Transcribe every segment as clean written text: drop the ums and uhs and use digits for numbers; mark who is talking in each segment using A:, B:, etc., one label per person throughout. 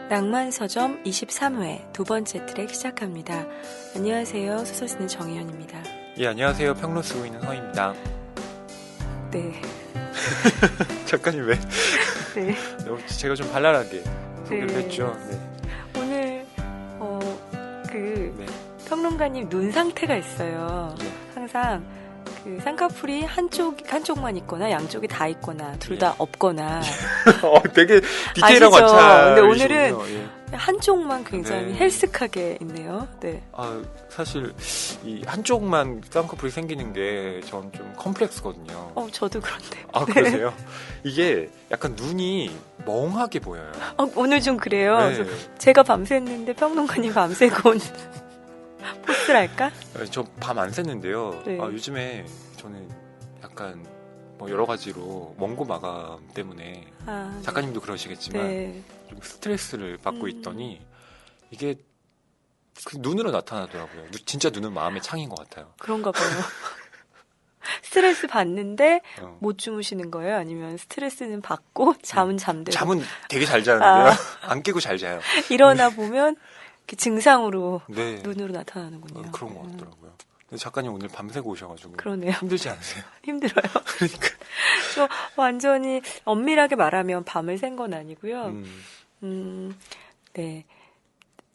A: 낭만서점 23회 두 번째 트랙 시작합니다. 안녕하세요. 소설 쓰는 정희연입니다.
B: 예, 안녕하세요. 평론 쓰고 있는 서입니다.
A: 네.
B: 작가님 왜?
A: 네.
B: 제가 좀 발랄하게 소개를
A: 네.
B: 했죠. 네.
A: 오늘
B: 네.
A: 평론가님 눈 상태가 있어요.
B: 네.
A: 항상 그 쌍꺼풀이 한쪽만 있거나 양쪽이 다 있거나 둘 다 없거나.
B: 되게 디테일한 관찰.
A: 근데 오늘은 한쪽만 굉장히 헬스하게 있네요. 네.
B: 사실 이 한쪽만 쌍꺼풀이 생기는 게 전 좀 컴플렉스거든요.
A: 저도 그런데.
B: 그러세요? 이게 약간 눈이 멍하게 보여요.
A: 오늘 좀 그래요.
B: 네.
A: 그래서 제가 밤샜는데 평론가님 밤새고 온 포스랄까?
B: 저 밤 안 샜는데요.
A: 네.
B: 요즘에 저는 약간 뭐 여러 가지로 원고 마감 때문에 작가님도 그러시겠지만
A: 네.
B: 좀 스트레스를 받고 있더니 이게 그 눈으로 나타나더라고요. 진짜 눈은 마음의 창인 것 같아요.
A: 그런가 봐요. 스트레스 받는데 못 주무시는 거예요? 아니면 스트레스는 받고 잠은 잠대로?
B: 잠은 되게 잘 자는데요. 안 깨고 잘 자요.
A: 일어나 보면 증상으로
B: 네.
A: 눈으로 나타나는군요.
B: 그런 것 같더라고요. 근데 작가님 오늘 밤새고 오셔가지고
A: 그러네요.
B: 힘들지 않으세요?
A: 힘들어요.
B: 그러니까
A: 저 완전히 엄밀하게 말하면 밤을 샌 건 아니고요. 네.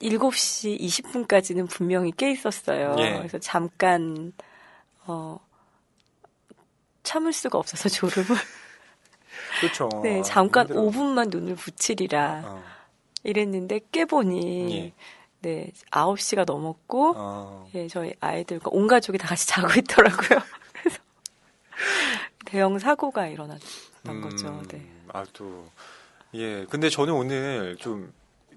A: 7시 20분까지는 분명히 깨 있었어요.
B: 예.
A: 그래서 잠깐 참을 수가 없어서 졸음을.
B: 그렇죠.
A: 네, 잠깐
B: 힘들어요.
A: 5분만 눈을 붙이리라 이랬는데 깨보니
B: 예.
A: 네, 9시가 넘었고 예, 저희 아이들과 온 가족이 다 같이 자고 있더라고요. 그래서 대형 사고가 일어났던 거죠. 네.
B: 예. 근데 저는 오늘 좀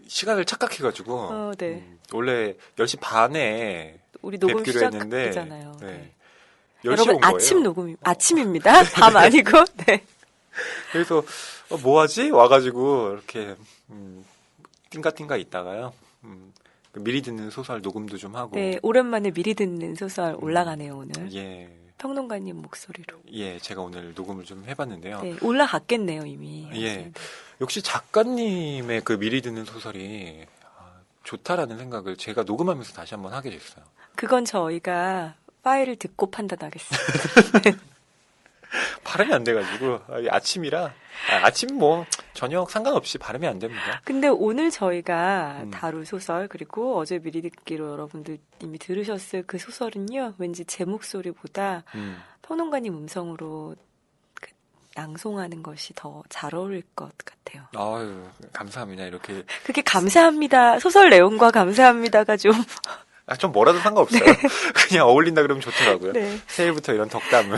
B: 시간을 착각해가지고
A: 네.
B: 원래 10시 반에
A: 우리 녹음
B: 뵙기로 했는데
A: 시작이잖아요.
B: 네.
A: 네.
B: 10시에
A: 여러분
B: 온 거예요.
A: 아침 녹음 아침입니다. 밤 아니고. 네.
B: 그래서 뭐하지? 와가지고 이렇게 띵가띵가 있다가요. 미리 듣는 소설 녹음도 좀 하고.
A: 네, 오랜만에 미리 듣는 소설 올라가네요 오늘.
B: 예.
A: 평론가님 목소리로.
B: 예, 제가 오늘 녹음을 좀 해봤는데요.
A: 네, 올라갔겠네요 이미.
B: 예. 역시 작가님의 그 미리 듣는 소설이 좋다라는 생각을 제가 녹음하면서 다시 한번 하게 됐어요.
A: 그건 저희가 파일을 듣고 판단하겠습니다.
B: 발음이 안 돼가지고 아침이라 아침 뭐 저녁 상관없이 발음이 안 됩니다.
A: 근데 오늘 저희가 다룰 소설 그리고 어제 미리 듣기로 여러분들 이미 들으셨을 그 소설은요. 왠지 제 목소리보다 평론가님 음성으로 낭송하는 것이 더 잘 어울릴 것 같아요.
B: 아유, 감사합니다. 이렇게
A: 그게 감사합니다. 소설 내용과 감사합니다가 좀
B: 좀 뭐라도 상관없어요.
A: 네.
B: 그냥 어울린다 그러면 좋더라고요.
A: 네.
B: 새해부터 이런 덕담을.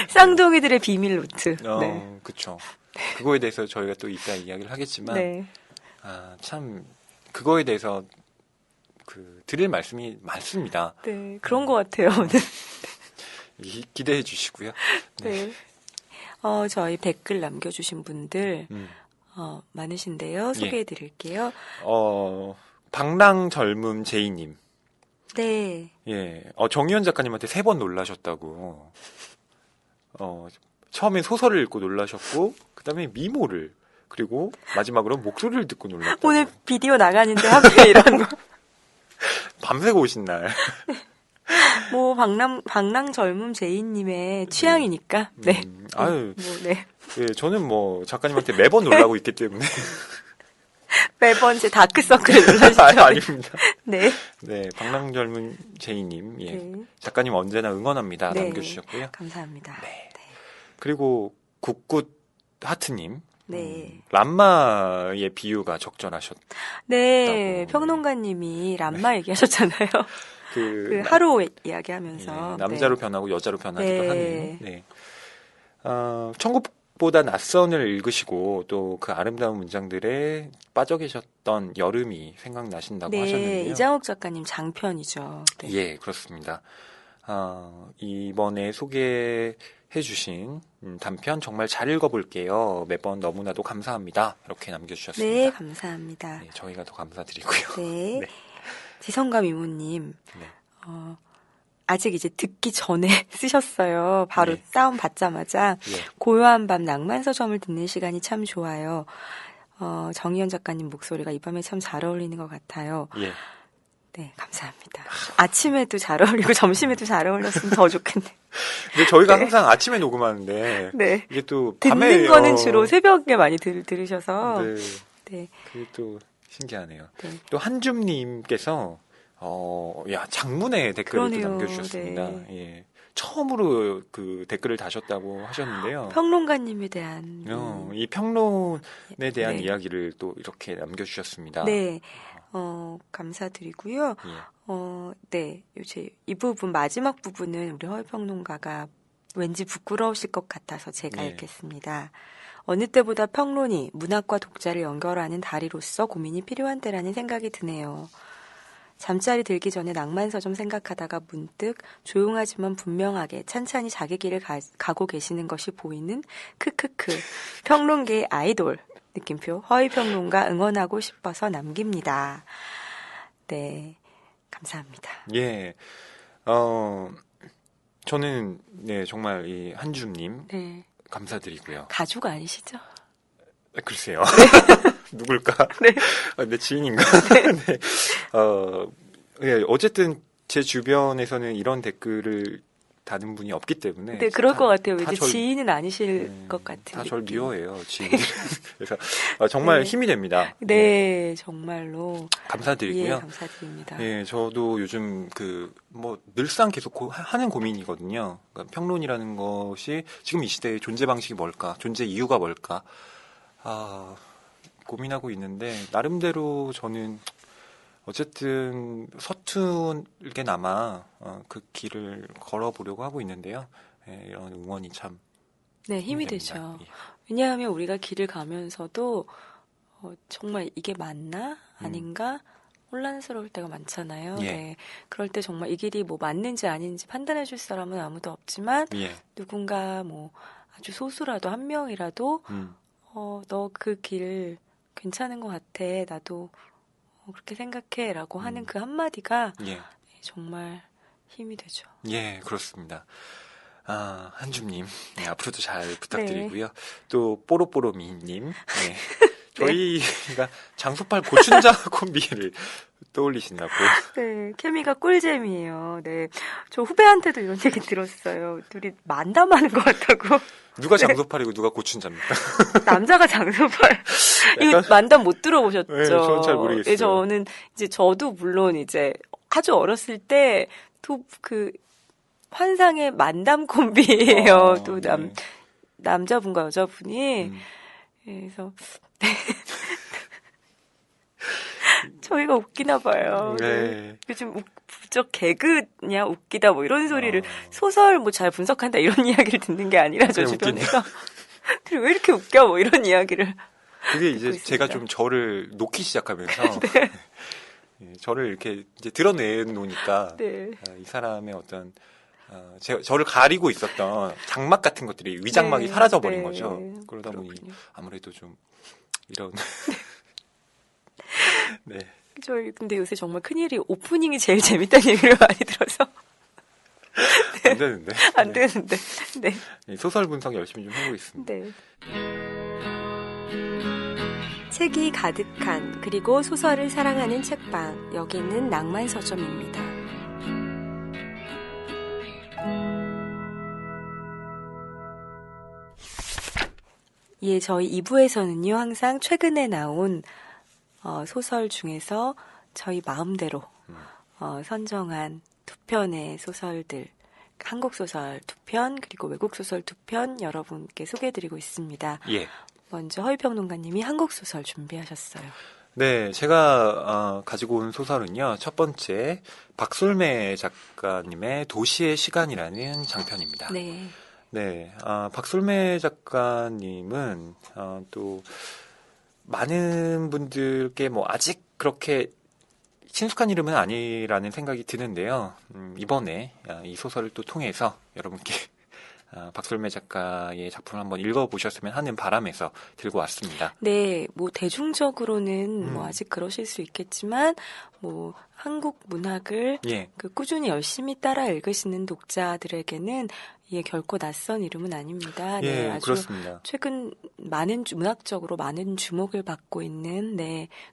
A: 쌍둥이들의 비밀 노트. 네.
B: 그렇죠. 그거에 대해서 저희가 또 이따 이야기를 하겠지만,
A: 네.
B: 참 그거에 대해서 드릴 말씀이 많습니다.
A: 네, 그런 것 같아요 오늘.
B: 기대해 주시고요.
A: 네. 저희 댓글 남겨주신 분들 많으신데요. 소개해 드릴게요.
B: 방랑 젊음 제이님.
A: 네.
B: 예. 정유현 작가님한테 3번 놀라셨다고. 처음에 소설을 읽고 놀라셨고, 그 다음에 미모를, 그리고 마지막으로 목소리를 듣고 놀랐다고.
A: 오늘 비디오 나가는데 하필 이런 거.
B: 밤새고 오신 날.
A: 뭐, 방랑 젊음 제이님의 취향이니까. 네. 네.
B: 예, 저는 뭐, 작가님한테 매번 놀라고 있기 때문에.
A: 매번 제 다크서클에 놀라시죠?
B: 아닙니다.
A: 네.
B: 네, 방랑 젊은 제이님. 예.
A: 네.
B: 작가님 언제나 응원합니다.
A: 네.
B: 남겨주셨고요.
A: 감사합니다.
B: 네. 그리고 굿굿 하트님.
A: 네.
B: 람마의 비유가 적절하셨다고.
A: 네. 평론가님이 람마 얘기하셨잖아요. 그 하루 이야기하면서.
B: 예, 남자로
A: 네.
B: 변하고 여자로 변하기도
A: 네.
B: 하는. 네. 천국보다 낯선을 읽으시고 또 그 아름다운 문장들에 빠져 계셨던 여름이 생각나신다고
A: 네.
B: 하셨는데요.
A: 이장욱 작가님 장편이죠. 네.
B: 예, 그렇습니다. 이번에 소개해 주신 단편 정말 잘 읽어볼게요. 매번 너무나도 감사합니다. 이렇게 남겨주셨습니다.
A: 네, 감사합니다.
B: 네, 저희가 더 감사드리고요.
A: 네.
B: 네.
A: 지성감 이모님,
B: 네.
A: 아직 이제 듣기 전에 쓰셨어요. 바로
B: 네.
A: 다운 받자마자
B: 예.
A: 고요한 밤 낭만서점을 듣는 시간이 참 좋아요. 정희연 작가님 목소리가 이 밤에 참 잘 어울리는 것 같아요.
B: 예.
A: 네, 감사합니다. 아침에도 잘 어울리고 점심에도 잘 어울렸으면 더 좋겠네.
B: 근데 저희가
A: 네.
B: 항상 아침에 녹음하는데
A: 네.
B: 이게 또 밤에
A: 듣는 거는 주로 새벽에 많이 들으셔서.
B: 네.
A: 네.
B: 그게 또 신기하네요.
A: 네.
B: 또 한줌님께서 야 장문의 댓글을 또
A: 그러네요.
B: 남겨주셨습니다.
A: 네.
B: 예. 처음으로 그 댓글을 다셨다고 하셨는데요.
A: 평론가님에 대한
B: 이 평론에 대한
A: 네.
B: 이야기를 또 이렇게 남겨주셨습니다.
A: 네. 감사드리고요.
B: 예.
A: 네. 이 부분 마지막 부분은 우리 허위평론가가 왠지 부끄러우실 것 같아서 제가
B: 예.
A: 읽겠습니다. 어느 때보다 평론이 문학과 독자를 연결하는 다리로서 고민이 필요한 때라는 생각이 드네요. 잠자리 들기 전에 낭만서점 생각하다가 문득 조용하지만 분명하게 찬찬히 자기 길을 가고 계시는 것이 보이는 크크크 평론계의 아이돌 느낌표 허위평론가 응원하고 싶어서 남깁니다. 네, 감사합니다.
B: 예. 저는 네 정말 이 한줌님
A: 네,
B: 감사드리고요.
A: 가족 아니시죠?
B: 글쎄요. 누굴까?
A: 네.
B: 내 지인인가? 네. 예, 어쨌든 제 주변에서는 이런 댓글을 다는 분이 없기 때문에.
A: 네, 그럴 것 같아요.
B: 다
A: 왠지 지인은 아니실 것 같은
B: 다 절
A: 느낌.
B: 미워해요, 지인들. 그래서 정말
A: 네.
B: 힘이 됩니다.
A: 네, 정말로.
B: 감사드리고요.
A: 예, 감사드립니다.
B: 예, 저도 요즘 늘상 계속 하는 고민이거든요. 그러니까 평론이라는 것이 지금 이 시대의 존재 방식이 뭘까? 존재 이유가 뭘까? 고민하고 있는데, 나름대로 저는 어쨌든 서툴게나마 그 길을 걸어보려고 하고 있는데요. 예, 이런 응원이 참
A: 네, 힘이
B: 됩니다.
A: 되죠.
B: 예.
A: 왜냐하면 우리가 길을 가면서도 정말 이게 맞나? 아닌가? 혼란스러울 때가 많잖아요.
B: 예.
A: 네. 그럴 때 정말 이 길이 뭐 맞는지 아닌지 판단해 줄 사람은 아무도 없지만
B: 예.
A: 누군가 뭐 아주 소수라도 한 명이라도 너 그 길 괜찮은 것 같아. 나도 그렇게 생각해. 라고 하는 그 한마디가
B: 예.
A: 정말 힘이 되죠.
B: 예, 그렇습니다. 한줌님, 네, 앞으로도 잘 부탁드리고요. 또, 뽀로뽀로미님, 네. 저희가 장소팔 고춘자 콤비를 떠올리신다고.
A: 네, 케미가 꿀잼이에요. 네. 저 후배한테도 이런 얘기 들었어요. 둘이 만담하는 것 같다고.
B: 누가 장소팔이고 누가 고춘자입니까?
A: 남자가 장소팔. 이거 만담 못 들어보셨죠?
B: 네, 저는 잘 모르겠어요.
A: 네, 저는 저도 물론 아주 어렸을 때 또 환상의 만담 콤비예요. 또
B: 네.
A: 남자분과 여자분이. 그래서 저희가 웃기나 봐요.
B: 네.
A: 요즘 부쩍 개그냐 웃기다 뭐 이런 소리를 소설 뭐 잘 분석한다 이런 이야기를 듣는 게 아니라 저 주변에서 둘이 왜 이렇게 웃겨 뭐 이런 이야기를
B: 그게 이제
A: 있습니다.
B: 제가 좀 저를 놓기 시작하면서 예, 저를 이렇게 이제 드러내놓으니까
A: 네.
B: 이 사람의 어떤 저를 가리고 있었던 장막 같은 것들이 위장막이
A: 네,
B: 사라져버린
A: 네.
B: 거죠. 그러다 보니
A: 그렇군요.
B: 아무래도 좀 이런 네.
A: 저희 근데 요새 정말 큰일이 오프닝이 제일 재밌다는 얘기를 많이 들어서
B: 안 되는데.
A: 안
B: 네.
A: 되는데. 네.
B: 소설 분석 열심히 좀 하고 있습니다.
A: 네. 책이 가득한 그리고 소설을 사랑하는 책방 여기는 낭만서점입니다. 예, 저희 2부에서는요 항상 최근에 나온 소설 중에서 저희 마음대로 선정한 두 편의 소설들 한국 소설 2편 그리고 외국 소설 2편 여러분께 소개해드리고 있습니다.
B: 예.
A: 먼저 허위평론가님이 한국 소설 준비하셨어요.
B: 네, 제가 가지고 온 소설은요. 첫 번째 박솔매 작가님의 도시의 시간이라는 장편입니다.
A: 네.
B: 네, 박솔매 작가님은 또 많은 분들께 뭐 아직 그렇게 친숙한 이름은 아니라는 생각이 드는데요. 이번에 이 소설을 또 통해서 여러분께 박솔매 작가의 작품을 한번 읽어보셨으면 하는 바람에서 들고 왔습니다.
A: 네, 뭐 대중적으로는 뭐 아직 그러실 수 있겠지만 뭐 한국 문학을
B: 예.
A: 그 꾸준히 열심히 따라 읽으시는 독자들에게는 이게 결코 낯선 이름은 아닙니다. 네,
B: 예,
A: 아주
B: 그렇습니다.
A: 최근 문학적으로 많은 주목을 받고 있는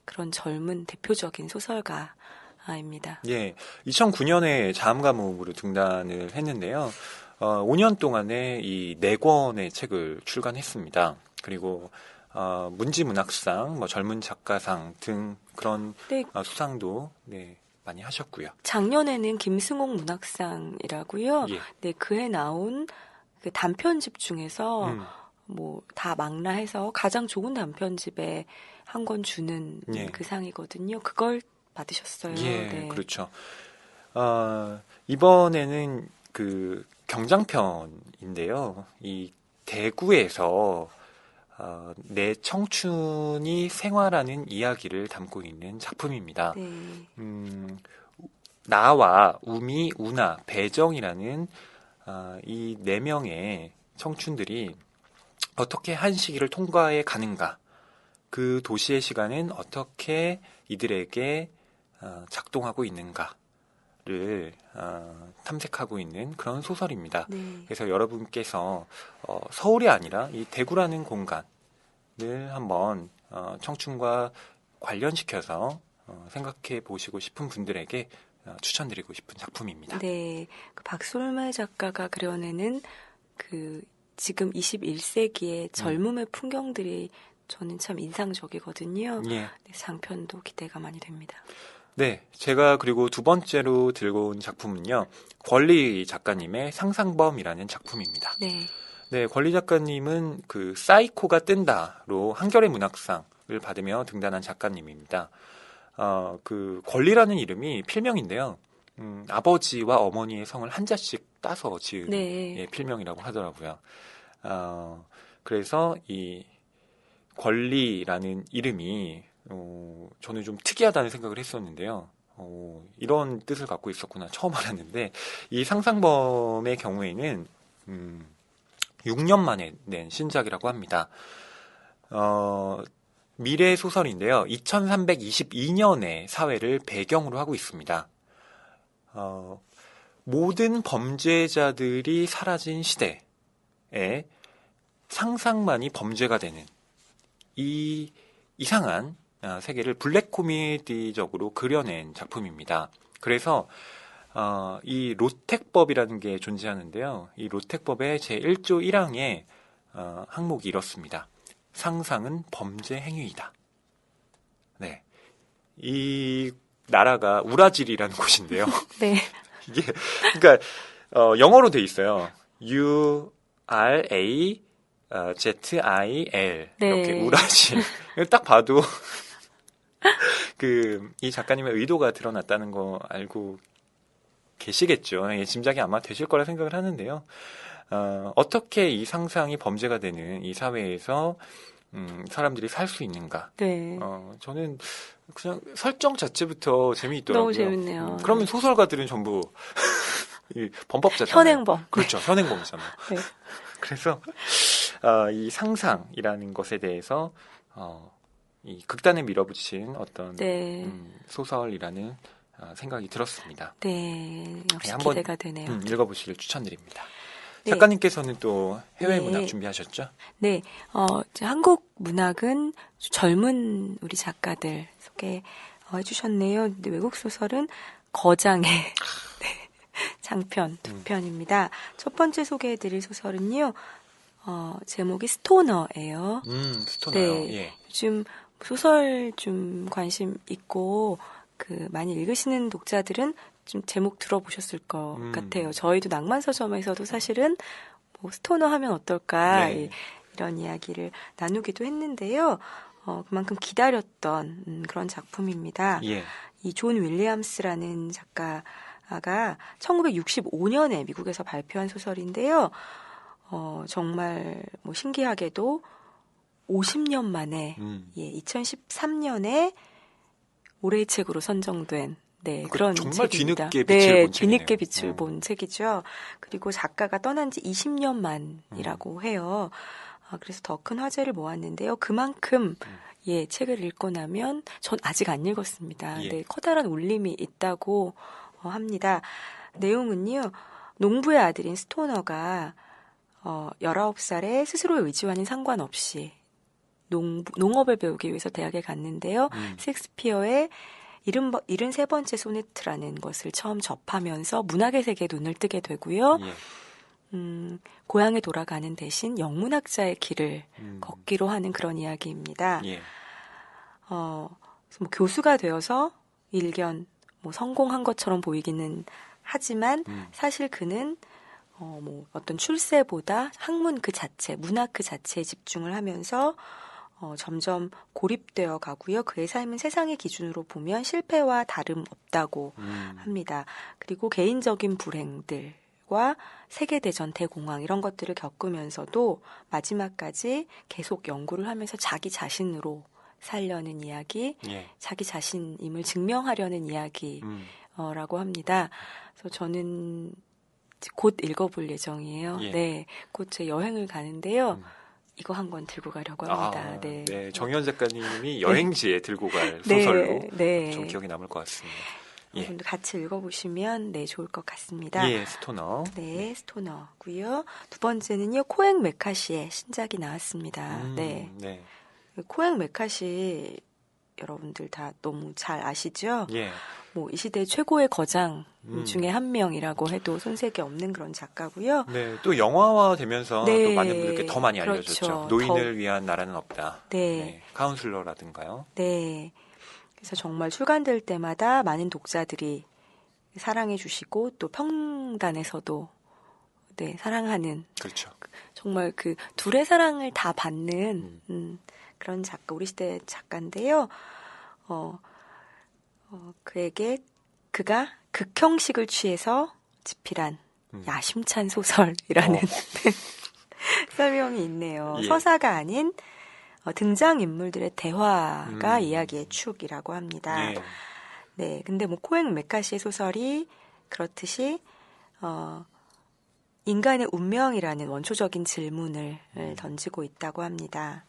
A: 그런 젊은 대표적인 소설가입니다.
B: 예, 2009년에 자음과목으로 등단을 했는데요. 5년 동안에 이 4권의 책을 출간했습니다. 그리고 문지문학상, 뭐 젊은 작가상 등 그런
A: 네.
B: 수상도 많이 하셨고요.
A: 작년에는 김승옥 문학상이라고요.
B: 예.
A: 네, 그해 나온 그 단편집 중에서 뭐 다 망라해서 가장 좋은 단편집에 한 권 주는
B: 예.
A: 그 상이거든요. 그걸 받으셨어요.
B: 예,
A: 네.
B: 그렇죠. 이번에는 그 경장편인데요. 이 대구에서 내 청춘이 생활하는 이야기를 담고 있는 작품입니다.
A: 네.
B: 나와 우미, 우나, 배정이라는 이 4명의 청춘들이 어떻게 한 시기를 통과해 가는가, 그 도시의 시간은 어떻게 이들에게 작동하고 있는가를 탐색하고 있는 그런 소설입니다.
A: 네.
B: 그래서 여러분께서 서울이 아니라 이 대구라는 공간을 한번 청춘과 관련시켜서 생각해 보시고 싶은 분들에게 추천드리고 싶은 작품입니다.
A: 네. 그 박솔매 작가가 그려내는 그 지금 21세기의 젊음의 풍경들이 저는 참 인상적이거든요.
B: 예.
A: 네, 장편도 기대가 많이 됩니다.
B: 네, 제가 그리고 두 번째로 들고 온 작품은요, 권리 작가님의 상상범이라는 작품입니다.
A: 네.
B: 네, 권리 작가님은 그 사이코가 뜬다로 한겨레 문학상을 받으며 등단한 작가님입니다. 그 권리라는 이름이 필명인데요. 아버지와 어머니의 성을 한자씩 따서 지은
A: 네.
B: 예, 필명이라고 하더라고요. 그래서 이 권리라는 이름이 저는 좀 특이하다는 생각을 했었는데요. 이런 뜻을 갖고 있었구나 처음 알았는데, 이 상상범의 경우에는 6년 만에 낸 신작이라고 합니다. 미래 소설인데요. 2322년의 사회를 배경으로 하고 있습니다. 모든 범죄자들이 사라진 시대에 상상만이 범죄가 되는 이 이상한 세계를 블랙 코미디적으로 그려낸 작품입니다. 그래서 이 로텍법이라는 게 존재하는데요. 이 로텍법의 제1조 1항에 항목이 이렇습니다. 상상은 범죄 행위이다. 네, 이 나라가 우라질이라는 곳인데요.
A: 네.
B: 이게 그러니까 영어로 돼 있어요. URAZIL
A: 네.
B: 이렇게 우라질. 딱 봐도 이 작가님의 의도가 드러났다는 거 알고 계시겠죠. 예, 짐작이 아마 되실 거라 생각을 하는데요. 어떻게 이 상상이 범죄가 되는 이 사회에서 사람들이 살 수 있는가?
A: 네.
B: 저는 그냥 설정 자체부터 재미있더라고요.
A: 너무 재밌네요.
B: 그러면 소설가들은 전부 이 범법자잖아요.
A: 현행범.
B: 그렇죠. 현행범이잖아요.
A: 네.
B: 그래서 이 상상이라는 것에 대해서 이 극단에 밀어붙인 어떤
A: 네.
B: 소설이라는 생각이 들었습니다.
A: 네. 역시
B: 한번
A: 기대가 되네요.
B: 읽어보시길 추천드립니다.
A: 네.
B: 작가님께서는 또 해외
A: 네.
B: 문학 준비하셨죠?
A: 네, 이제 한국 문학은 젊은 우리 작가들 소개해 주셨네요. 근데 외국 소설은 거장의 네, 장편 2편입니다. 첫 번째 소개해드릴 소설은요, 제목이 스토너예요.
B: 스토너요.
A: 네,
B: 예.
A: 요즘 소설 좀 관심 있고 많이 읽으시는 독자들은 좀 제목 들어보셨을 것 같아요. 저희도 낭만서점에서도 사실은 뭐 스토너 하면 어떨까
B: 네.
A: 이런 이야기를 나누기도 했는데요. 그만큼 기다렸던 그런 작품입니다.
B: 예.
A: 이 존 윌리엄스라는 작가가 1965년에 미국에서 발표한 소설인데요. 정말 뭐 신기하게도 50년 만에 2013년에 올해의 책으로 선정된 네, 그런
B: 정말
A: 책입니다.
B: 뒤늦게 빛을
A: 네,
B: 본
A: 뒤늦게
B: 책이네요.
A: 빛을 본 책이죠. 그리고 작가가 떠난 지 20년 만이라고 해요. 그래서 더 큰 화제를 모았는데요. 그만큼 예, 책을 읽고 나면 전 아직 안 읽었습니다.
B: 예.
A: 네, 커다란 울림이 있다고 합니다. 내용은요. 농부의 아들인 스토너가 19살에 스스로의 의지와는 상관없이 농업을 배우기 위해서 대학에 갔는데요. 셰익스피어의 73번째 소네트라는 것을 처음 접하면서 문학의 세계에 눈을 뜨게 되고요.
B: 예.
A: 고향에 돌아가는 대신 영문학자의 길을 걷기로 하는 그런 이야기입니다.
B: 예.
A: 그래서 뭐 교수가 되어서 일견 뭐 성공한 것처럼 보이기는 하지만 사실 그는 뭐 어떤 출세보다 학문 그 자체, 문학 그 자체에 집중을 하면서 점점 고립되어 가고요. 그의 삶은 세상의 기준으로 보면 실패와 다름없다고 합니다. 그리고 개인적인 불행들과 세계대전, 대공황 이런 것들을 겪으면서도 마지막까지 계속 연구를 하면서 자기 자신으로 살려는 이야기,
B: 예.
A: 자기 자신임을 증명하려는 이야기라고 합니다. 그래서 저는 곧 읽어볼 예정이에요.
B: 예.
A: 네, 곧 제 여행을 가는데요. 이거 한 권 들고 가려고 합니다. 네.
B: 네. 정현 작가님이 여행지에 들고 갈 소설로
A: 네.
B: 좀 기억에 남을 것 같습니다. 예.
A: 여러분도 같이 읽어보시면 네 좋을 것 같습니다.
B: 예, 스토너.
A: 네, 스토너고요. 두 번째는요, 코행 메카시의 신작이 나왔습니다. 네.
B: 네.
A: 코행 메카시 여러분들 다 너무 잘 아시죠?
B: 예.
A: 뭐 이 시대 최고의 거장 중에 한 명이라고 해도 손색이 없는 그런 작가고요.
B: 네, 또 영화화 되면서
A: 네,
B: 또 많은 분들께 더 많이
A: 그렇죠.
B: 알려졌죠. 노인을 위한 나라는 없다.
A: 네.
B: 카운슬러라든가요.
A: 네. 그래서 정말 출간될 때마다 많은 독자들이 사랑해 주시고 또 평단에서도 네, 사랑하는
B: 그렇죠.
A: 정말 그 둘의 사랑을 다 받는 그런 작가, 우리 시대 작가인데요. 그가 극형식을 취해서 집필한 야심찬 소설이라는 설명이 있네요.
B: 예.
A: 서사가 아닌 등장인물들의 대화가 이야기의 축이라고 합니다.
B: 네.
A: 네, 근데 뭐 코행 메카시의 소설이 그렇듯이 인간의 운명이라는 원초적인 질문을 던지고 있다고 합니다.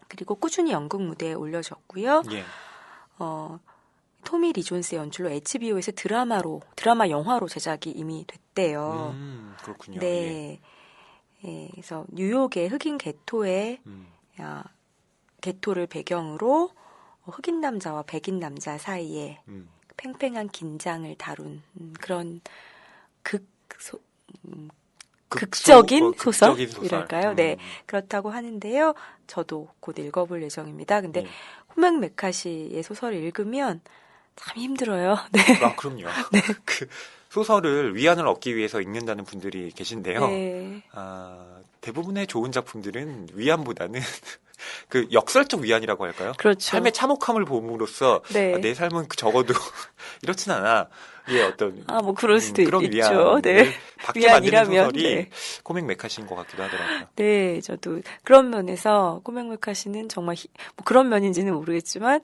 A: 그리고 꾸준히 연극 무대에 올려졌고요.
B: 예.
A: 토미 리 존스의 연출로 HBO에서 드라마 영화로 제작이 이미 됐대요.
B: 그렇군요.
A: 네. 예, 그래서 뉴욕의 흑인 개토를 배경으로 흑인 남자와 백인 남자 사이에 팽팽한 긴장을 다룬 그런 극적인 소설이랄까요? 네, 그렇다고 하는데요. 저도 곧 읽어볼 예정입니다. 근데 코행 메카시의 소설을 읽으면 참 힘들어요. 네.
B: 그럼요. 네. 그 소설을 위안을 얻기 위해서 읽는다는 분들이 계신데요.
A: 네.
B: 대부분의 좋은 작품들은 위안보다는 그 역설적 위안이라고 할까요?
A: 그렇죠.
B: 삶의 참혹함을 봄으로써
A: 네.
B: 내 삶은 적어도 이렇진 않아. 예, 어떤
A: 뭐 그럴 수도
B: 그런
A: 있죠.
B: 위안을
A: 네.
B: 받게 만드는 소설이
A: 네.
B: 코맹 메카시인 것 같기도 하더라고요.
A: 네, 저도 그런 면에서 코맹 메카시는 정말 뭐 그런 면인지는 모르겠지만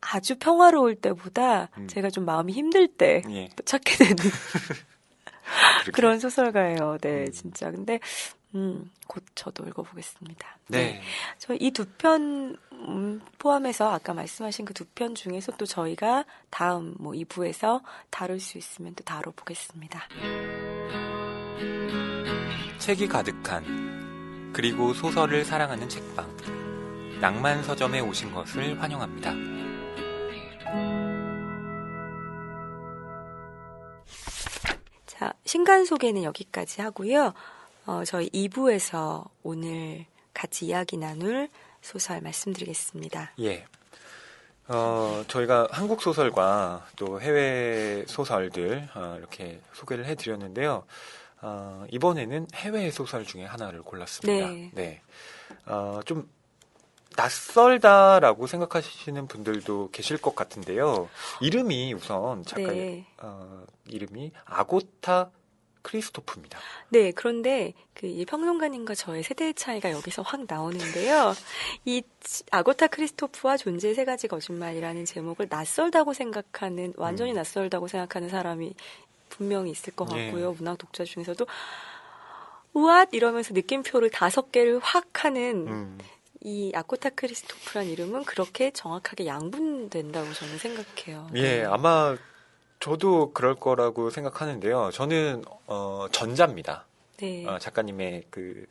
A: 아주 평화로울 때보다 제가 좀 마음이 힘들 때 또 찾게 되는 그런 소설가예요. 네, 진짜. 근데 곧 저도 읽어보겠습니다.
B: 네.
A: 저 이 두 편 포함해서 아까 말씀하신 그 두 편 중에서 또 저희가 다음 2부에서 다룰 수 있으면 또 다뤄보겠습니다.
B: 책이 가득한 그리고 소설을 사랑하는 책방 낭만 서점에 오신 것을 환영합니다.
A: 자, 신간 소개는 여기까지 하고요. 저희 2부에서 오늘 같이 이야기 나눌 소설 말씀드리겠습니다.
B: 예. 저희가 한국 소설과 또 해외 소설들 이렇게 소개를 해드렸는데요. 이번에는 해외 소설 중에 하나를 골랐습니다. 네. 좀 낯설다라고 생각하시는 분들도 계실 것 같은데요. 이름이 우선 작가의 이름이 아고타 크리스토프입니다.
A: 네, 그런데 이 평론가님과 저의 세대의 차이가 여기서 확 나오는데요. 이 아고타 크리스토프와 존재의 세 가지 거짓말이라는 제목을 낯설다고 생각하는, 완전히 낯설다고 생각하는 사람이 분명히 있을 것 같고요. 문학 독자 중에서도 우앗 이러면서 느낌표를 5개를 확 하는 이 아고타 크리스토프란 이름은 그렇게 정확하게 양분된다고 저는 생각해요.
B: 예, 아마 저도 그럴 거라고 생각하는데요. 저는 전자입니다.
A: 네.
B: 작가님의 그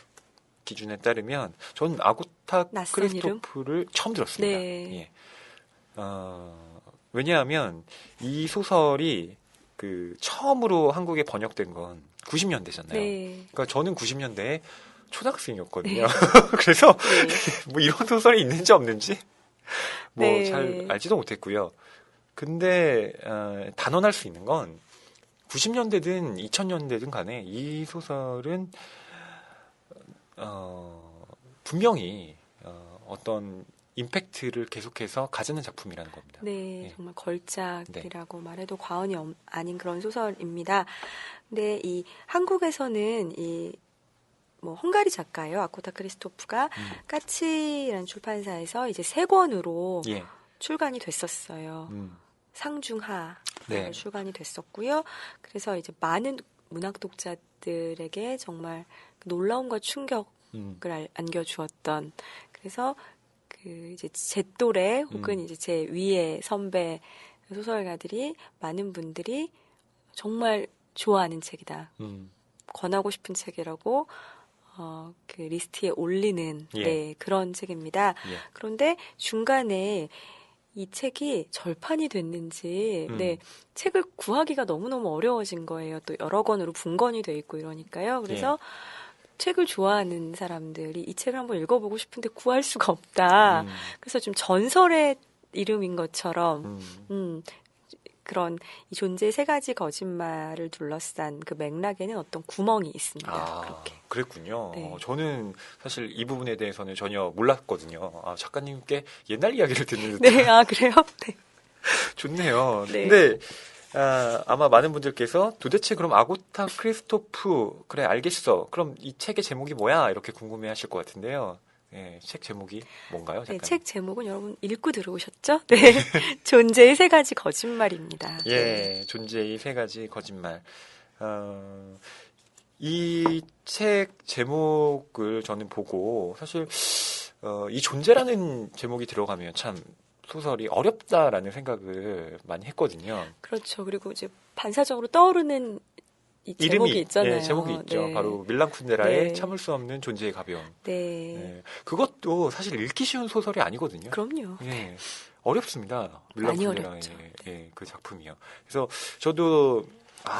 B: 기준에 따르면 저는 아고타
A: 낯선
B: 크리스토프를 처음 들었습니다.
A: 네.
B: 예. 왜냐하면 이 소설이 그 처음으로 한국에 번역된 건 90년대잖아요.
A: 네.
B: 그러니까 저는 90년대에 초등학생이었거든요. 그래서 뭐 이런 소설이 있는지 없는지 뭐 잘 알지도 못했고요. 근데 단언할 수 있는 건 90년대든 2000년대든 간에 이 소설은 분명히 어떤 임팩트를 계속해서 가지는 작품이라는 겁니다.
A: 네,
B: 예.
A: 정말 걸작이라고 말해도 과언이 아닌 그런 소설입니다. 근데 이 한국에서는 뭐 헝가리 작가예요. 아고타 크리스토프가 까치라는 출판사에서 이제 3권으로
B: 예.
A: 출간이 됐었어요. 상중하
B: 네.
A: 출간이 됐었고요. 그래서 이제 많은 문학 독자들에게 정말 놀라움과 충격을 안겨주었던, 그래서 이제 제 또래 혹은 이제 제 위의 선배 소설가들이, 많은 분들이 정말 좋아하는 책이다, 권하고 싶은 책이라고 그 리스트에 올리는
B: 예.
A: 네, 그런 책입니다.
B: 예.
A: 그런데 중간에 이 책이 절판이 됐는지 네, 책을 구하기가 너무너무 어려워진 거예요. 또 여러 권으로 분권이 돼 있고 이러니까요. 그래서 책을 좋아하는 사람들이 이 책을 한번 읽어보고 싶은데 구할 수가 없다. 그래서 좀 전설의 이름인 것처럼 그런 이 존재의 3가지 거짓말을 둘러싼 그 맥락에는 어떤 구멍이 있습니다. 그렇게.
B: 그랬군요.
A: 네.
B: 저는 사실 이 부분에 대해서는 전혀 몰랐거든요. 작가님께 옛날 이야기를 듣는 듯.
A: 네, 그래요? 네.
B: 좋네요.
A: 네.
B: 근데 아마 많은 분들께서 도대체 그럼 아고타 크리스토프, 그래 알겠어. 그럼 이 책의 제목이 뭐야? 이렇게 궁금해하실 것 같은데요. 네, 책 제목이 뭔가요, 작가님?
A: 네, 책 제목은 여러분 읽고 들어오셨죠? 네, 존재의 3가지 거짓말입니다.
B: 예,
A: 네.
B: 존재의 3가지 거짓말. 이 책 제목을 저는 보고 사실 이 존재라는 제목이 들어가면 참 소설이 어렵다라는 생각을 많이 했거든요.
A: 그렇죠. 그리고 이제 반사적으로 떠오르는 이 제목이 있잖아요.
B: 예, 제목이 있죠.
A: 네.
B: 바로 밀란 쿤데라의
A: 네.
B: 참을 수 없는 존재의 가벼움.
A: 네.
B: 예, 그것도 사실 읽기 쉬운 소설이 아니거든요.
A: 그럼요.
B: 예, 어렵습니다. 밀란
A: 많이
B: 쿤데라의
A: 어렵죠.
B: 예, 그 작품이요. 그래서 저도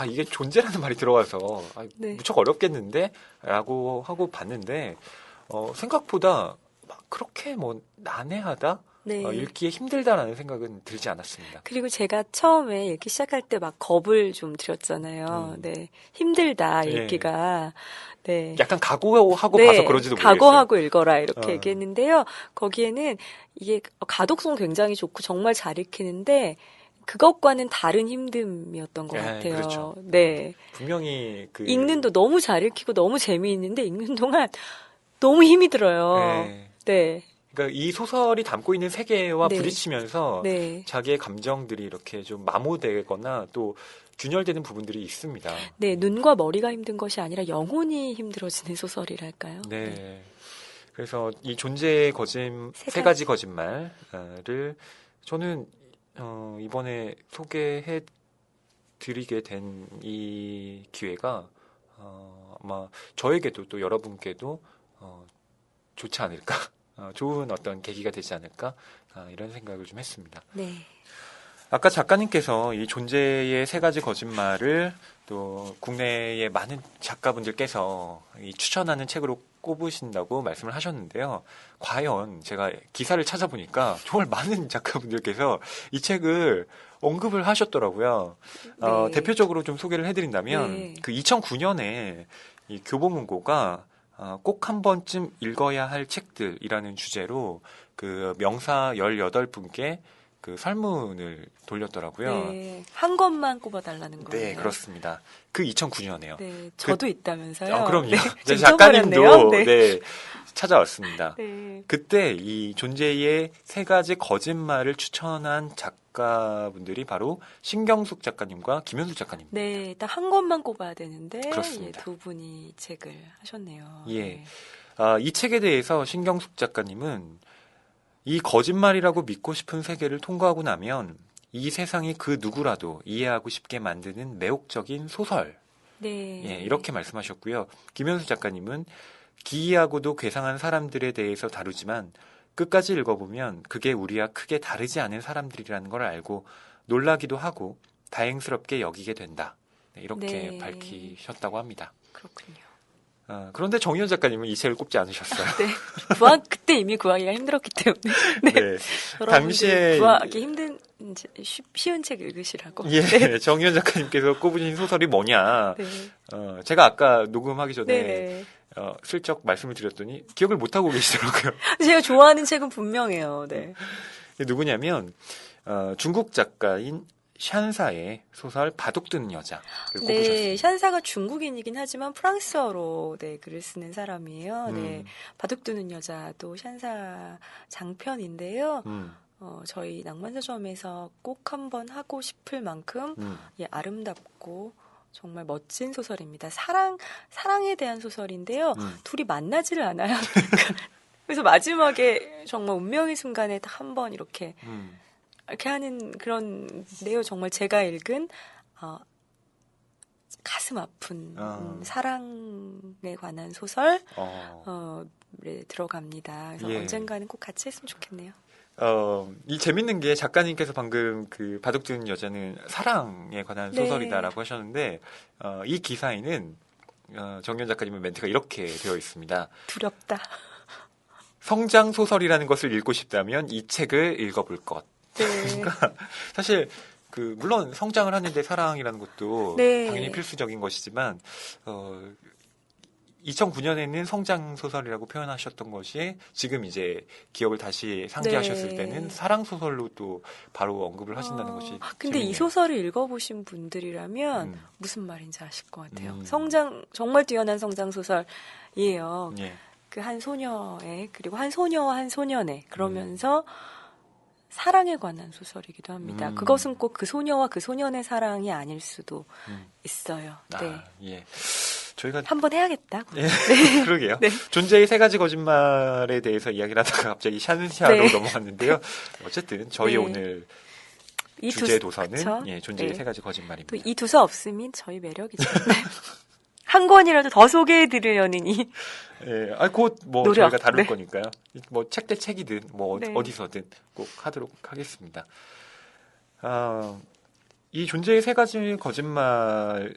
B: 이게 존재라는 말이 들어가서
A: 네.
B: 무척 어렵겠는데? 라고 하고 봤는데 생각보다 막 그렇게 뭐 난해하다?
A: 네.
B: 읽기에 힘들다라는 생각은 들지 않았습니다.
A: 그리고 제가 처음에 읽기 시작할 때 막 겁을 좀 들였잖아요. 네. 힘들다, 읽기가. 네.
B: 약간 각오하고
A: 네,
B: 봐서 그런지도 모르겠어요.
A: 각오하고 읽어라 이렇게 얘기했는데요. 거기에는 이게 가독성 굉장히 좋고 정말 잘 읽히는데 그것과는 다른 힘듦이었던 것 같아요.
B: 그렇죠.
A: 네.
B: 분명히
A: 읽는도 너무 잘 읽히고 너무 재미있는데 읽는 동안 너무 힘이 들어요.
B: 네.
A: 네.
B: 그러니까 이 소설이 담고 있는 세계와
A: 네.
B: 부딪히면서
A: 네.
B: 자기의 감정들이 이렇게 좀 마모되거나 또 균열되는 부분들이 있습니다.
A: 네, 눈과 머리가 힘든 것이 아니라 영혼이 힘들어지는 소설이랄까요?
B: 네. 그래서 이 존재의 세 가지 거짓말을 저는 이번에 소개해 드리게 된 이 기회가 아마 저에게도 또 여러분께도 좋지 않을까, 좋은 어떤 계기가 되지 않을까, 이런 생각을 좀 했습니다.
A: 네.
B: 아까 작가님께서 이 존재의 3가지 거짓말을 또 국내의 많은 작가분들께서 이 추천하는 책으로 꼽으신다고 말씀을 하셨는데요. 과연 제가 기사를 찾아보니까 정말 많은 작가분들께서 이 책을 언급을 하셨더라고요.
A: 네.
B: 대표적으로 좀 소개를 해드린다면
A: 네.
B: 그 2009년에 이 교보문고가 꼭 한 번쯤 읽어야 할 책들이라는 주제로 그 명사 18분께 그 설문을 돌렸더라고요.
A: 네, 한 것만 꼽아달라는 거예요.
B: 네, 그렇습니다. 그 2009년에요.
A: 네, 저도 있다면서요.
B: 그럼요.
A: 네,
B: 네,
A: 좀
B: 작가님도
A: 잊어버렸네요. 네.
B: 네, 찾아왔습니다.
A: 네.
B: 그때 이 존재의 세 가지 거짓말을 추천한 작가분들이 바로 신경숙 작가님과 김현수 작가님.
A: 네, 딱 한 것만 꼽아야 되는데
B: 그렇습니다.
A: 예, 두 분이 책을 하셨네요.
B: 예.
A: 네.
B: 이 책에 대해서 신경숙 작가님은 이 거짓말이라고 믿고 싶은 세계를 통과하고 나면 이 세상이 그 누구라도 이해하고 싶게 만드는 매혹적인 소설.
A: 네.
B: 예, 이렇게 말씀하셨고요. 김현수 작가님은 기이하고도 괴상한 사람들에 대해서 다루지만 끝까지 읽어보면 그게 우리와 크게 다르지 않은 사람들이라는 걸 알고 놀라기도 하고 다행스럽게 여기게 된다. 네, 이렇게
A: 네.
B: 밝히셨다고 합니다.
A: 그렇군요.
B: 그런데 정희연 작가님은 이 책을 꼽지 않으셨어요.
A: 네. 그때 이미 구하기가 힘들었기 때문에. 네.
B: 네.
A: 여러분들
B: 당시에
A: 구하기 힘든 쉬운 책 읽으시라고.
B: 예,
A: 네.
B: 정희연 작가님께서 꼽으신 소설이 뭐냐.
A: 네.
B: 제가 아까 녹음하기 전에
A: 네.
B: 슬쩍 말씀을 드렸더니 기억을 못하고 계시더라고요.
A: 제가 좋아하는 책은 분명해요. 네.
B: 누구냐면 중국 작가인 샨사의 소설 바둑두는 여자를
A: 네,
B: 꼽으셨습니다.
A: 샨사가 중국인이긴 하지만 프랑스어로 네, 글을 쓰는 사람이에요. 네,
B: 음.
A: 바둑두는 여자도 샨사 장편인데요.
B: 음,
A: 저희 낭만서점에서 꼭 한번 하고 싶을 만큼 예, 아름답고 정말 멋진 소설입니다. 사랑에 대한 소설인데요. 둘이 만나지를 않아요. 그래서 마지막에 정말 운명의 순간에 딱 한 번 이렇게 하는 그런데요. 정말 제가 읽은 가슴 아픈 사랑에 관한 소설에 들어갑니다. 그래서
B: 예.
A: 언젠가는 꼭 같이 했으면 좋겠네요.
B: 이 재밌는 게 작가님께서 방금 그 바둑두는 여자는 사랑에 관한
A: 네.
B: 소설이다라고 하셨는데 이 기사에는 정연 작가님의 멘트가 이렇게 되어 있습니다.
A: 두렵다.
B: 성장 소설이라는 것을 읽고 싶다면 이 책을 읽어볼 것.
A: 네.
B: 그러니까 사실 물론 성장을 하는데 사랑이라는 것도
A: 네.
B: 당연히 필수적인 것이지만 2009년에는 성장 소설이라고 표현하셨던 것이 지금 이제 기억을 다시 상기하셨을
A: 네.
B: 때는 사랑 소설로 또 바로 언급을 하신다는 것이
A: 근데
B: 재밌네요.
A: 이 소설을 읽어보신 분들이라면 무슨 말인지 아실 것 같아요.
B: 음.
A: 정말 뛰어난 성장 소설이에요.
B: 예.
A: 그 한 소녀의 그리고 한 소녀와 한 소년의 그러면서 사랑에 관한 소설이기도 합니다. 그것은 꼭 그 소녀와 그 소년의 사랑이 아닐 수도 있어요. 네.
B: 예. 저희가
A: 한번 해야겠다.
B: 예, 그러게요.
A: 네.
B: 존재의 세 가지 거짓말에 대해서 이야기를 하다가 갑자기 샤는샤로
A: 네.
B: 넘어갔는데요. 어쨌든 저희
A: 네.
B: 오늘
A: 이
B: 주제 도서는
A: 그쵸?
B: 예, 존재의
A: 네.
B: 세 가지 거짓말입니다.
A: 또 이 두서 없으면 저희 매력이죠. 네. 한 권이라도 더 소개해드리려는 이
B: 예, 곧 뭐
A: 노력.
B: 저희가 다룰
A: 네.
B: 거니까요. 뭐 책 대 책이든 뭐
A: 네.
B: 어디서든 꼭 하도록 하겠습니다. 이 존재의 세 가지 거짓말을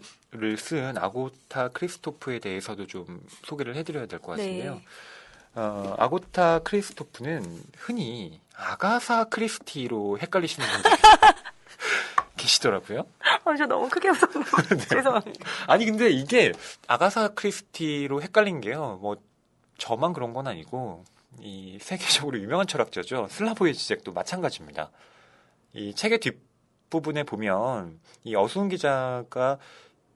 B: 쓴 아고타 크리스토프에 대해서도 좀 소개를 해드려야 될 것 같은데요.
A: 네.
B: 아고타 크리스토프는 흔히 아가사 크리스티로 헷갈리시는 분들이 계시더라고요.
A: 저 너무 크게 웃었네요. 죄송합니다.
B: 아니 근데 이게 아가사 크리스티로 헷갈린 게요. 뭐 저만 그런 건 아니고 이 세계적으로 유명한 철학자죠. 슬라보의 지적도 마찬가지입니다. 이 책의 뒷부분에 보면 이 어수은 기자가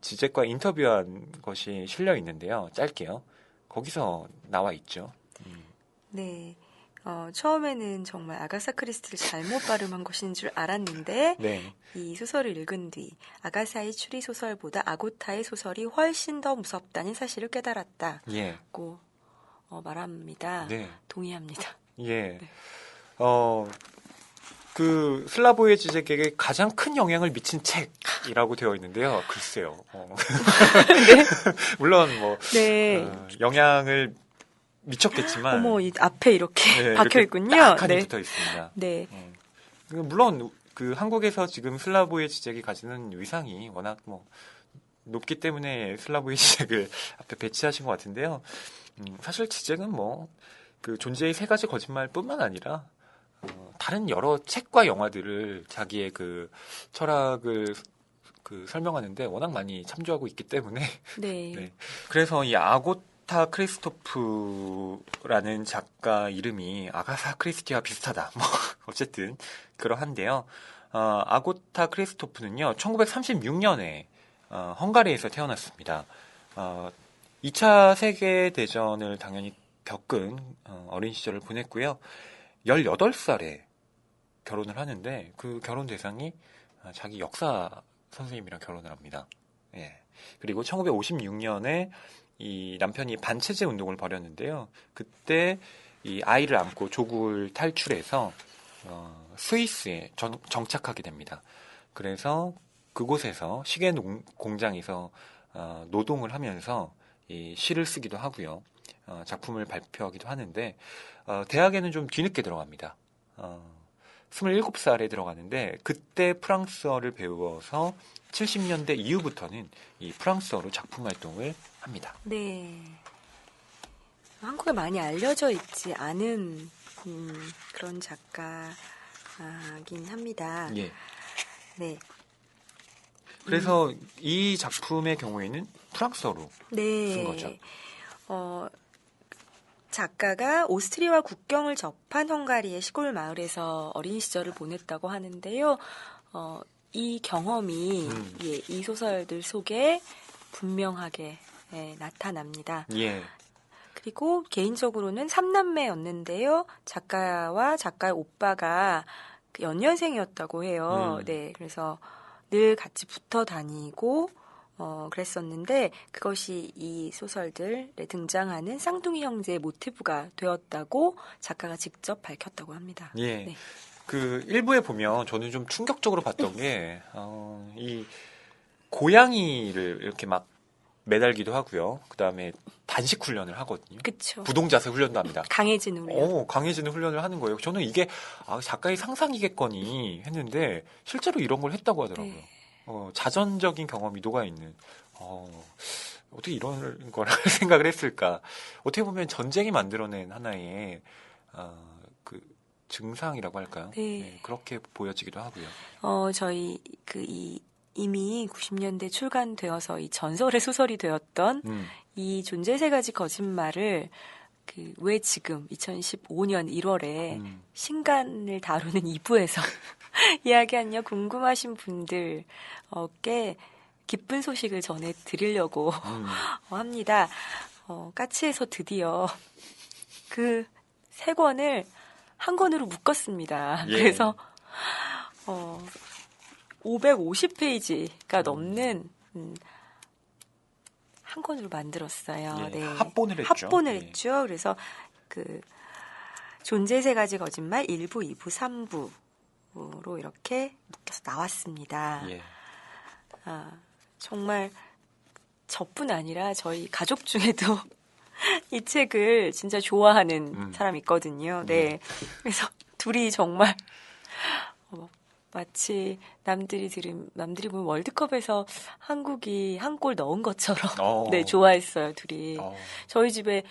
B: 지적과 인터뷰한 것이 실려 있는데요. 짧게요. 거기서 나와 있죠.
A: 네. 처음에는 정말 아가사 크리스티를 잘못 발음한 것인 줄 알았는데
B: 네.
A: 이 소설을 읽은 뒤 아가사의 추리 소설보다 아고타의 소설이 훨씬 더 무섭다는 사실을 깨달았다고
B: 예.
A: 말합니다.
B: 네.
A: 동의합니다.
B: 예. 그 슬라보의 지적에게 가장 큰 영향을 미친 책이라고 되어 있는데요. 글쎄요.
A: 네.
B: 물론 뭐
A: 네.
B: 영향을 미쳤겠지만
A: 어머, 이 앞에 이렇게
B: 네,
A: 박혀
B: 이렇게
A: 있군요.
B: 딱하니
A: 네.
B: 붙어 있습니다.
A: 네.
B: 물론 그 한국에서 지금 슬라보의 지적이 가지는 위상이 워낙 뭐 높기 때문에 슬라보의 지적을 앞에 배치하신 것 같은데요. 사실 지적은 뭐 그 존재의 세 가지 거짓말뿐만 아니라 다른 여러 책과 영화들을 자기의 그 철학을 설명하는데 워낙 많이 참조하고 있기 때문에
A: 네.
B: 네. 그래서 이 아고타 아고타 크리스토프라는 작가 이름이 아가사 크리스티와 비슷하다. 뭐 어쨌든 그러한데요. 아고타 크리스토프는요, 1936년에 헝가리에서 태어났습니다. 2차 세계대전을 당연히 겪은 어린 시절을 보냈고요. 18살에 결혼을 하는데 그 결혼 대상이 자기 역사 선생님이랑 결혼을 합니다. 예. 그리고 1956년에 이 남편이 반체제 운동을 벌였는데요. 그때 이 아이를 안고 조국을 탈출해서 스위스에 정착하게 됩니다. 그래서 그곳에서 시계 공장에서 노동을 하면서 이 시를 쓰기도 하고요. 작품을 발표하기도 하는데 대학에는 좀 뒤늦게 들어갑니다. 27살에 들어가는데 그때 프랑스어를 배워서 70년대 이후부터는 이 프랑스어로 작품 활동을 합니다.
A: 네. 한국에 많이 알려져 있지 않은 그런 작가긴 합니다.
B: 예.
A: 네.
B: 그래서 이 작품의 경우에는 프랑스어로
A: 네.
B: 쓴 거죠.
A: 작가가 오스트리아와 국경을 접한 헝가리의 시골 마을에서 어린 시절을 보냈다고 하는데요. 이 경험이 예, 이 소설들 속에 분명하게 나타납니다.
B: 예.
A: 그리고 개인적으로는 3남매였는데요. 작가와 작가의 오빠가 연년생이었다고 해요. 네, 그래서 늘 같이 붙어 다니고 그랬었는데 그것이 이 소설들에 등장하는 쌍둥이 형제의 모티브가 되었다고 작가가 직접 밝혔다고 합니다.
B: 예.
A: 네.
B: 그 일부에 보면 저는 좀 충격적으로 봤던 게 이 고양이를 이렇게 막 매달기도 하고요. 그다음에 단식 훈련을 하거든요.
A: 그렇죠.
B: 부동자세 훈련도 합니다.
A: 강해지는 훈련.
B: 강해지는 훈련을 하는 거예요. 저는 이게 작가의 상상이겠거니 했는데 실제로 이런 걸 했다고 하더라고요.
A: 네.
B: 자전적인 경험이 녹아있는 어떻게 이런 걸 생각을 했을까. 어떻게 보면 전쟁이 만들어낸 하나의 그 증상이라고 할까요?
A: 네.
B: 네, 그렇게 보여지기도 하고요.
A: 저희 이미 90년대 출간되어서 이 전설의 소설이 되었던 이 존재 세 가지 거짓말을 왜 지금 2015년 1월에 신간을 다루는 2부에서 이야기하냐 궁금하신 분들께 기쁜 소식을 전해드리려고 합니다. 까치에서 드디어 그 세 권을 한 권으로 묶었습니다.
B: 예.
A: 그래서 550페이지가 넘는 한 권으로 만들었어요.
B: 예,
A: 네.
B: 합본을 했죠.
A: 합본을
B: 예.
A: 했죠. 그래서 존재 세 가지 거짓말 1부, 2부, 3부로 이렇게 묶여서 나왔습니다.
B: 예.
A: 정말 저뿐 아니라 저희 가족 중에도 이 책을 진짜 좋아하는 사람이 있거든요. 네. 그래서 둘이 정말 마치 남들이 보면 월드컵에서 한국이 한 골 넣은 것처럼 네, 좋아했어요, 둘이. 저희 집에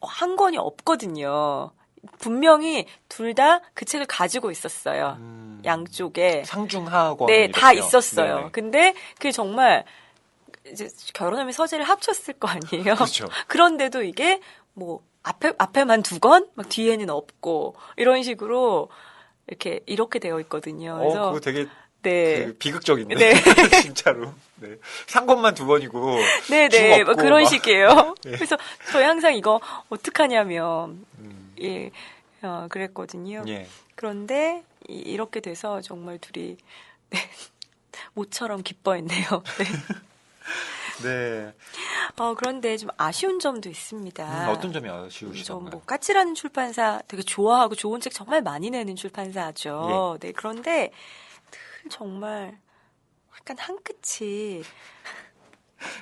A: 한 권이 없거든요. 분명히 둘 다 그 책을 가지고 있었어요. 양쪽에.
B: 상중하권.
A: 네, 다 있었어요.
B: 네네.
A: 근데 그게 정말 이제 결혼하면 서재를 합쳤을 거 아니에요.
B: 그렇죠.
A: 그런데도 이게 뭐 앞에만 두 권, 막 뒤에는 없고 이런 식으로 이렇게 되어 있거든요. 그래서
B: 그거 되게
A: 네.
B: 비극적인데.
A: 네.
B: 진짜로. 네. 상권만 두 번이고.
A: 네네. 뭐 그런 식이에요.
B: 네.
A: 그래서 저희 항상 이거 어떡하냐면, 예, 그랬거든요.
B: 예.
A: 그런데 이렇게 돼서 정말 둘이, 네, 모처럼 기뻐했네요. 네.
B: 네.
A: 그런데 좀 아쉬운 점도 있습니다.
B: 어떤 점이 아쉬우시던가요?
A: 까치라는 출판사 되게 좋아하고 좋은 책 정말 많이 내는 출판사죠. 네, 그런데 늘 정말 약간 한 끝이.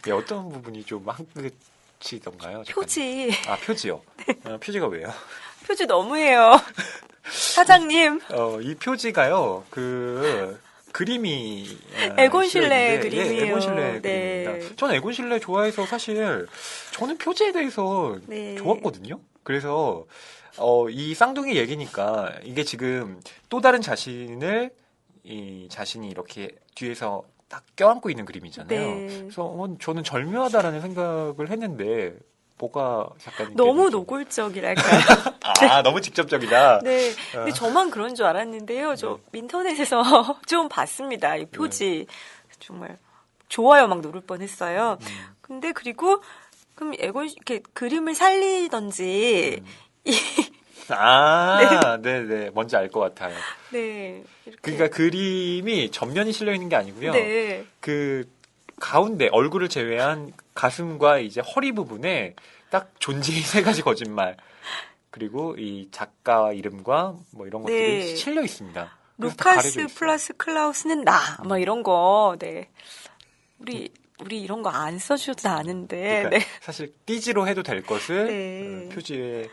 B: 네, 어떤 부분이 좀 한 끝이던가요?
A: 표지.
B: 표지요?
A: 네.
B: 표지가 왜요?
A: 표지 너무해요. 사장님.
B: 이 표지가요, 그림이
A: 에곤 실레의 그림이에요.
B: 예, 에곤 실레의
A: 네.
B: 그림입니다. 저는 에곤 실레 좋아해서 사실 저는 표지에 대해서
A: 네.
B: 좋았거든요. 그래서 이 쌍둥이 얘기니까 이게 지금 또 다른 자신을 이 자신이 이렇게 뒤에서 딱 껴안고 있는 그림이잖아요.
A: 네.
B: 그래서 저는 절묘하다라는 생각을 했는데 뭐가 약간
A: 너무
B: 느껴지죠?
A: 노골적이랄까요?
B: 너무 직접적이다.
A: 네. 근데 저만 그런 줄 알았는데요. 저 인터넷에서 좀 봤습니다. 이 표지. 정말 좋아요 막 누를 뻔했어요. 근데 그리고 그럼 이렇게 그림을 살리던지
B: 네네. 뭔지 알 것 같아요.
A: 네. 이렇게
B: 그러니까 그림이 전면이 실려 있는 게 아니고요.
A: 네.
B: 그 가운데 얼굴을 제외한 가슴과 이제 허리 부분에 딱 존재의 세 가지 거짓말 그리고 이 작가 이름과 뭐 이런 것들이
A: 네.
B: 실려 있습니다. 그래서 다 가려져
A: 루카스
B: 있어요.
A: 플러스 클라우스는 나. 막 이런 거. 네. 우리 이런 거 안 써주셔도 아는데.
B: 그러니까
A: 네.
B: 사실 띠지로 해도 될 것을
A: 네.
B: 표지에
A: 네.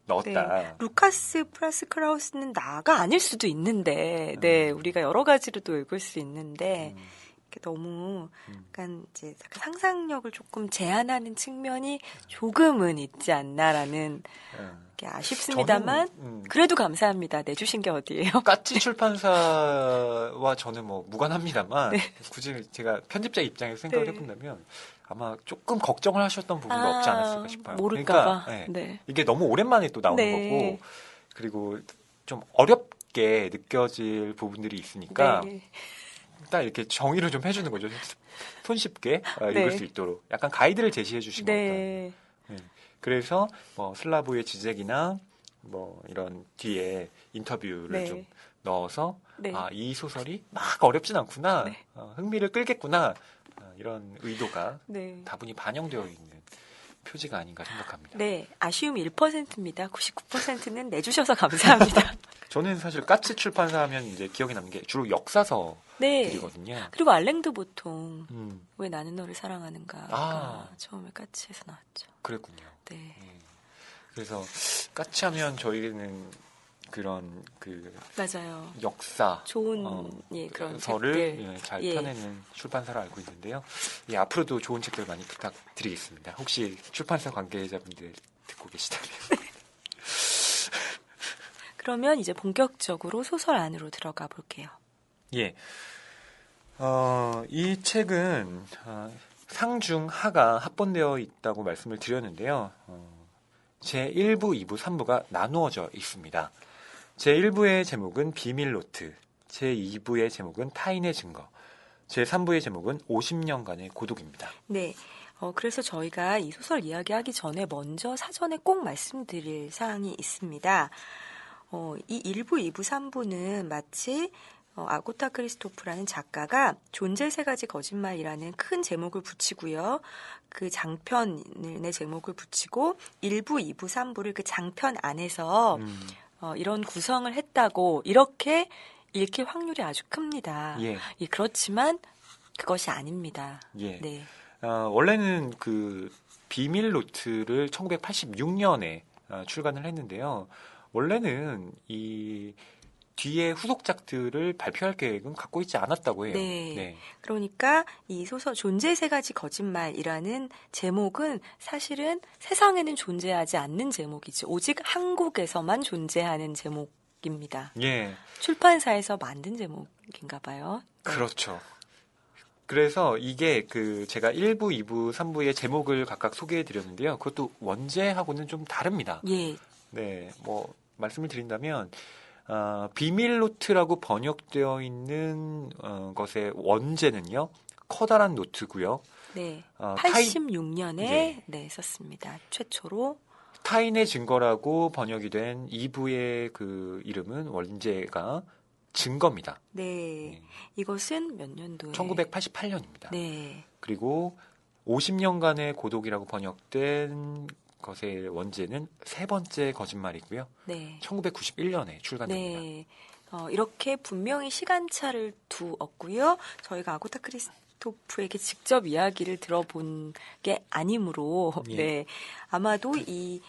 B: 넣었다.
A: 루카스 플러스 클라우스는 나가 아닐 수도 있는데, 네, 우리가 여러 가지로도 읽을 수 있는데, 이렇게 너무 약간 이제 약간 상상력을 조금 제한하는 측면이 조금은 있지 않나라는 게 아쉽습니다만, 그래도 감사합니다. 내주신 게 어디예요?
B: 까치 출판사와 저는 뭐 무관합니다만
A: 네.
B: 굳이 제가 편집자 입장에서 생각을 해본다면 아마 조금 걱정을 하셨던 부분도 없지 않았을까 싶어요.
A: 모를까봐.
B: 그러니까 네.
A: 네.
B: 이게 너무 오랜만에 또 나오는
A: 네.
B: 거고 그리고 좀 어렵게 느껴질 부분들이 있으니까
A: 네.
B: 딱 이렇게 정의를 좀 해주는 거죠. 손쉽게
A: 네.
B: 읽을 수 있도록 약간 가이드를 제시해 주신 것 같아요.
A: 네.
B: 네. 그래서 뭐 슬라브의 지적이나 뭐 이런 뒤에 인터뷰를
A: 네.
B: 좀 넣어서
A: 네.
B: 이 소설이 막 어렵진 않구나,
A: 네.
B: 흥미를 끌겠구나 이런 의도가
A: 네.
B: 다분히 반영되어 있는 표지가 아닌가 생각합니다.
A: 네, 아쉬움이 1%입니다. 99%는 내주셔서 감사합니다.
B: 저는 사실 까치 출판사 하면 이제 기억에 남는 게 주로 역사서들이거든요.
A: 네. 그리고 알랭도 보통
B: 음,
A: 왜 나는 너를 사랑하는가
B: 아.
A: 처음에 까치에서 나왔죠.
B: 그랬군요.
A: 네.
B: 그래서 까치 하면 저희는 그런 그
A: 맞아요.
B: 역사
A: 좋은 예, 그런
B: 서를
A: 책들.
B: 잘
A: 예.
B: 펴내는 출판사를 알고 있는데요. 예, 앞으로도 좋은 책들 많이 부탁드리겠습니다. 혹시 출판사 관계자분들 듣고 계시다면.
A: 그러면 이제 본격적으로 소설 안으로 들어가 볼게요.
B: 예. 이 책은 상중 하가 합본되어 있다고 말씀을 드렸는데요. 제1부, 2부, 3부가 나누어져 있습니다. 제1부의 제목은 비밀노트, 제2부의 제목은 타인의 증거, 제3부의 제목은 50년간의 고독입니다.
A: 네. 그래서 저희가 이 소설 이야기하기 전에 먼저 사전에 꼭 말씀드릴 사항이 있습니다. 이 1부, 2부, 3부는 마치 아고타 크리스토프라는 작가가 존재 세 가지 거짓말이라는 큰 제목을 붙이고요. 그 장편의 제목을 붙이고 1부, 2부, 3부를 그 장편 안에서 이런 구성을 했다고 이렇게 읽힐 확률이 아주 큽니다.
B: 예.
A: 예, 그렇지만 그것이 아닙니다.
B: 예.
A: 네.
B: 원래는 그 비밀 노트를 1986년에 출간을 했는데요. 원래는 이 뒤에 후속작들을 발표할 계획은 갖고 있지 않았다고 해요.
A: 네. 그러니까 이 소설 존재 세 가지 거짓말이라는 제목은 사실은 세상에는 존재하지 않는 제목이죠. 오직 한국에서만 존재하는 제목입니다.
B: 예.
A: 출판사에서 만든 제목인가 봐요. 네.
B: 그렇죠. 그래서 이게 제가 1부, 2부, 3부의 제목을 각각 소개해 드렸는데요. 그것도 원제하고는 좀 다릅니다.
A: 예.
B: 네. 뭐 말씀을 드린다면 비밀 노트라고 번역되어 있는 것의 원제는요. 커다란 노트고요.
A: 네.
B: 타인-
A: 86년에
B: 예.
A: 네, 썼습니다. 최초로.
B: 타인의 증거라고 번역이 된 2부의 그 이름은 원제가 증거입니다.
A: 네. 이것은 몇 년도에?
B: 1988년입니다.
A: 네.
B: 그리고 50년간의 고독이라고 번역된 것의 원제는 세 번째 거짓말이고요.
A: 네.
B: 1991년에 출간됩니다.
A: 네. 이렇게 분명히 시간차를 두었고요. 저희가 아고타 크리스토프에게 직접 이야기를 들어본 게 아니므로,
B: 예.
A: 네. 아마도 이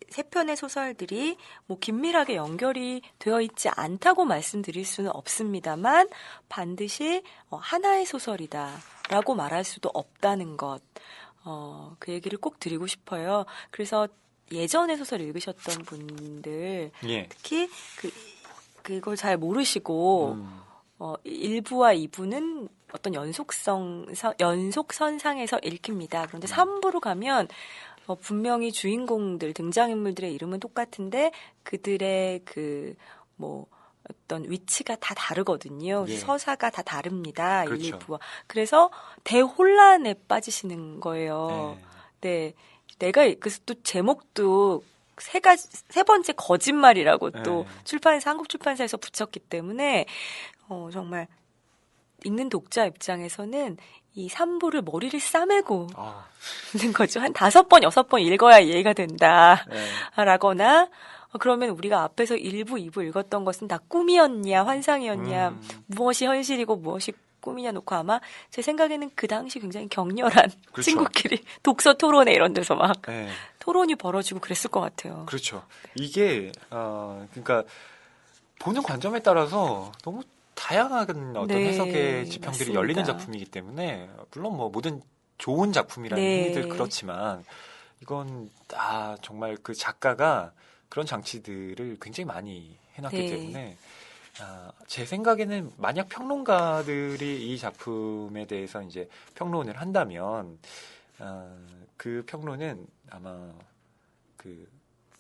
A: 세 편의 소설들이 뭐 긴밀하게 연결이 되어 있지 않다고 말씀드릴 수는 없습니다만 반드시 하나의 소설이다라고 말할 수도 없다는 것. 그 얘기를 꼭 드리고 싶어요. 그래서 예전에 소설 읽으셨던 분들
B: 예.
A: 특히 그걸 잘 모르시고 1부와 2부는 어떤 연속선상에서 읽힙니다. 그런데 3부로 가면 분명히 주인공들, 등장인물들의 이름은 똑같은데 그들의 어떤 위치가 다 다르거든요.
B: 예.
A: 서사가 다 다릅니다.
B: 그렇죠.
A: 1부와. 그래서 대혼란에 빠지시는 거예요. 네. 그래서 또 제목도 세 번째 거짓말이라고 또 한국 출판사에서 붙였기 때문에, 정말 읽는 독자 입장에서는 이 3부를 머리를 싸매고 있는 거죠. 한 5번, 6번 읽어야 이해가 된다. 라거나, 그러면 우리가 앞에서 1부, 2부 읽었던 것은 다 꿈이었냐, 환상이었냐, 무엇이 현실이고 무엇이 꿈이냐 놓고 아마 제 생각에는 그 당시 굉장히 격렬한
B: 그렇죠.
A: 친구끼리 독서 토론회 이런 데서 막 토론이 벌어지고 그랬을 것 같아요.
B: 그렇죠. 이게, 그러니까, 보는 관점에 따라서 너무 다양한 어떤 해석의 지평들이
A: 맞습니다.
B: 열리는 작품이기 때문에, 물론 뭐 모든 좋은 작품이라는 흔히들 그렇지만, 이건 정말 그 작가가 그런 장치들을 굉장히 많이 해놨기 때문에, 제 생각에는 만약 평론가들이 이 작품에 대해서 이제 평론을 한다면, 그 평론은 아마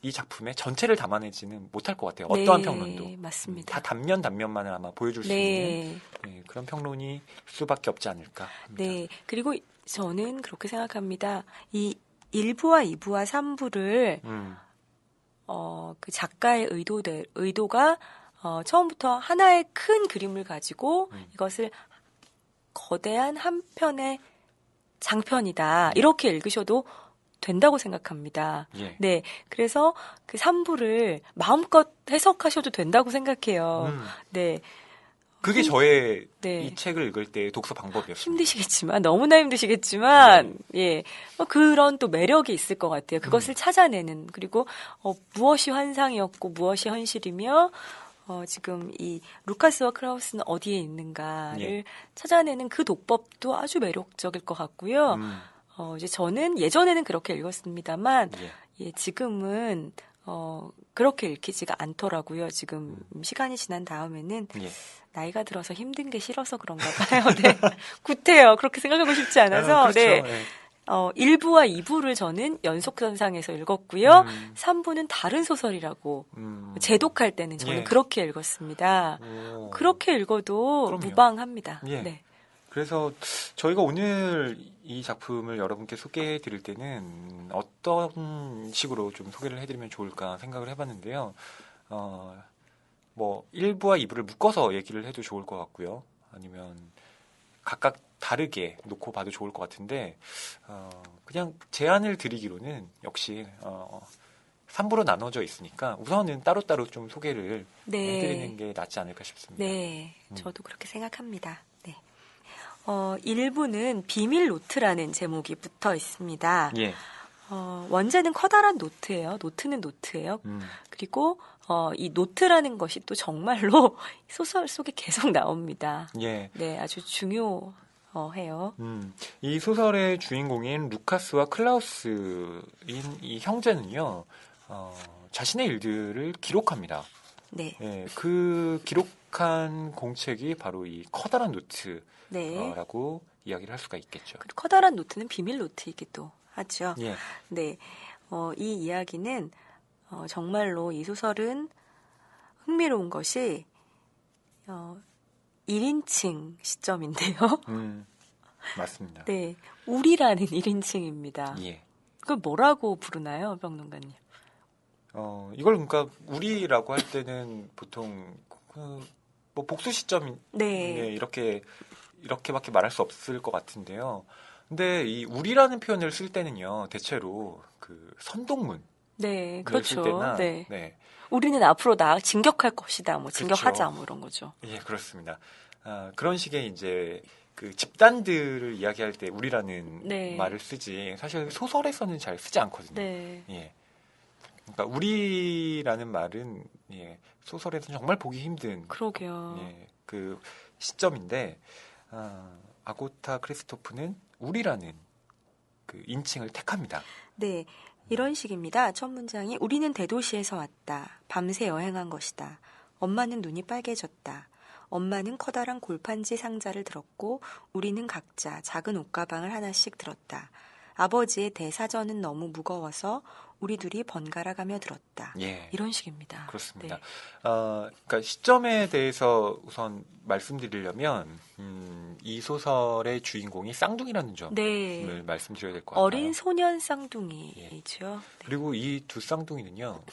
B: 이 작품의 전체를 담아내지는 못할 것 같아요. 어떠한 평론도.
A: 맞습니다.
B: 다 단면만을 아마 보여줄 수 있는 그런 평론이 수밖에 없지 않을까 합니다.
A: 네. 그리고 저는 그렇게 생각합니다. 이 1부와 2부와 3부를 그 작가의 의도가 처음부터 하나의 큰 그림을 가지고 이것을 거대한 한 편의 장편이다. 이렇게 읽으셔도 된다고 생각합니다. 네. 그래서 그 3부를 마음껏 해석하셔도 된다고 생각해요. 네.
B: 그게 저의 이 책을 읽을 때 독서 방법이었습니다.
A: 너무나 힘드시겠지만, 그런 또 매력이 있을 것 같아요. 그것을 찾아내는, 그리고, 무엇이 환상이었고, 무엇이 현실이며, 지금 이 루카스와 크라우스는 어디에 있는가를 찾아내는 그 독법도 아주 매력적일 것 같고요. 이제 저는 예전에는 그렇게 읽었습니다만, 지금은, 그렇게 읽히지가 않더라고요. 지금 시간이 지난 다음에는 나이가 들어서 힘든 게 싫어서 그런가 봐요. 네. 구태여. 그렇게 생각하고 싶지 않아서.
B: 그렇죠.
A: 1부와 2부를 저는 연속선상에서 읽었고요. 3부는 다른 소설이라고 재독할 때는 저는 그렇게 읽었습니다. 그렇게 읽어도 무방합니다. 네.
B: 그래서 저희가 오늘 이 작품을 여러분께 소개해 드릴 때는 어떤 식으로 좀 소개를 해드리면 좋을까 생각을 해봤는데요. 뭐 1부와 2부를 묶어서 얘기를 해도 좋을 것 같고요. 아니면 각각 다르게 놓고 봐도 좋을 것 같은데 그냥 제안을 드리기로는 역시 3부로 나눠져 있으니까 우선은 따로따로 좀 소개를 해드리는 게 낫지 않을까 싶습니다.
A: 네, 저도 그렇게 생각합니다. 네. 1부는 비밀 노트라는 제목이 붙어 있습니다. 원제는 커다란 노트예요. 노트는 노트예요. 그리고 이 노트라는 것이 또 정말로 소설 속에 계속 나옵니다. 네, 아주 중요해요.
B: 이 소설의 주인공인 루카스와 클라우스인 이 형제는요, 자신의 일들을 기록합니다. 그 기록한 공책이 바로 이 커다란 노트라고 이야기를 할 수가 있겠죠.
A: 커다란 노트는 비밀 노트이기도 하죠. 네, 이 이야기는 정말로 이 소설은 흥미로운 것이 1인칭 시점인데요.
B: 맞습니다.
A: 네, 우리라는 1인칭입니다. 그걸 뭐라고 부르나요, 평론가님?
B: 이걸 그러니까 우리라고 할 때는 보통 뭐 복수 시점 이렇게밖에 말할 수 없을 것 같은데요. 근데 이 우리라는 표현을 쓸 때는요, 대체로 그 선동문
A: 그렇죠.
B: 쓸 때나
A: 우리는 앞으로 진격할 것이다, 뭐 진격하자, 뭐 이런 거죠.
B: 그렇습니다. 그런 식의 이제 그 집단들을 이야기할 때 우리라는 말을 쓰지 사실 소설에서는 잘 쓰지 않거든요. 그러니까 우리라는 말은 소설에서는 정말 보기 힘든 그 시점인데 아고타 크리스토프는 우리라는 그 인칭을 택합니다.
A: 네, 이런 식입니다. 첫 문장이 우리는 대도시에서 왔다. 밤새 여행한 것이다. 엄마는 눈이 빨개졌다. 엄마는 커다란 골판지 상자를 들었고 우리는 각자 작은 옷가방을 하나씩 들었다. 아버지의 대사전은 너무 무거워서 우리 둘이 번갈아 가며 들었다.
B: 예.
A: 이런 식입니다.
B: 그렇습니다.
A: 네.
B: 그러니까 시점에 대해서 우선 말씀드리려면 이 소설의 주인공이 쌍둥이라는 점을
A: 네.
B: 말씀드려야 될 것 같아요.
A: 어린 소년 쌍둥이죠. 네.
B: 그리고 이 두 쌍둥이는요,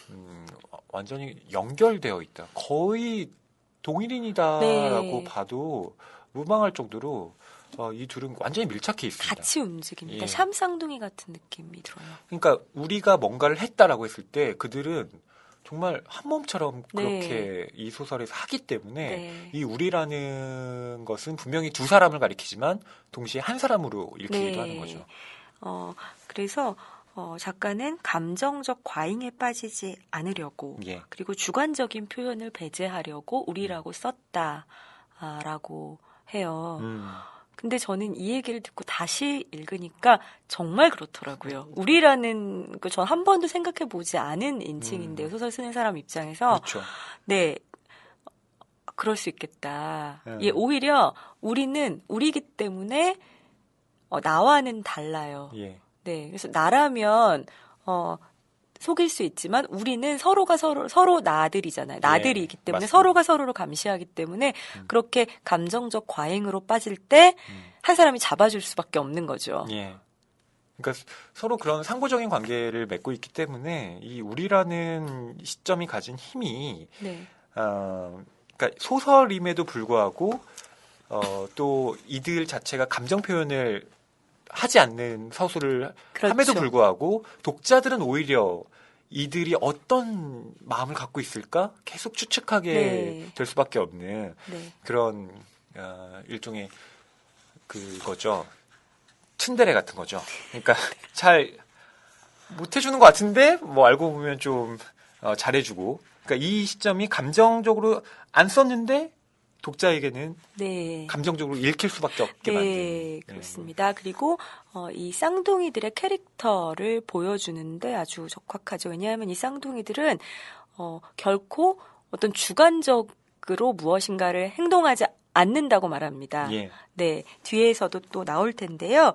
B: 완전히 연결되어 있다. 거의 동일인이다라고
A: 네.
B: 봐도 무방할 정도로 이 둘은 완전히 밀착해 있습니다.
A: 같이 움직입니다.
B: 예.
A: 샴 쌍둥이 같은 느낌이 들어요.
B: 그러니까 우리가 뭔가를 했다라고 했을 때 그들은 정말 한 몸처럼
A: 네.
B: 그렇게 이 소설에서 하기 때문에
A: 네.
B: 이 우리라는 것은 분명히 두 사람을 가리키지만 동시에 한 사람으로 읽히기도
A: 네.
B: 하는 거죠.
A: 그래서 작가는 감정적 과잉에 빠지지 않으려고
B: 예.
A: 그리고 주관적인 표현을 배제하려고 우리라고 썼다라고 해요. 근데 저는 이 얘기를 듣고 다시 읽으니까 정말 그렇더라고요. 우리라는 그 전 한 번도 생각해 보지 않은 인칭인데요. 소설 쓰는 사람 입장에서
B: 그렇죠.
A: 네. 그럴 수 있겠다.
B: 음.
A: 예, 오히려 우리는 우리기 때문에 나와는 달라요.
B: 예.
A: 네, 그래서 나라면 속일 수 있지만 우리는 서로가 서로 나들이잖아요. 나들이기 때문에
B: 맞습니다.
A: 서로가 서로를 감시하기 때문에 그렇게 감정적 과잉으로 빠질 때 한 사람이 잡아줄 수밖에 없는 거죠.
B: 예. 그러니까 서로 그런 상호적인 관계를 맺고 있기 때문에 이 우리라는 시점이 가진 힘이
A: 네,
B: 그러니까 소설임에도 불구하고 또 이들 자체가 감정 표현을 하지 않는 서술을
A: 그렇죠.
B: 함에도 불구하고 독자들은 오히려 이들이 어떤 마음을 갖고 있을까 계속 추측하게
A: 네.
B: 될 수밖에 없는
A: 네,
B: 그런 일종의 그거죠. 츤데레 같은 거죠. 그러니까 잘 못해주는 것 같은데 뭐 알고 보면 좀 잘해주고. 그러니까 이 시점이 감정적으로 안 썼는데 독자에게는
A: 네.
B: 감정적으로 읽힐 수밖에 없게 만드는.
A: 네, 그렇습니다. 그리고 이 쌍둥이들의 캐릭터를 보여주는데 아주 적확하죠. 왜냐하면 이 쌍둥이들은 결코 어떤 주관적으로 무엇인가를 행동하지 않는다고 말합니다.
B: 예.
A: 네, 뒤에서도 또 나올 텐데요.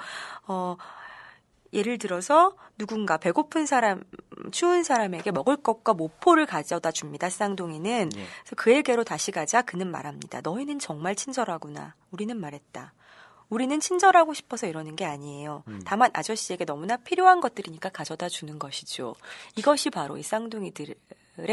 A: 예를 들어서 누군가 배고픈 사람, 추운 사람에게 먹을 것과 모포를 가져다 줍니다. 쌍둥이는.
B: 예.
A: 그래서 그에게로 다시 가자 그는 말합니다. 너희는 정말 친절하구나. 우리는 말했다. 우리는 친절하고 싶어서 이러는 게 아니에요. 다만 아저씨에게 너무나 필요한 것들이니까 가져다 주는 것이죠. 이것이 바로 이 쌍둥이들의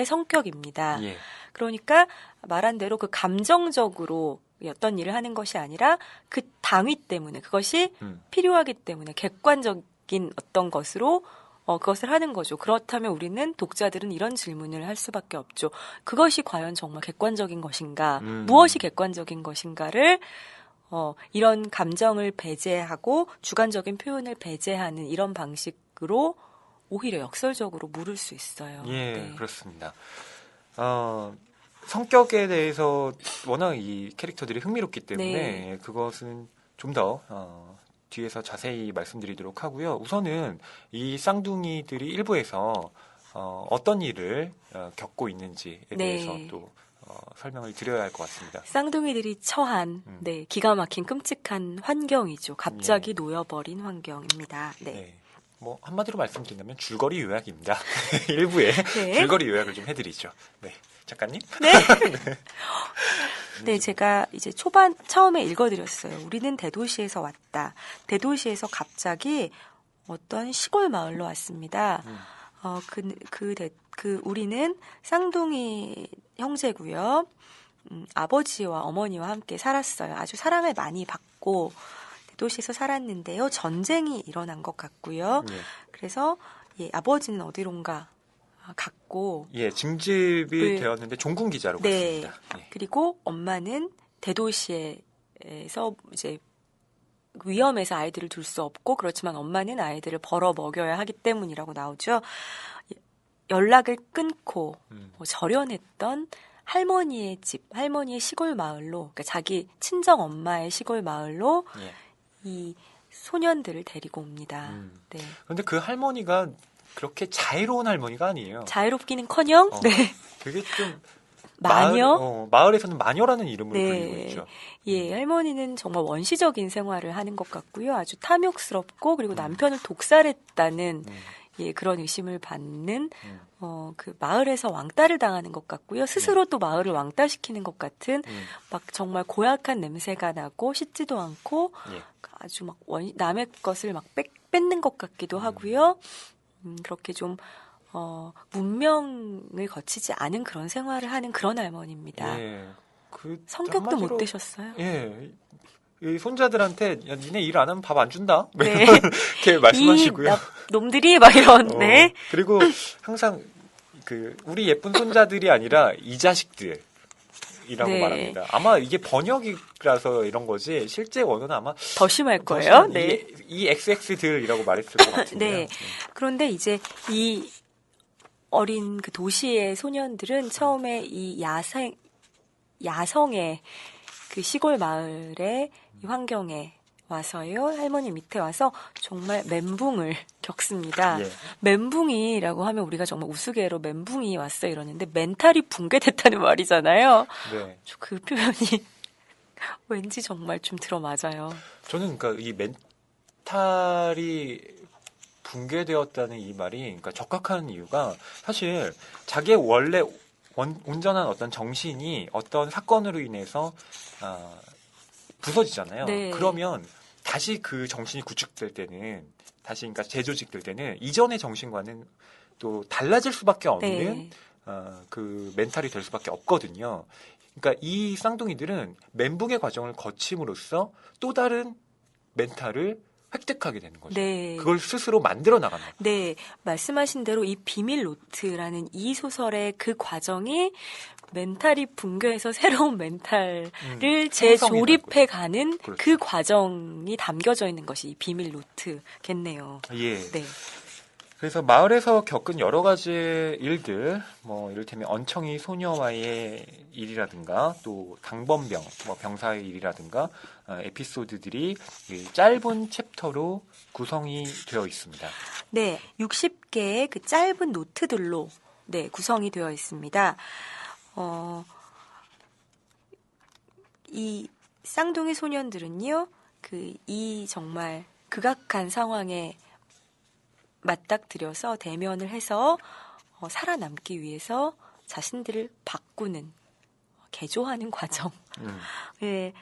A: 성격입니다.
B: 예.
A: 그러니까 말한 대로 그 감정적으로 어떤 일을 하는 것이 아니라 그 당위 때문에 그것이 필요하기 때문에 객관적인 어떤 것으로 그것을 하는 거죠. 그렇다면 우리는 독자들은 이런 질문을 할 수밖에 없죠. 그것이 과연 정말 객관적인 것인가? 무엇이 객관적인 것인가를 이런 감정을 배제하고 주관적인 표현을 배제하는 이런 방식으로 오히려 역설적으로 물을 수 있어요.
B: 예,
A: 네.
B: 그렇습니다. 성격에 대해서 워낙 이 캐릭터들이 흥미롭기 때문에
A: 네.
B: 그것은 좀 더 뒤에서 자세히 말씀드리도록 하고요. 우선은 이 쌍둥이들이 일부에서 어떤 일을 겪고 있는지에
A: 네.
B: 대해서 또 설명을 드려야 할 것 같습니다.
A: 쌍둥이들이 처한 네, 기가 막힌 끔찍한 환경이죠. 갑자기 놓여버린 환경입니다. 네.
B: 네. 뭐 한마디로 말씀드린다면 줄거리 요약입니다. 일부에
A: 네.
B: 줄거리 요약을 좀 해드리죠. 네, 작가님.
A: 네. 네, 제가 이제 처음에 읽어드렸어요. 우리는 대도시에서 왔다. 대도시에서 갑자기 어떤 시골 마을로 왔습니다. 우리는 쌍둥이 형제고요. 아버지와 어머니와 함께 살았어요. 아주 사랑을 많이 받고 대도시에서 살았는데요. 전쟁이 일어난 것 같고요.
B: 네.
A: 그래서 아버지는 어디론가 갔고
B: 예, 짐집이
A: 네.
B: 되었는데 종군 기자로
A: 네.
B: 갔습니다. 예.
A: 그리고 엄마는 대도시에서 이제 위험해서 아이들을 둘 수 없고 그렇지만 엄마는 아이들을 벌어 먹여야 하기 때문이라고 나오죠. 연락을 끊고 절연했던 할머니의 집, 할머니의 시골 마을로, 그러니까 자기 친정 엄마의 시골 마을로
B: 예.
A: 이 소년들을 데리고 옵니다. 네.
B: 그런데 그 할머니가 그렇게 자애로운 할머니가 아니에요.
A: 자유롭기는커녕
B: 어.
A: 네.
B: 되게 좀
A: 마녀?
B: 마을에서는 마녀라는 이름으로
A: 네.
B: 불리고 있죠.
A: 예, 할머니는 정말 원시적인 생활을 하는 것 같고요. 아주 탐욕스럽고, 그리고 남편을 독살했다는 예, 그런 의심을 받는, 그 마을에서 왕따를 당하는 것 같고요. 스스로 또 마을을 왕따시키는 것 같은, 막 정말 고약한 냄새가 나고, 씻지도 않고,
B: 예.
A: 아주 막 남의 것을 막 뺏는 것 같기도 하고요. 그렇게 좀, 문명을 거치지 않은 그런 생활을 하는 그런 할머니입니다.
B: 예. 그
A: 성격도 못
B: 한마디로,
A: 되셨어요.
B: 예. 이 손자들한테 야, 니네 일 안 하면 밥 안 준다.
A: 네.
B: 이렇게 말씀하시고요.
A: 놈들이 막 이런, 네.
B: 그리고 항상 그 우리 예쁜 손자들이 아니라 이 자식들이라고
A: 네.
B: 말합니다. 아마 이게 번역이라서 이런 거지 실제 원어는 아마
A: 더 심할
B: 더
A: 거예요.
B: 심한
A: 네.
B: 이 XX들이라고 말했을 것 같은데요.
A: 네. 그런데 이제 이 어린 그 도시의 소년들은 처음에 이 야성의 그 시골 마을의 이 환경에 와서요. 할머니 밑에 와서 정말 멘붕을 겪습니다.
B: 예.
A: 멘붕이라고 하면 우리가 정말 우스개로 멘붕이 왔어 이러는데 멘탈이 붕괴됐다는 말이잖아요.
B: 네.
A: 그 표현이 왠지 정말 좀 들어맞아요.
B: 저는 그러니까 이 멘탈이 붕괴되었다는 이 말이 그러니까 적합한 이유가 사실 자기의 원래 온전한 어떤 정신이 어떤 사건으로 인해서 부서지잖아요.
A: 네.
B: 그러면 다시 그 정신이 구축될 때는 다시 그러니까 재조직될 때는 이전의 정신과는 또 달라질 수밖에 없는
A: 네.
B: 그 멘탈이 될 수밖에 없거든요. 그러니까 이 쌍둥이들은 멘붕의 과정을 거침으로써 또 다른 멘탈을 획득하게 되는 거죠.
A: 네.
B: 그걸 스스로 만들어 나가는 거예요.
A: 네, 말씀하신 대로 이 비밀 노트라는 이 소설의 그 과정이 멘탈이 붕괴해서 새로운 멘탈을 재조립해 가는
B: 그렇죠.
A: 그 과정이 담겨져 있는 것이 이 비밀 노트겠네요.
B: 예.
A: 네.
B: 그래서 마을에서 겪은 여러 가지 일들, 뭐 이를테면 언청이 소녀와의 일이라든가 또 당번병, 뭐 병사의 일이라든가 에피소드들이 이 짧은 챕터로 구성이 되어 있습니다.
A: 네, 60개의 그 짧은 노트들로 네, 구성이 되어 있습니다. 이 쌍둥이 소년들은요, 이 정말 극악한 상황에 맞닥뜨려서 대면을 해서 살아남기 위해서 자신들을 바꾸는, 개조하는 과정. 예,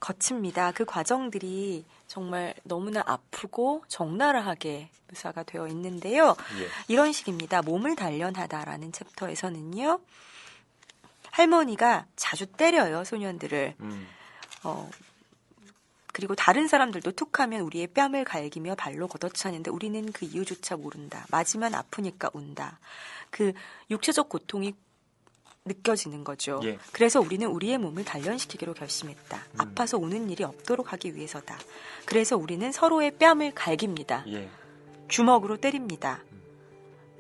A: 거칩니다. 그 과정들이 정말 너무나 아프고 적나라하게 묘사가 되어 있는데요.
B: 예.
A: 이런 식입니다. 몸을 단련하다라는 챕터에서는요. 할머니가 자주 때려요, 소년들을. 그리고 다른 사람들도 툭하면 우리의 뺨을 갈기며 발로 걷어차는데 우리는 그 이유조차 모른다. 맞으면 아프니까 운다. 그 육체적 고통이 느껴지는 거죠.
B: 예.
A: 그래서 우리는 우리의 몸을 단련시키기로 결심했다. 아파서 우는 일이 없도록 하기 위해서다. 그래서 우리는 서로의 뺨을 갈깁니다.
B: 예.
A: 주먹으로 때립니다.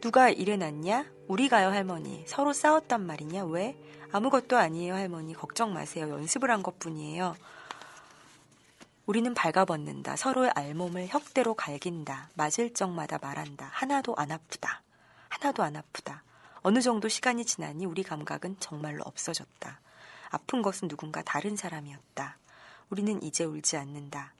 A: 누가 일해놨냐? 우리가요, 할머니. 서로 싸웠단 말이냐? 왜? 아무것도 아니에요, 할머니. 걱정 마세요. 연습을 한 것뿐이에요. 우리는 발가벗는다. 서로의 알몸을 혁대로 갈긴다. 맞을 적마다 말한다. 하나도 안 아프다. 하나도 안 아프다. 어느 정도 시간이 지나니 우리 감각은 정말로 없어졌다. 아픈 것은 누군가 다른 사람이었다. 우리는 이제 울지 않는다.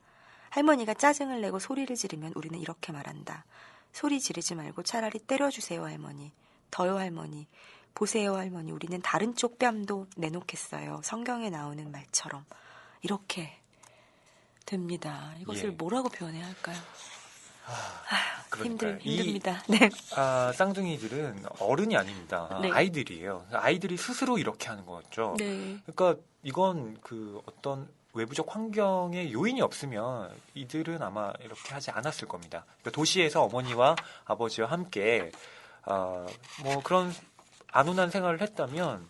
A: 할머니가 짜증을 내고 소리를 지르면 우리는 이렇게 말한다. 소리 지르지 말고 차라리 때려주세요, 할머니. 더요, 할머니. 보세요, 할머니. 우리는 다른 쪽 뺨도 내놓겠어요. 성경에 나오는 말처럼. 이렇게 됩니다. 이것을
B: 예.
A: 뭐라고 표현해야 할까요?
B: 그러니까요.
A: 힘듭니다. 네.
B: 쌍둥이들은 어른이 아닙니다.
A: 네.
B: 아이들이에요. 아이들이 스스로 이렇게 하는 거죠.
A: 네.
B: 그러니까 이건 그 어떤 외부적 환경에 요인이 없으면 이들은 아마 이렇게 하지 않았을 겁니다. 그러니까 도시에서 어머니와 아버지와 함께 뭐 그런 안온한 생활을 했다면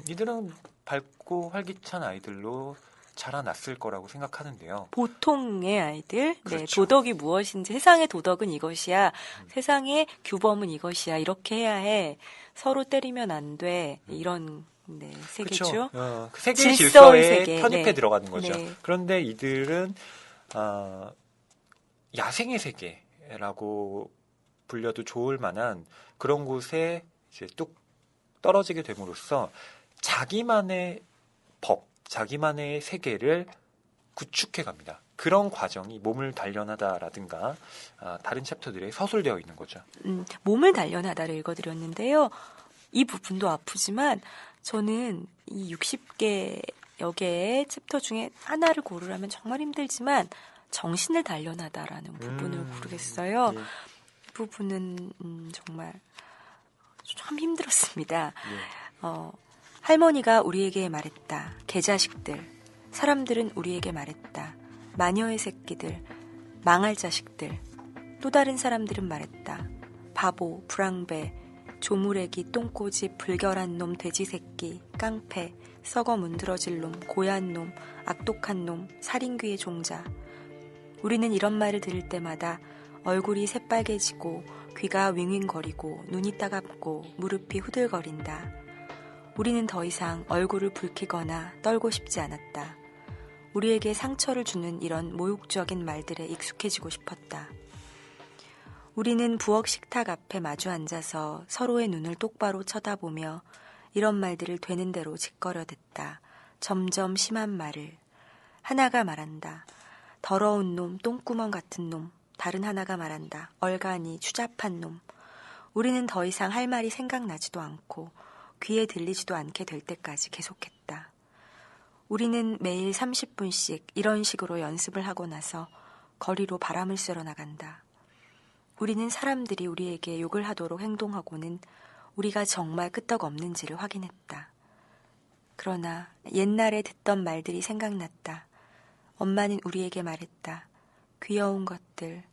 B: 이들은 밝고 활기찬 아이들로 자라났을 거라고 생각하는데요.
A: 보통의 아이들,
B: 그렇죠.
A: 네, 도덕이 무엇인지, 세상의 도덕은 이것이야, 세상의 규범은 이것이야, 이렇게 해야 해, 서로 때리면 안 돼, 이런 네, 세계죠.
B: 그렇죠. 그 세계의
A: 질서의
B: 질서에
A: 세계.
B: 편입해
A: 네.
B: 들어가는 거죠.
A: 네.
B: 그런데 이들은 야생의 세계라고 불려도 좋을 만한 그런 곳에 이제 뚝 떨어지게 됨으로써 자기만의 법, 자기만의 세계를 구축해 갑니다. 그런 과정이 몸을 단련하다라든가 다른 챕터들에 서술되어 있는 거죠.
A: 몸을 단련하다를 읽어드렸는데요. 이 부분도 아프지만 저는 이 60개 개의 챕터 중에 하나를 고르라면 정말 힘들지만 정신을 단련하다라는 부분을 고르겠어요.
B: 예.
A: 이 부분은 정말 참 힘들었습니다.
B: 예.
A: 할머니가 우리에게 말했다. 개자식들. 사람들은 우리에게 말했다. 마녀의 새끼들. 망할 자식들. 또 다른 사람들은 말했다. 바보, 불황배, 조무래기, 똥꼬집, 불결한 놈, 돼지 새끼, 깡패, 썩어 문드러질 놈, 고얀 놈, 악독한 놈, 살인귀의 종자. 우리는 이런 말을 들을 때마다 얼굴이 새빨개지고 귀가 윙윙거리고 눈이 따갑고 무릎이 후들거린다. 우리는 더 이상 얼굴을 붉히거나 떨고 싶지 않았다. 우리에게 상처를 주는 이런 모욕적인 말들에 익숙해지고 싶었다. 우리는 부엌 식탁 앞에 마주 앉아서 서로의 눈을 똑바로 쳐다보며 이런 말들을 되는 대로 짓거려댔다. 점점 심한 말을. 하나가 말한다. 더러운 놈, 똥구멍 같은 놈. 다른 하나가 말한다. 얼간이, 추잡한 놈. 우리는 더 이상 할 말이 생각나지도 않고 귀에 들리지도 않게 될 때까지 계속했다. 우리는 매일 30분씩 이런 식으로 연습을 하고 나서 거리로 바람을 쐬러 나간다. 우리는 사람들이 우리에게 욕을 하도록 행동하고는 우리가 정말 끄떡없는지를 확인했다. 그러나 옛날에 듣던 말들이 생각났다. 엄마는 우리에게 말했다. 귀여운 것들,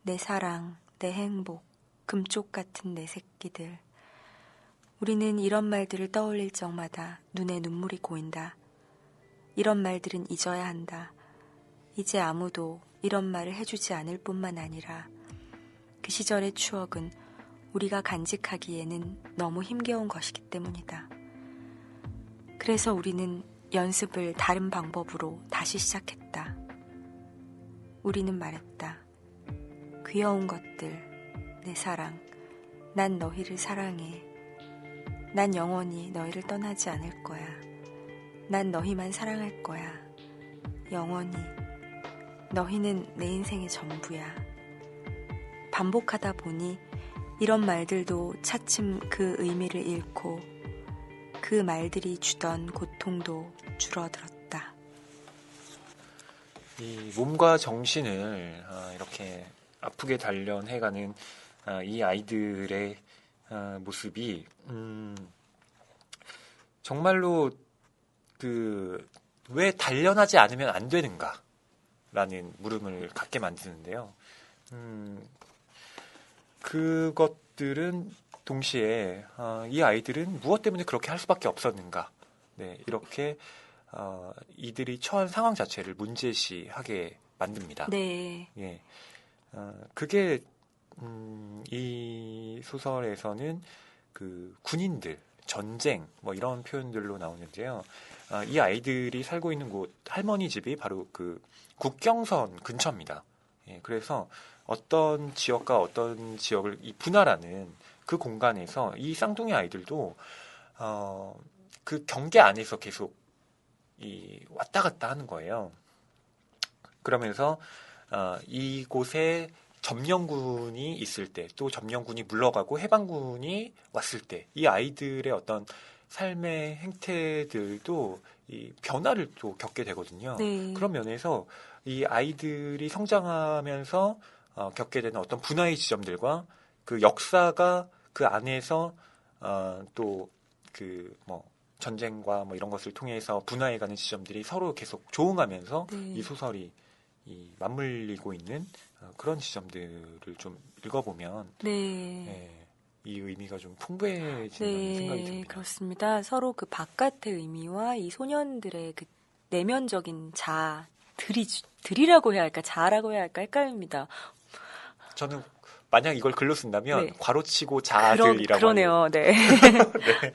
A: 내 사랑, 내 행복, 금쪽 같은 내 새끼들. 우리는 이런 말들을 떠올릴 적마다 눈에 눈물이 고인다. 이런 말들은 잊어야 한다. 이제 아무도 이런 말을 해주지 않을 뿐만 아니라 그 시절의 추억은 우리가 간직하기에는 너무 힘겨운 것이기 때문이다. 그래서 우리는 연습을 다른 방법으로 다시 시작했다. 우리는 말했다. 귀여운 것들, 내 사랑, 난 너희를 사랑해. 난 영원히 너희를 떠나지 않을 거야. 난 너희만 사랑할 거야. 영원히. 너희는 내 인생의 전부야. 반복하다 보니 이런 말들도 차츰 그 의미를 잃고 그 말들이 주던 고통도 줄어들었다.
B: 이 몸과 정신을 이렇게 아프게 단련해가는 이 아이들의 모습이 정말로 왜 단련하지 않으면 안 되는가라는 물음을 갖게 만드는데요. 그것들은 동시에 이 아이들은 무엇 때문에 그렇게 할 수밖에 없었는가? 네, 이렇게 이들이 처한 상황 자체를 문제시하게 만듭니다.
A: 네.
B: 예, 그게 이 소설에서는 그 군인들, 전쟁 뭐 이런 표현들로 나오는데요. 이 아이들이 살고 있는 곳 할머니 집이 바로 그 국경선 근처입니다. 예, 그래서 어떤 지역과 어떤 지역을 분할하는 그 공간에서 이 쌍둥이 아이들도 그 경계 안에서 계속 왔다 갔다 하는 거예요. 그러면서 이곳에 점령군이 있을 때, 또 점령군이 물러가고 해방군이 왔을 때, 이 아이들의 어떤 삶의 행태들도 이 변화를 또 겪게 되거든요.
A: 네.
B: 그런 면에서 이 아이들이 성장하면서 겪게 되는 어떤 분화의 지점들과 그 역사가 그 안에서 또 그 뭐 전쟁과 뭐 이런 것을 통해서 분화해가는 지점들이 서로 계속 조응하면서
A: 네.
B: 이 소설이 맞물리고 있는 그런 지점들을 좀 읽어보면
A: 네.
B: 이 의미가 좀 풍부해진다는 생각이
A: 네,
B: 듭니다.
A: 그렇습니다. 서로 그 바깥의 의미와 이 소년들의 그 내면적인 들이라고 해야 할까, 자라고 해야 할까 헷갈립니다.
B: 저는 만약 이걸 글로 쓴다면
A: 네.
B: 괄호치고 자들이라고
A: 그러네요. 네.
B: 네.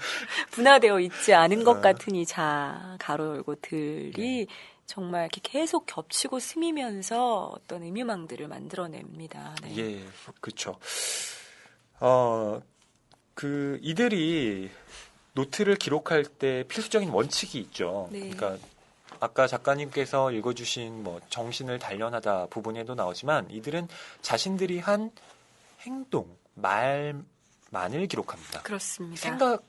A: 분화되어 있지 않은 것
B: 어.
A: 같은 이 가로 열고 들이 정말 이렇게 계속 겹치고 스미면서 어떤 의미망들을 만들어냅니다. 네.
B: 예, 그렇죠. 이들이 노트를 기록할 때 필수적인 원칙이 있죠.
A: 네.
B: 그러니까 아까 작가님께서 읽어주신 뭐 정신을 단련하다 부분에도 나오지만 이들은 자신들이 한 행동, 말만을 기록합니다.
A: 그렇습니다.
B: 생각,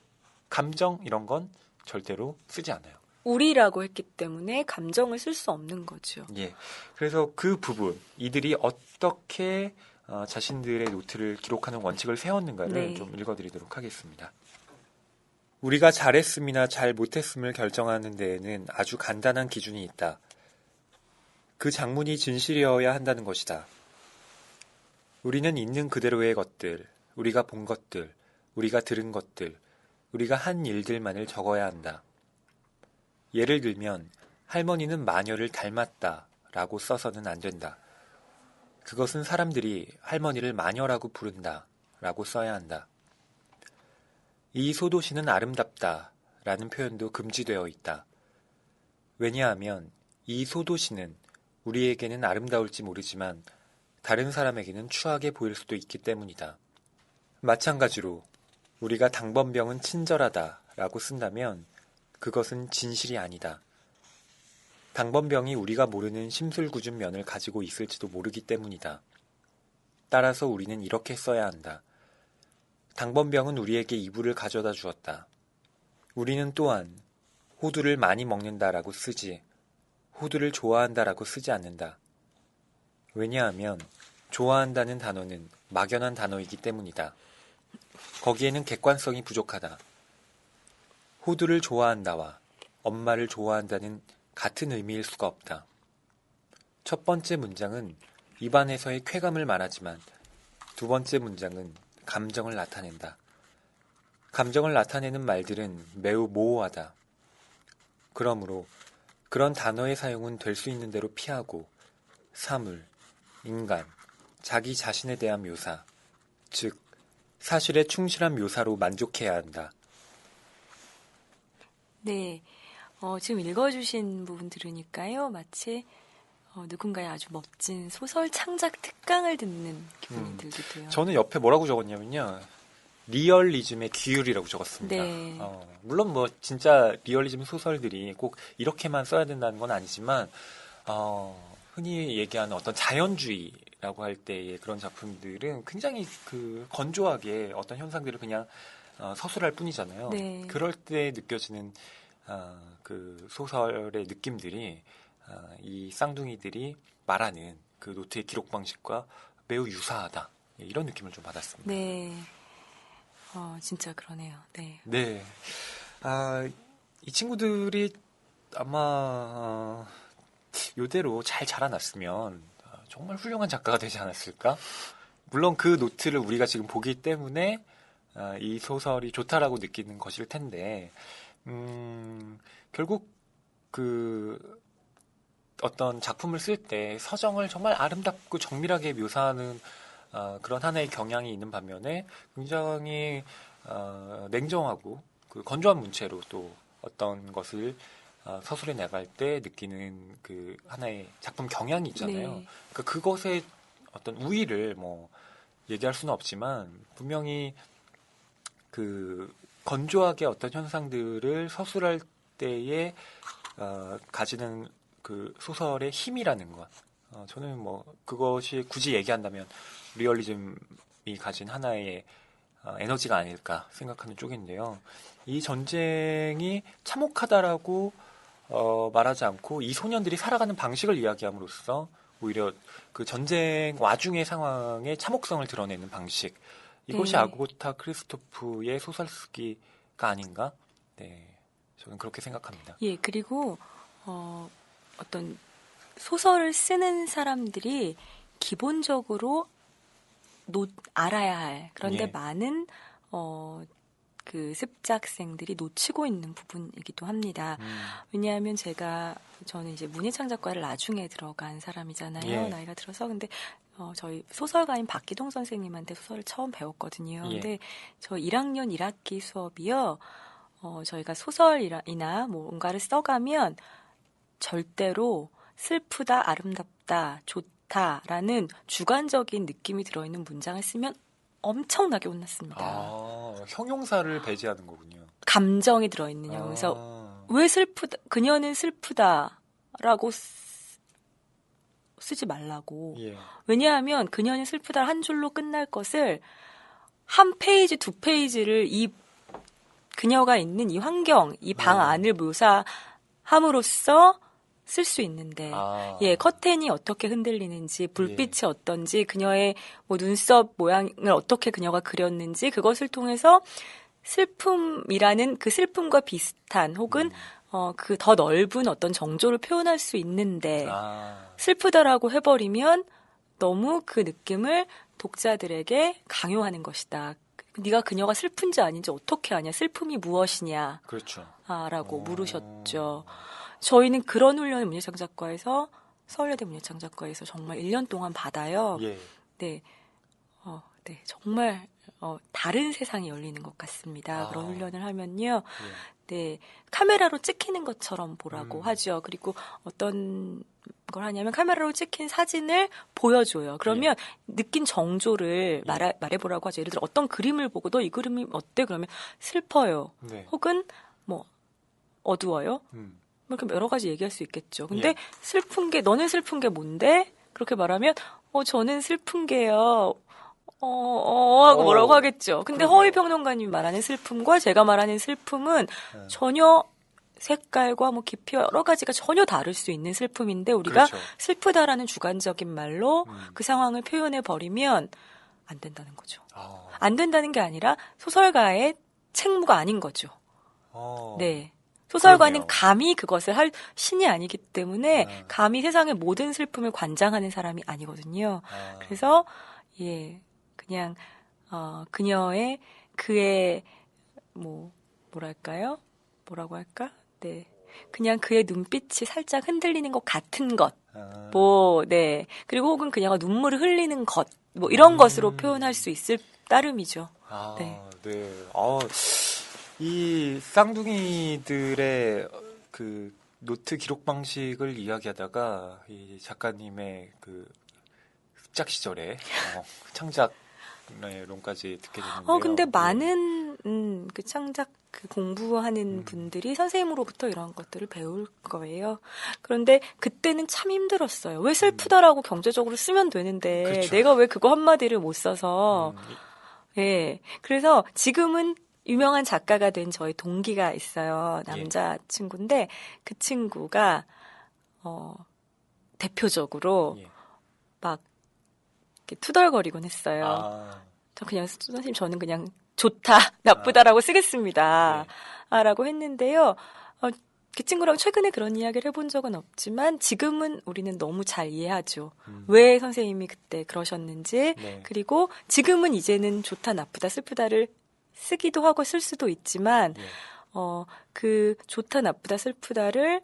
B: 감정 이런 건 절대로 쓰지 않아요.
A: 우리라고 했기 때문에 감정을 쓸 수 없는 거죠.
B: 예. 그래서 그 부분, 이들이 어떻게 자신들의 노트를 기록하는 원칙을 세웠는가를
A: 네.
B: 좀 읽어드리도록 하겠습니다. 우리가 잘했음이나 잘 못했음을 결정하는 데에는 아주 간단한 기준이 있다. 그 작문이 진실이어야 한다는 것이다. 우리는 있는 그대로의 것들, 우리가 본 것들, 우리가 들은 것들, 우리가 한 일들만을 적어야 한다. 예를 들면 할머니는 마녀를 닮았다 라고 써서는 안 된다. 그것은 사람들이 할머니를 마녀라고 부른다 라고 써야 한다. 이 소도시는 아름답다 라는 표현도 금지되어 있다. 왜냐하면 이 소도시는 우리에게는 아름다울지 모르지만 다른 사람에게는 추하게 보일 수도 있기 때문이다. 마찬가지로 우리가 당번병은 친절하다 라고 쓴다면 그것은 진실이 아니다. 당번병이 우리가 모르는 심술궂은 면을 가지고 있을지도 모르기 때문이다. 따라서 우리는 이렇게 써야 한다. 당번병은 우리에게 이불을 가져다 주었다. 우리는 또한 호두를 많이 먹는다라고 쓰지 호두를 좋아한다라고 쓰지 않는다. 왜냐하면 좋아한다는 단어는 막연한 단어이기 때문이다. 거기에는 객관성이 부족하다. 호두를 좋아한다와 엄마를 좋아한다는 같은 의미일 수가 없다. 첫 번째 문장은 입안에서의 쾌감을 말하지만 두 번째 문장은 감정을 나타낸다. 감정을 나타내는 말들은 매우 모호하다. 그러므로 그런 단어의 사용은 될 수 있는 대로 피하고 사물, 인간, 자기 자신에 대한 묘사, 즉 사실에 충실한 묘사로 만족해야 한다.
A: 네, 지금 읽어주신 부분 들으니까요, 마치 누군가의 아주 멋진 소설 창작 특강을 듣는 기분이 들기도 해요.
B: 저는 옆에 뭐라고 적었냐면요. 리얼리즘의 기율이라고 적었습니다.
A: 네.
B: 물론 뭐 진짜 리얼리즘 소설들이 꼭 이렇게만 써야 된다는 건 아니지만 흔히 얘기하는 어떤 자연주의라고 할 때의 그런 작품들은 굉장히 그 건조하게 어떤 현상들을 그냥 서술할 뿐이잖아요.
A: 네.
B: 그럴 때 느껴지는 그 소설의 느낌들이 이 쌍둥이들이 말하는 그 노트의 기록 방식과 매우 유사하다. 이런 느낌을 좀 받았습니다.
A: 네. 진짜 그러네요. 네.
B: 네. 이 친구들이 아마 이대로 잘 자라났으면 정말 훌륭한 작가가 되지 않았을까? 물론 그 노트를 우리가 지금 보기 때문에 이 소설이 좋다라고 느끼는 것일 텐데 결국 그 어떤 작품을 쓸 때 서정을 정말 아름답고 정밀하게 묘사하는 그런 하나의 경향이 있는 반면에 굉장히 냉정하고 그 건조한 문체로 또 어떤 것을 서술해 나갈 때 느끼는 그 하나의 작품 경향이 있잖아요.
A: 네.
B: 그러니까 그것의 어떤 우위를 뭐 얘기할 수는 없지만 분명히 그 건조하게 어떤 현상들을 서술할 때에 가지는 그 소설의 힘이라는 것. 저는 뭐 그것이 굳이 얘기한다면 리얼리즘이 가진 하나의 에너지가 아닐까 생각하는 쪽인데요. 이 전쟁이 참혹하다라고 말하지 않고 이 소년들이 살아가는 방식을 이야기함으로써 오히려 그 전쟁 와중의 상황의 참혹성을 드러내는 방식. 이것이
A: 네.
B: 아고타 크리스토프의 소설 쓰기가 아닌가? 네, 저는 그렇게 생각합니다.
A: 예, 그리고 어떤 소설을 쓰는 사람들이 기본적으로 알아야 할, 그런데
B: 예.
A: 많은 그 습작생들이 놓치고 있는 부분이기도 합니다. 왜냐하면 저는 이제 문예창작과를 나중에 들어간 사람이잖아요.
B: 예.
A: 나이가 들어서. 근데 저희 소설가인 박기동 선생님한테 소설을 처음 배웠거든요.
B: 예.
A: 근데 저 1학년 1학기 수업이요. 저희가 소설이나 뭔가를 써가면 절대로 슬프다, 아름답다, 좋다라는 주관적인 느낌이 들어있는 문장을 쓰면 엄청나게 혼났습니다.
B: 형용사를 배제하는 거군요.
A: 감정이 들어있는 형용사. 왜 슬프다, 그녀는 슬프다라고 쓰지 말라고.
B: 예.
A: 왜냐하면 그녀는 슬프다 한 줄로 끝날 것을 한 페이지, 두 페이지를 이 그녀가 있는 이 환경, 이 방 안을 묘사함으로써 쓸 수 있는데, 커튼이 어떻게 흔들리는지, 불빛이 어떤지, 그녀의 뭐 눈썹 모양을 어떻게 그녀가 그렸는지, 그것을 통해서 슬픔이라는 그 슬픔과 비슷한 혹은 그 더 넓은 어떤 정조를 표현할 수 있는데, 슬프다라고 해버리면 너무 그 느낌을 독자들에게 강요하는 것이다. 네가 그녀가 슬픈지 아닌지 어떻게 아냐? 슬픔이 무엇이냐?
B: 그렇죠.
A: 라고 물으셨죠. 저희는 그런 훈련을 문예창작과에서 서울예대 문예창작과에서 정말 1년 동안 받아요.
B: 예.
A: 네, 네, 정말 다른 세상이 열리는 것 같습니다. 그런 훈련을 하면요, 네, 카메라로 찍히는 것처럼 보라고 하죠. 그리고 어떤 걸 하냐면 카메라로 찍힌 사진을 보여줘요. 그러면 느낀 정조를 말해보라고 하죠. 예를 들어 어떤 그림을 보고 너 이 그림이 어때? 그러면 슬퍼요.
B: 네.
A: 혹은 뭐 어두워요. 이렇게 여러 가지 얘기할 수 있겠죠. 근데 슬픈 게 너는 슬픈 게 뭔데? 그렇게 말하면 저는 슬픈 게요. 하고 뭐라고 하겠죠. 근데 허위 평론가님이 말하는 슬픔과 제가 말하는 슬픔은 전혀 색깔과 뭐 깊이와 여러 가지가 전혀 다를 수 있는 슬픔인데 우리가
B: 그렇죠.
A: 슬프다라는 주관적인 말로 그 상황을 표현해 버리면 안 된다는 거죠. 안 된다는 게 아니라 소설가의 책무가 아닌 거죠. 네. 소설가는
B: 그러네요.
A: 감히 그것을 할 신이 아니기 때문에 감히 세상의 모든 슬픔을 관장하는 사람이 아니거든요. 그래서 그냥 그의 뭐랄까요? 뭐라고 할까? 네. 그냥 그의 눈빛이 살짝 흔들리는 것 같은 것. 네. 그리고 혹은 그녀가 눈물을 흘리는 것. 뭐 이런 것으로 표현할 수 있을 따름이죠. 네.
B: 네. 이 쌍둥이들의 그 노트 기록 방식을 이야기하다가 이 작가님의 그 습작 시절에 창작론까지 듣게 됐는데요.
A: 근데 많은 그 창작 그 공부하는 분들이 선생님으로부터 이런 것들을 배울 거예요. 그런데 그때는 참 힘들었어요. 왜 슬프다라고 경제적으로 쓰면 되는데
B: 그렇죠.
A: 내가 왜 그거 한마디를 못 써서 그래서 지금은 유명한 작가가 된 저희 동기가 있어요. 남자 친구인데 그 친구가 대표적으로 막 이렇게 투덜거리곤 했어요. 선생님 저는 그냥 좋다, 나쁘다라고 쓰겠습니다. 라고 했는데요. 그 친구랑 최근에 그런 이야기를 해본 적은 없지만 지금은 우리는 너무 잘 이해하죠. 왜 선생님이 그때 그러셨는지. 그리고 지금은 이제는 좋다, 나쁘다, 슬프다를 쓰기도 하고 쓸 수도 있지만 그 좋다, 나쁘다, 슬프다를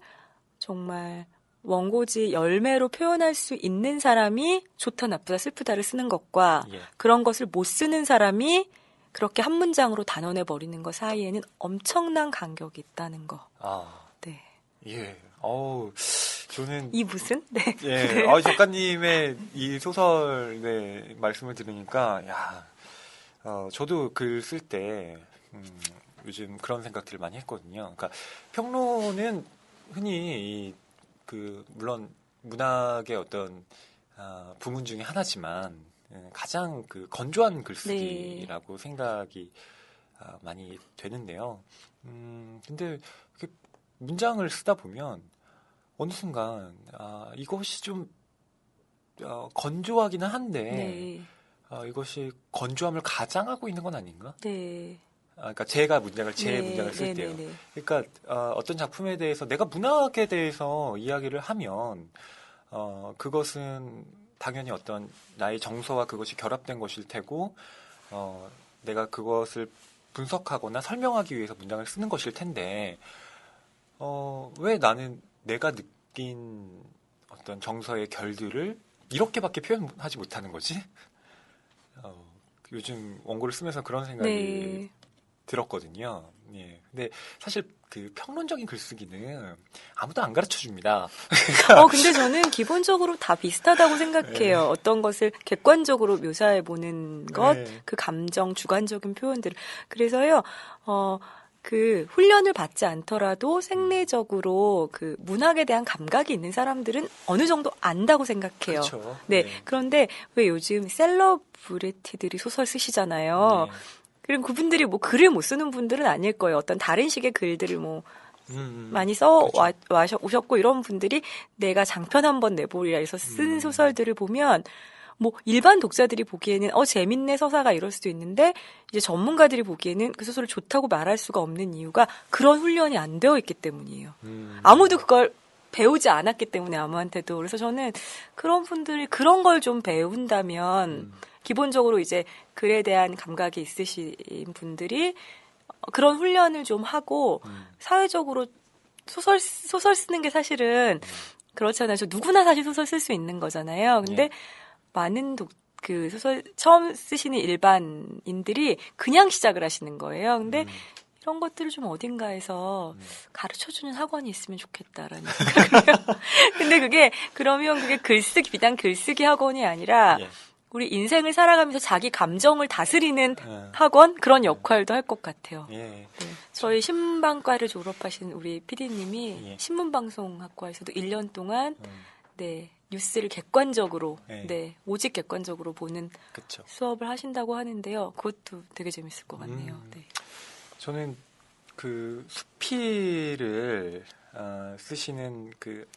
A: 정말 원고지 열매로 표현할 수 있는 사람이 좋다, 나쁘다, 슬프다를 쓰는 것과 그런 것을 못 쓰는 사람이 그렇게 한 문장으로 단언해 버리는 것 사이에는 엄청난 간격이 있다는 거. 네.
B: 저는
A: 이 무슨? 네.
B: 작가님의 이 소설 말씀을 들으니까 저도 글 쓸 때 요즘 그런 생각들을 많이 했거든요. 그러니까 평론은 흔히 물론 문학의 어떤 부문 중에 하나지만 가장 그 건조한 글쓰기라고 생각이 많이 되는데요. 근데 문장을 쓰다 보면 어느 순간 이것이 좀 건조하기는 한데 이것이 건조함을 가장하고 있는 건 아닌가?
A: 네.
B: 그러니까 제가 제 문장을 쓸 때요. 그러니까 어떤 작품에 대해서 내가 문학에 대해서 이야기를 하면 그것은 당연히 어떤 나의 정서와 그것이 결합된 것일 테고 내가 그것을 분석하거나 설명하기 위해서 문장을 쓰는 것일 텐데 왜 나는 내가 느낀 어떤 정서의 결들을 이렇게밖에 표현하지 못하는 거지? 요즘 원고를 쓰면서 그런 생각이 들었거든요. 근데 사실 그 평론적인 글쓰기는 아무도 안 가르쳐 줍니다.
A: 근데 저는 기본적으로 다 비슷하다고 생각해요.
B: 네.
A: 어떤 것을 객관적으로 묘사해보는 것,
B: 네.
A: 그 감정, 주관적인 표현들. 그래서요, 그 훈련을 받지 않더라도 생리적으로 그 문학에 대한 감각이 있는 사람들은 어느 정도 안다고 생각해요.
B: 그렇죠.
A: 네. 그런데 왜 요즘 셀러브리티들이 소설 쓰시잖아요.
B: 네.
A: 그럼 그분들이 뭐 글을 못 쓰는 분들은 아닐 거예요. 어떤 다른 식의 글들을 뭐 많이
B: 그렇죠.
A: 오셨고 이런 분들이 내가 장편 한번 내보리라 해서 쓴 소설들을 보면 뭐 일반 독자들이 보기에는 재밌네 서사가 이럴 수도 있는데 이제 전문가들이 보기에는 그 소설을 좋다고 말할 수가 없는 이유가 그런 훈련이 안 되어 있기 때문이에요. 아무도 그걸 배우지 않았기 때문에 아무한테도. 그래서 저는 그런 분들이 그런 걸 좀 배운다면 기본적으로 이제 글에 대한 감각이 있으신 분들이 그런 훈련을 좀 하고 사회적으로 소설 쓰는 게 사실은 그렇잖아요. 저 누구나 사실 소설 쓸 수 있는 거잖아요. 근데
B: 예.
A: 많은 그 소설 처음 쓰시는 일반인들이 그냥 시작을 하시는 거예요. 근데 이런 것들을 좀 어딘가에서 가르쳐주는 학원이 있으면 좋겠다라는 생각을 해요. 근데 그러면 그게 비단 글쓰기 학원이 아니라
B: 예.
A: 우리 인생을 살아가면서 자기 감정을 다스리는 학원? 그런 역할도 할 것 같아요.
B: 예.
A: 네. 저희 신문방과를 졸업하신 우리 PD님이
B: 예.
A: 신문방송학과에서도 1년 동안 네, 뉴스를 객관적으로,
B: 예.
A: 네, 오직 객관적으로 보는
B: 그렇죠.
A: 수업을 하신다고 하는데요. 그것도 되게 재밌을 것 같네요. 네.
B: 저는 그 수필을 쓰시는 그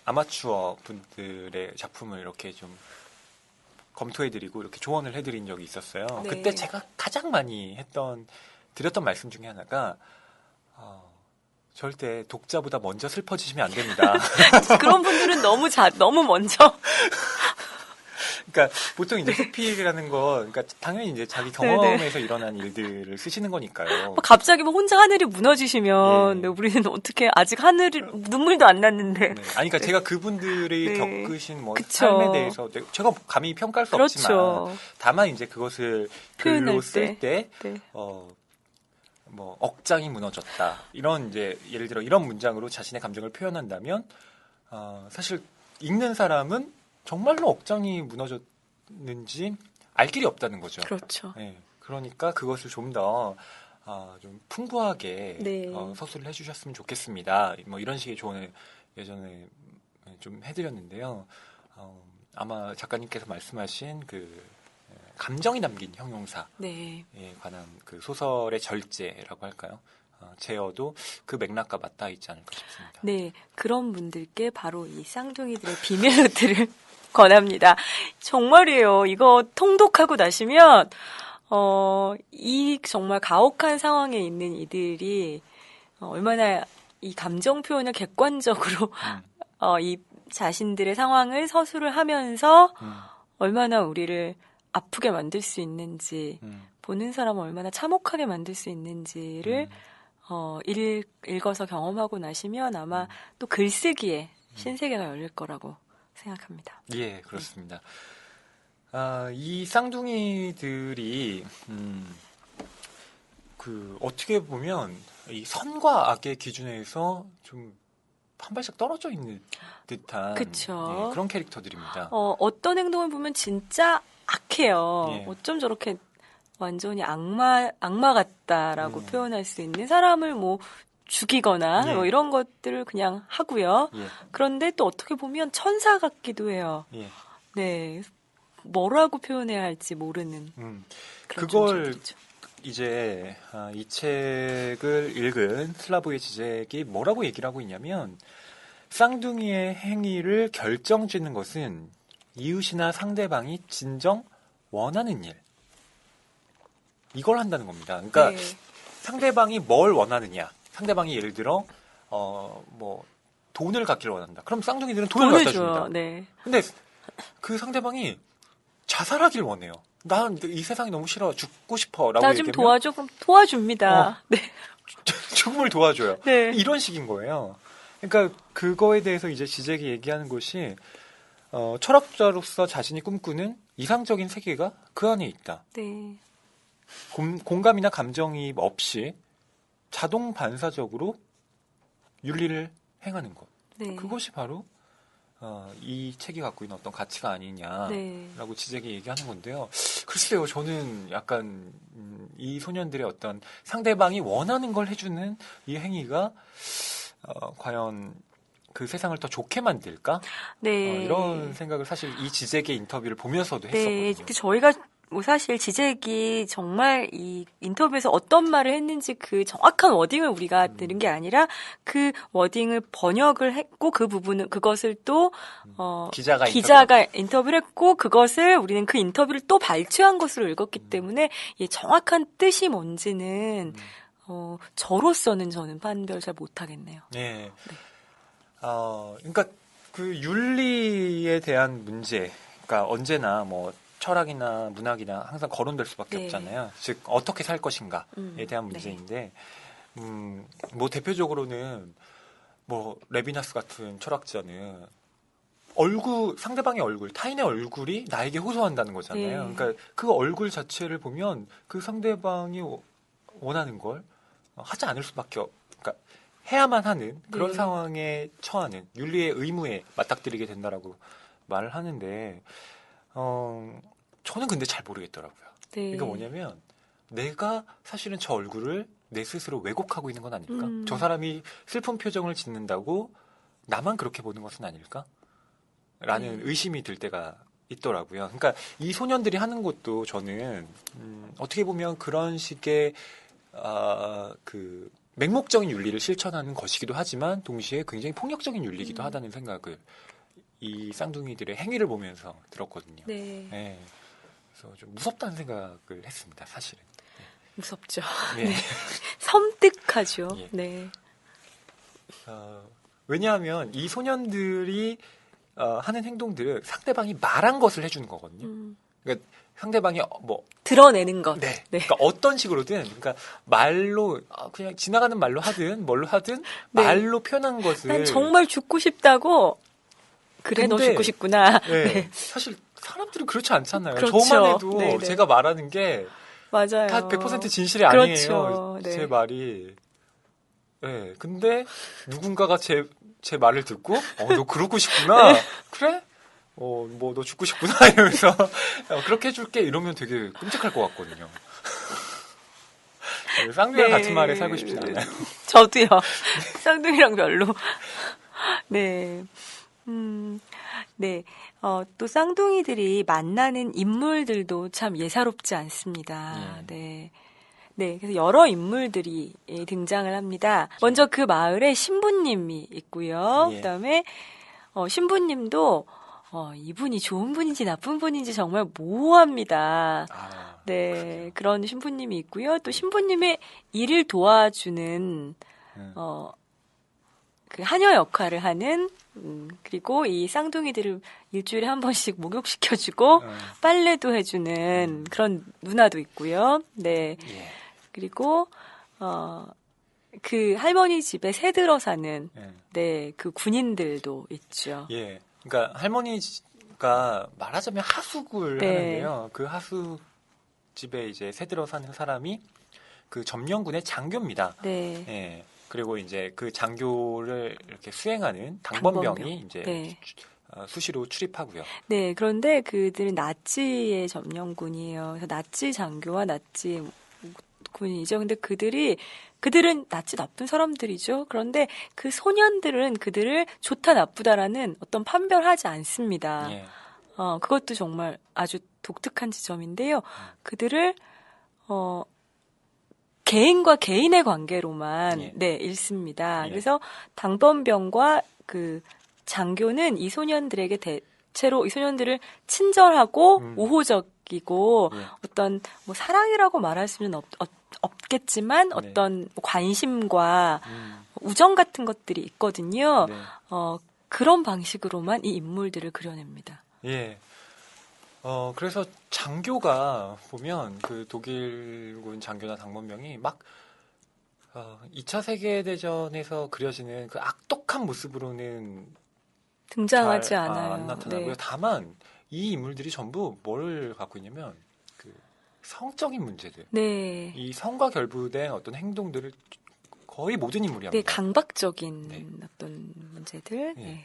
B: 아마추어 분들의 작품을 이렇게 좀 검토해드리고 이렇게 조언을 해드린 적이 있었어요.
A: 네.
B: 그때 제가 가장 많이 드렸던 말씀 중에 하나가 절대 독자보다 먼저 슬퍼지시면 안 됩니다.
A: 그런 분들은 너무 먼저.
B: 그러니까 보통 이제 수필이라는 거, 그러니까 당연히 이제 자기 경험에서 일어난 일들을 쓰시는 거니까요.
A: 갑자기 뭐 혼자 하늘이 무너지시면,
B: 예.
A: 네, 우리는 어떻게 아직 눈물도 안 났는데.
B: 네. 아니, 그러니까 제가 그분들이
A: 네.
B: 겪으신 뭐
A: 그쵸.
B: 삶에 대해서 제가 감히 평가할 수 없지만,
A: 그렇죠.
B: 다만 이제 그것을 글로
A: 표현할
B: 쓸 때,
A: 네.
B: 뭐 억장이 무너졌다. 이런 이제 예를 들어 이런 문장으로 자신의 감정을 표현한다면, 사실 읽는 사람은 정말로 억장이 무너졌는지 알 길이 없다는 거죠.
A: 그렇죠.
B: 네. 그러니까 그것을 좀 더 좀 풍부하게
A: 네.
B: 서술을 해주셨으면 좋겠습니다. 뭐 이런 식의 조언을 예전에 좀 해드렸는데요. 아마 작가님께서 말씀하신 그 감정이 담긴 형용사에
A: 네.
B: 관한 그 소설의 절제라고 할까요? 제어도 그 맥락과 맞닿아 있지 않을까 싶습니다.
A: 네, 그런 분들께 바로 이 쌍둥이들의 비밀 노트를 권합니다. 정말이에요. 이거 통독하고 나시면 이 정말 가혹한 상황에 있는 이들이 얼마나 이 감정 표현을 객관적으로 이 자신들의 상황을 서술을 하면서 얼마나 우리를 아프게 만들 수 있는지 보는 사람을 얼마나 참혹하게 만들 수 있는지를 읽어서 경험하고 나시면 아마 또 글쓰기에 신세계가 열릴 거라고 생각합니다.
B: 예, 그렇습니다. 이 쌍둥이들이 그 어떻게 보면 이 선과 악의 기준에서 좀 한 발짝 떨어져 있는 듯한
A: 그쵸.
B: 그런 캐릭터들입니다.
A: 어떤 행동을 보면 진짜 악해요.
B: 예.
A: 어쩜 저렇게 완전히 악마 같다라고 표현할 수 있는 사람을 뭐 죽이거나
B: 예.
A: 뭐 이런 것들을 그냥 하고요.
B: 예.
A: 그런데 또 어떻게 보면 천사 같기도 해요.
B: 예.
A: 네. 뭐라고 표현해야 할지 모르는 그런
B: 그걸
A: 존재들이죠.
B: 이제 이 책을 읽은 슬라보의 지적이 뭐라고 얘기를 하고 있냐면 쌍둥이의 행위를 결정짓는 것은 이웃이나 상대방이 진정 원하는 일 이걸 한다는 겁니다. 그러니까
A: 네.
B: 상대방이 뭘 원하느냐 상대방이 예를 들어 뭐 돈을 갖기를 원한다. 그럼 쌍둥이들은 돈을 갖다 줍니다.
A: 줘요. 네.
B: 근데 그 상대방이 자살하길 원해요. 난 이 세상이 너무 싫어. 죽고 싶어. 라고
A: 나 좀
B: 얘기하면
A: 도와줘. 그럼 도와줍니다. 네.
B: 죽음을 도와줘요.
A: 네.
B: 이런 식인 거예요. 그러니까 그거에 대해서 이제 지적이 얘기하는 것이 철학자로서 자신이 꿈꾸는 이상적인 세계가 그 안에 있다.
A: 네.
B: 공감이나 감정이입 없이 자동 반사적으로 윤리를 행하는 것.
A: 네.
B: 그것이 바로 이 책이 갖고 있는 어떤 가치가 아니냐라고
A: 네.
B: 지적이 얘기하는 건데요. 글쎄요, 저는 약간 이 소년들의 어떤 상대방이 원하는 걸 해주는 이 행위가 과연 그 세상을 더 좋게 만들까?
A: 네.
B: 이런 생각을 사실 이 지적의 인터뷰를 보면서도
A: 네.
B: 했었거든요.
A: 저희가 뭐 사실 지잭이 정말 이 인터뷰에서 어떤 말을 했는지 그 정확한 워딩을 우리가 들은 게 아니라 그 워딩을 번역을 했고 그 부분은 그것을 또
B: 기자가
A: 인터뷰를 했고 그것을 우리는 그 인터뷰를 또 발췌한 것으로 읽었기 때문에 이 정확한 뜻이 뭔지는 저로서는 저는 판별 잘 못하겠네요.
B: 네. 그러니까 그 윤리에 대한 문제, 그러니까 언제나 뭐 철학이나 문학이나 항상 거론될 수밖에
A: 네.
B: 없잖아요. 즉 어떻게 살 것인가에 대한 문제인데, 뭐 대표적으로는 뭐 레비나스 같은 철학자는 상대방의 얼굴, 타인의 얼굴이 나에게 호소한다는 거잖아요.
A: 네.
B: 그러니까 그 얼굴 자체를 보면 그 상대방이 원하는 걸 하지 않을 수밖에 그러니까 해야만 하는 그런
A: 네.
B: 상황에 처하는 윤리의 의무에 맞닥뜨리게 된다라고 말을 하는데, 저는 근데 잘 모르겠더라고요.
A: 네.
B: 그러니까 뭐냐면 내가 사실은 저 얼굴을 내 스스로 왜곡하고 있는 건 아닐까? 저 사람이 슬픈 표정을 짓는다고 나만 그렇게 보는 것은 아닐까? 라는 의심이 들 때가 있더라고요. 그러니까 이 소년들이 하는 것도 저는 어떻게 보면 그런 식의 그 맹목적인 윤리를 실천하는 것이기도 하지만 동시에 굉장히 폭력적인 윤리이기도 하다는 생각을 이 쌍둥이들의 행위를 보면서 들었거든요.
A: 네.
B: 네. 그래서 좀 무섭다는 생각을 했습니다, 사실은.
A: 무섭죠.
B: 네.
A: 네. 섬뜩하죠.
B: 예.
A: 네.
B: 왜냐하면 이 소년들이 하는 행동들을 상대방이 말한 것을 해주는 거거든요. 그러니까 상대방이 뭐
A: 드러내는 것.
B: 네.
A: 네.
B: 그러니까 어떤 식으로든, 그러니까 말로 그냥 지나가는 말로 하든 뭘로 하든
A: 네.
B: 말로 표현한 것을.
A: 난 정말 죽고 싶다고. 그래, 너
B: 근데,
A: 죽고 싶구나.
B: 네.
A: 네.
B: 사실 사람들은 그렇지 않잖아요.
A: 그렇죠.
B: 저만 해도
A: 네네.
B: 제가 말하는 게
A: 맞아요.
B: 다 100% 진실이
A: 그렇죠.
B: 아니에요.
A: 네.
B: 제 말이. 네. 근데 누군가가 제 말을 듣고, 너 그러고 싶구나.
A: 네.
B: 그래? 뭐 너 죽고 싶구나 이러면서 그렇게 해줄게 이러면 되게 끔찍할 것 같거든요. 쌍둥이랑
A: 네.
B: 같은 말에 살고 싶진 않아요.
A: 저도요. 쌍둥이랑 별로. 네. 네. 또 쌍둥이들이 만나는 인물들도 참 예사롭지 않습니다. 네. 네. 그래서 여러 인물들이 등장을 합니다. 먼저 그 마을에 신부님이 있고요.
B: 예.
A: 그다음에 신부님도 이분이 좋은 분인지 나쁜 분인지 정말 모호합니다. 네.
B: 그렇군요.
A: 그런 신부님이 있고요. 또 신부님의 일을 도와주는 그 하녀 역할을 하는 그리고 이 쌍둥이들을 일주일에 한 번씩 목욕시켜주고 빨래도 해주는 그런 누나도 있고요. 네.
B: 예.
A: 그리고 그 할머니 집에 새 들어 사는 네, 그 군인들도 있죠.
B: 예. 그러니까 할머니가 말하자면 하수구를
A: 네.
B: 하는데요. 그 하수 집에 이제 새 들어 사는 사람이 그 점령군의 장교입니다.
A: 네.
B: 예. 그리고 이제 그 장교를 이렇게 수행하는 당번병이 이제
A: 네.
B: 수시로 출입하고요.
A: 네, 그런데 그들은 나치의 점령군이에요. 그래서 나치 장교와 나치 군이죠. 근데 그들은 나치 나쁜 사람들이죠. 그런데 그 소년들은 그들을 좋다 나쁘다라는 어떤 판별하지 않습니다.
B: 예.
A: 그것도 정말 아주 독특한 지점인데요. 그들을 개인과 개인의 관계로만
B: 예.
A: 네, 읽습니다.
B: 예.
A: 그래서 당번병과 그 장교는 이 소년들에게 대체로 이 소년들을 친절하고 우호적이고
B: 예.
A: 어떤 뭐 사랑이라고 말할 수는 없겠지만
B: 네.
A: 어떤 뭐 관심과 우정 같은 것들이 있거든요.
B: 네.
A: 그런 방식으로만 이 인물들을 그려냅니다.
B: 예. 그래서 장교가 보면 그 독일군 장교나 당번병이 막 2차 세계대전에서 그려지는 그 악독한 모습으로는
A: 등장하지
B: 잘,
A: 않아요.
B: 안 나타나고요.
A: 네.
B: 다만 이 인물들이 전부 뭘 갖고 있냐면 그 성적인 문제들,
A: 네.
B: 이 성과 결부된 어떤 행동들을 거의 모든 인물이
A: 네,
B: 합니다.
A: 강박적인
B: 네.
A: 어떤 문제들.
B: 네.
A: 네.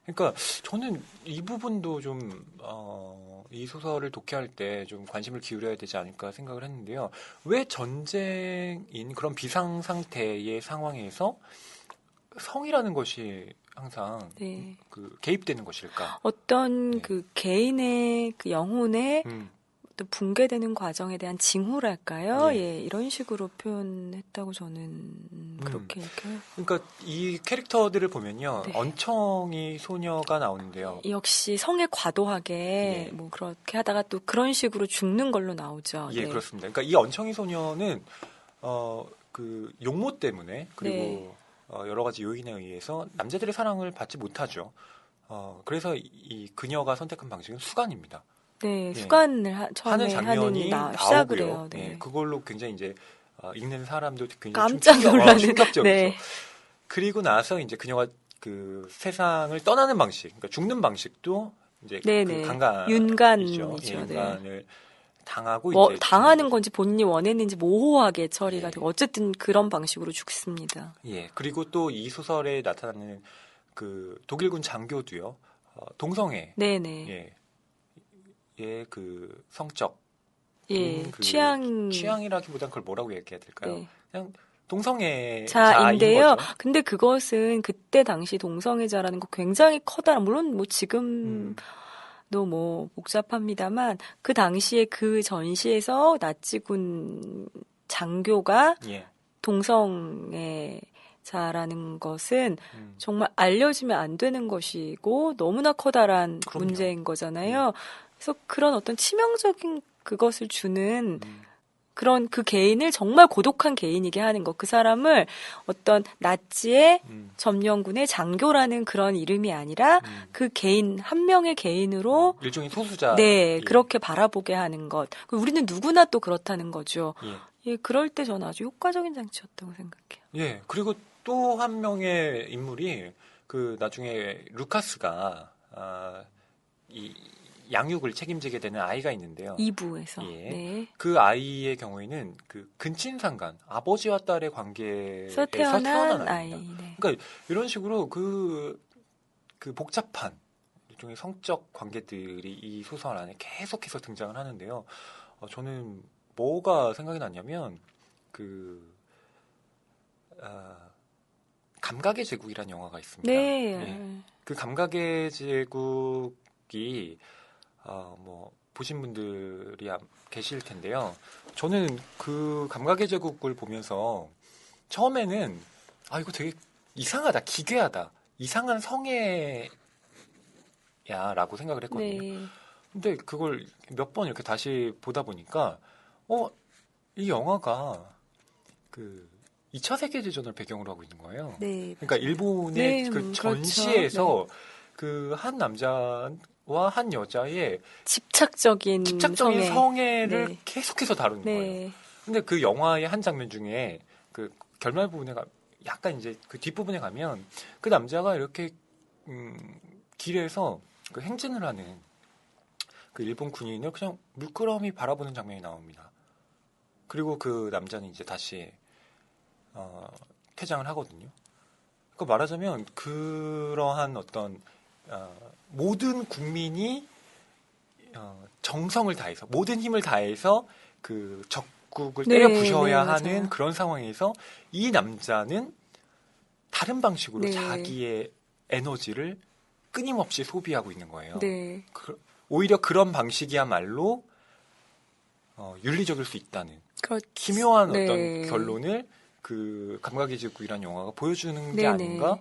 B: 그러니까 저는 이 부분도 좀 이 소설을 독해할 때 좀 관심을 기울여야 되지 않을까 생각을 했는데요. 왜 전쟁인 그런 비상 상태의 상황에서 성이라는 것이 항상
A: 네.
B: 그 개입되는 것일까?
A: 어떤
B: 네.
A: 그 개인의 그 영혼의
B: 음,
A: 또 붕괴되는 과정에 대한 징후랄까요?
B: 예.
A: 예, 이런 식으로 표현했다고 저는 그렇게 읽혀요.
B: 그러니까 이 캐릭터들을 보면요,
A: 네.
B: 언청이 소녀가 나오는데요.
A: 역시 성에 과도하게
B: 예.
A: 뭐 그렇게 하다가 또 그런 식으로 죽는 걸로 나오죠.
B: 예,
A: 네.
B: 그렇습니다. 그러니까 이 언청이 소녀는 그 용모 때문에 그리고
A: 네.
B: 여러 가지 요인에 의해서 남자들의 사랑을 받지 못하죠. 그래서 이 그녀가 선택한 방식은 수간입니다.
A: 네,
B: 예.
A: 수간을
B: 하는
A: 처음에
B: 장면이
A: 시작을
B: 나오고요.
A: 해요. 네.
B: 예, 그걸로 굉장히 이제 읽는 사람도 굉장히
A: 깜짝 놀라는.
B: 충격적이죠.
A: 네.
B: 그리고 나서 이제 그녀가 그 세상을 떠나는 방식, 그러니까 죽는 방식도 이제 그
A: 네네.
B: 강간이죠.
A: 윤간이죠.
B: 예,
A: 네.
B: 윤간을 당하고
A: 뭐,
B: 이제
A: 당하는
B: 죽는 거죠.
A: 건지 본인이 원했는지 모호하게 처리가
B: 예.
A: 되고 어쨌든 그런 방식으로 죽습니다.
B: 예, 그리고 또 이 소설에 나타나는 그 독일군 장교도요, 동성애,
A: 네네.
B: 예, 예, 그 성적,
A: 예,
B: 그 취향이라기보단 그걸 뭐라고 얘기해야 될까요?
A: 네.
B: 그냥 동성애자인
A: 자인데요.
B: 거죠.
A: 근데 그것은 그때 당시 동성애자라는 거 굉장히 커다란, 물론 뭐 지금도 뭐 복잡합니다만 그 당시에 그 전시에서 나치군 장교가
B: 예,
A: 동성애자라는 것은
B: 음,
A: 정말 알려지면 안 되는 것이고 너무나 커다란
B: 그럼요.
A: 문제인 거잖아요. 그래서 그런 어떤 치명적인 그것을 주는 그런 그 개인을 정말 고독한 개인이게 하는 것. 그 사람을 어떤 나치의 점령군의 장교라는 그런 이름이 아니라 그 개인, 한 명의 개인으로
B: 일종의 소수자.
A: 네,
B: 예,
A: 그렇게 바라보게 하는 것. 우리는 누구나 또 그렇다는 거죠.
B: 예,
A: 예, 그럴 때 저는 아주 효과적인 장치였다고 생각해요.
B: 예. 그리고 또 한 명의 인물이 그 나중에 루카스가 이 양육을 책임지게 되는 아이가 있는데요.
A: 2부에서.
B: 예.
A: 네.
B: 그 아이의 경우에는 그 근친상간, 아버지와 딸의 관계에서
A: 태어난
B: 태어난
A: 아이.
B: 아이입니다.
A: 네.
B: 그러니까 이런 식으로 그 복잡한 일종의 성적 관계들이 이 소설 안에 계속해서 등장을 하는데요. 저는 뭐가 생각이 났냐면 감각의 제국이라는 영화가 있습니다.
A: 네.
B: 예. 그 감각의 제국이 뭐 보신 분들이 계실 텐데요. 저는 그 감각의 제국을 보면서 처음에는 이거 되게 이상하다, 기괴하다, 이상한 성애야라고 생각을 했거든요.
A: 네.
B: 근데 그걸 몇 번 이렇게 다시 보다 보니까 이 영화가 그 2차 세계대전을 배경으로 하고 있는 거예요.
A: 네.
B: 그러니까 일본의
A: 네,
B: 그
A: 그렇죠.
B: 전시에서 그 한 남자와 한 여자의
A: 집착적인
B: 성애를
A: 네.
B: 계속해서 다루는 거예요.
A: 네.
B: 근데 그 영화의 한 장면 중에 그 결말 부분에 약간 이제 그 뒷부분에 가면 그 남자가 이렇게 길에서 그 행진을 하는 그 일본 군인을 그냥 물끄러미 바라보는 장면이 나옵니다. 그리고 그 남자는 이제 다시 퇴장을 하거든요. 그 말하자면 그러한 어떤 모든 국민이 정성을 다해서 모든 힘을 다해서 그 적국을
A: 네,
B: 때려 부셔야
A: 네,
B: 하는
A: 맞아요.
B: 그런 상황에서 이 남자는 다른 방식으로
A: 네.
B: 자기의 에너지를 끊임없이 소비하고 있는 거예요.
A: 네.
B: 오히려 그런 방식이야말로 윤리적일 수 있다는
A: 그렇...
B: 기묘한
A: 네.
B: 어떤 결론을 그 감각의 제국이라는 영화가 보여주는 게
A: 네네.
B: 아닌가?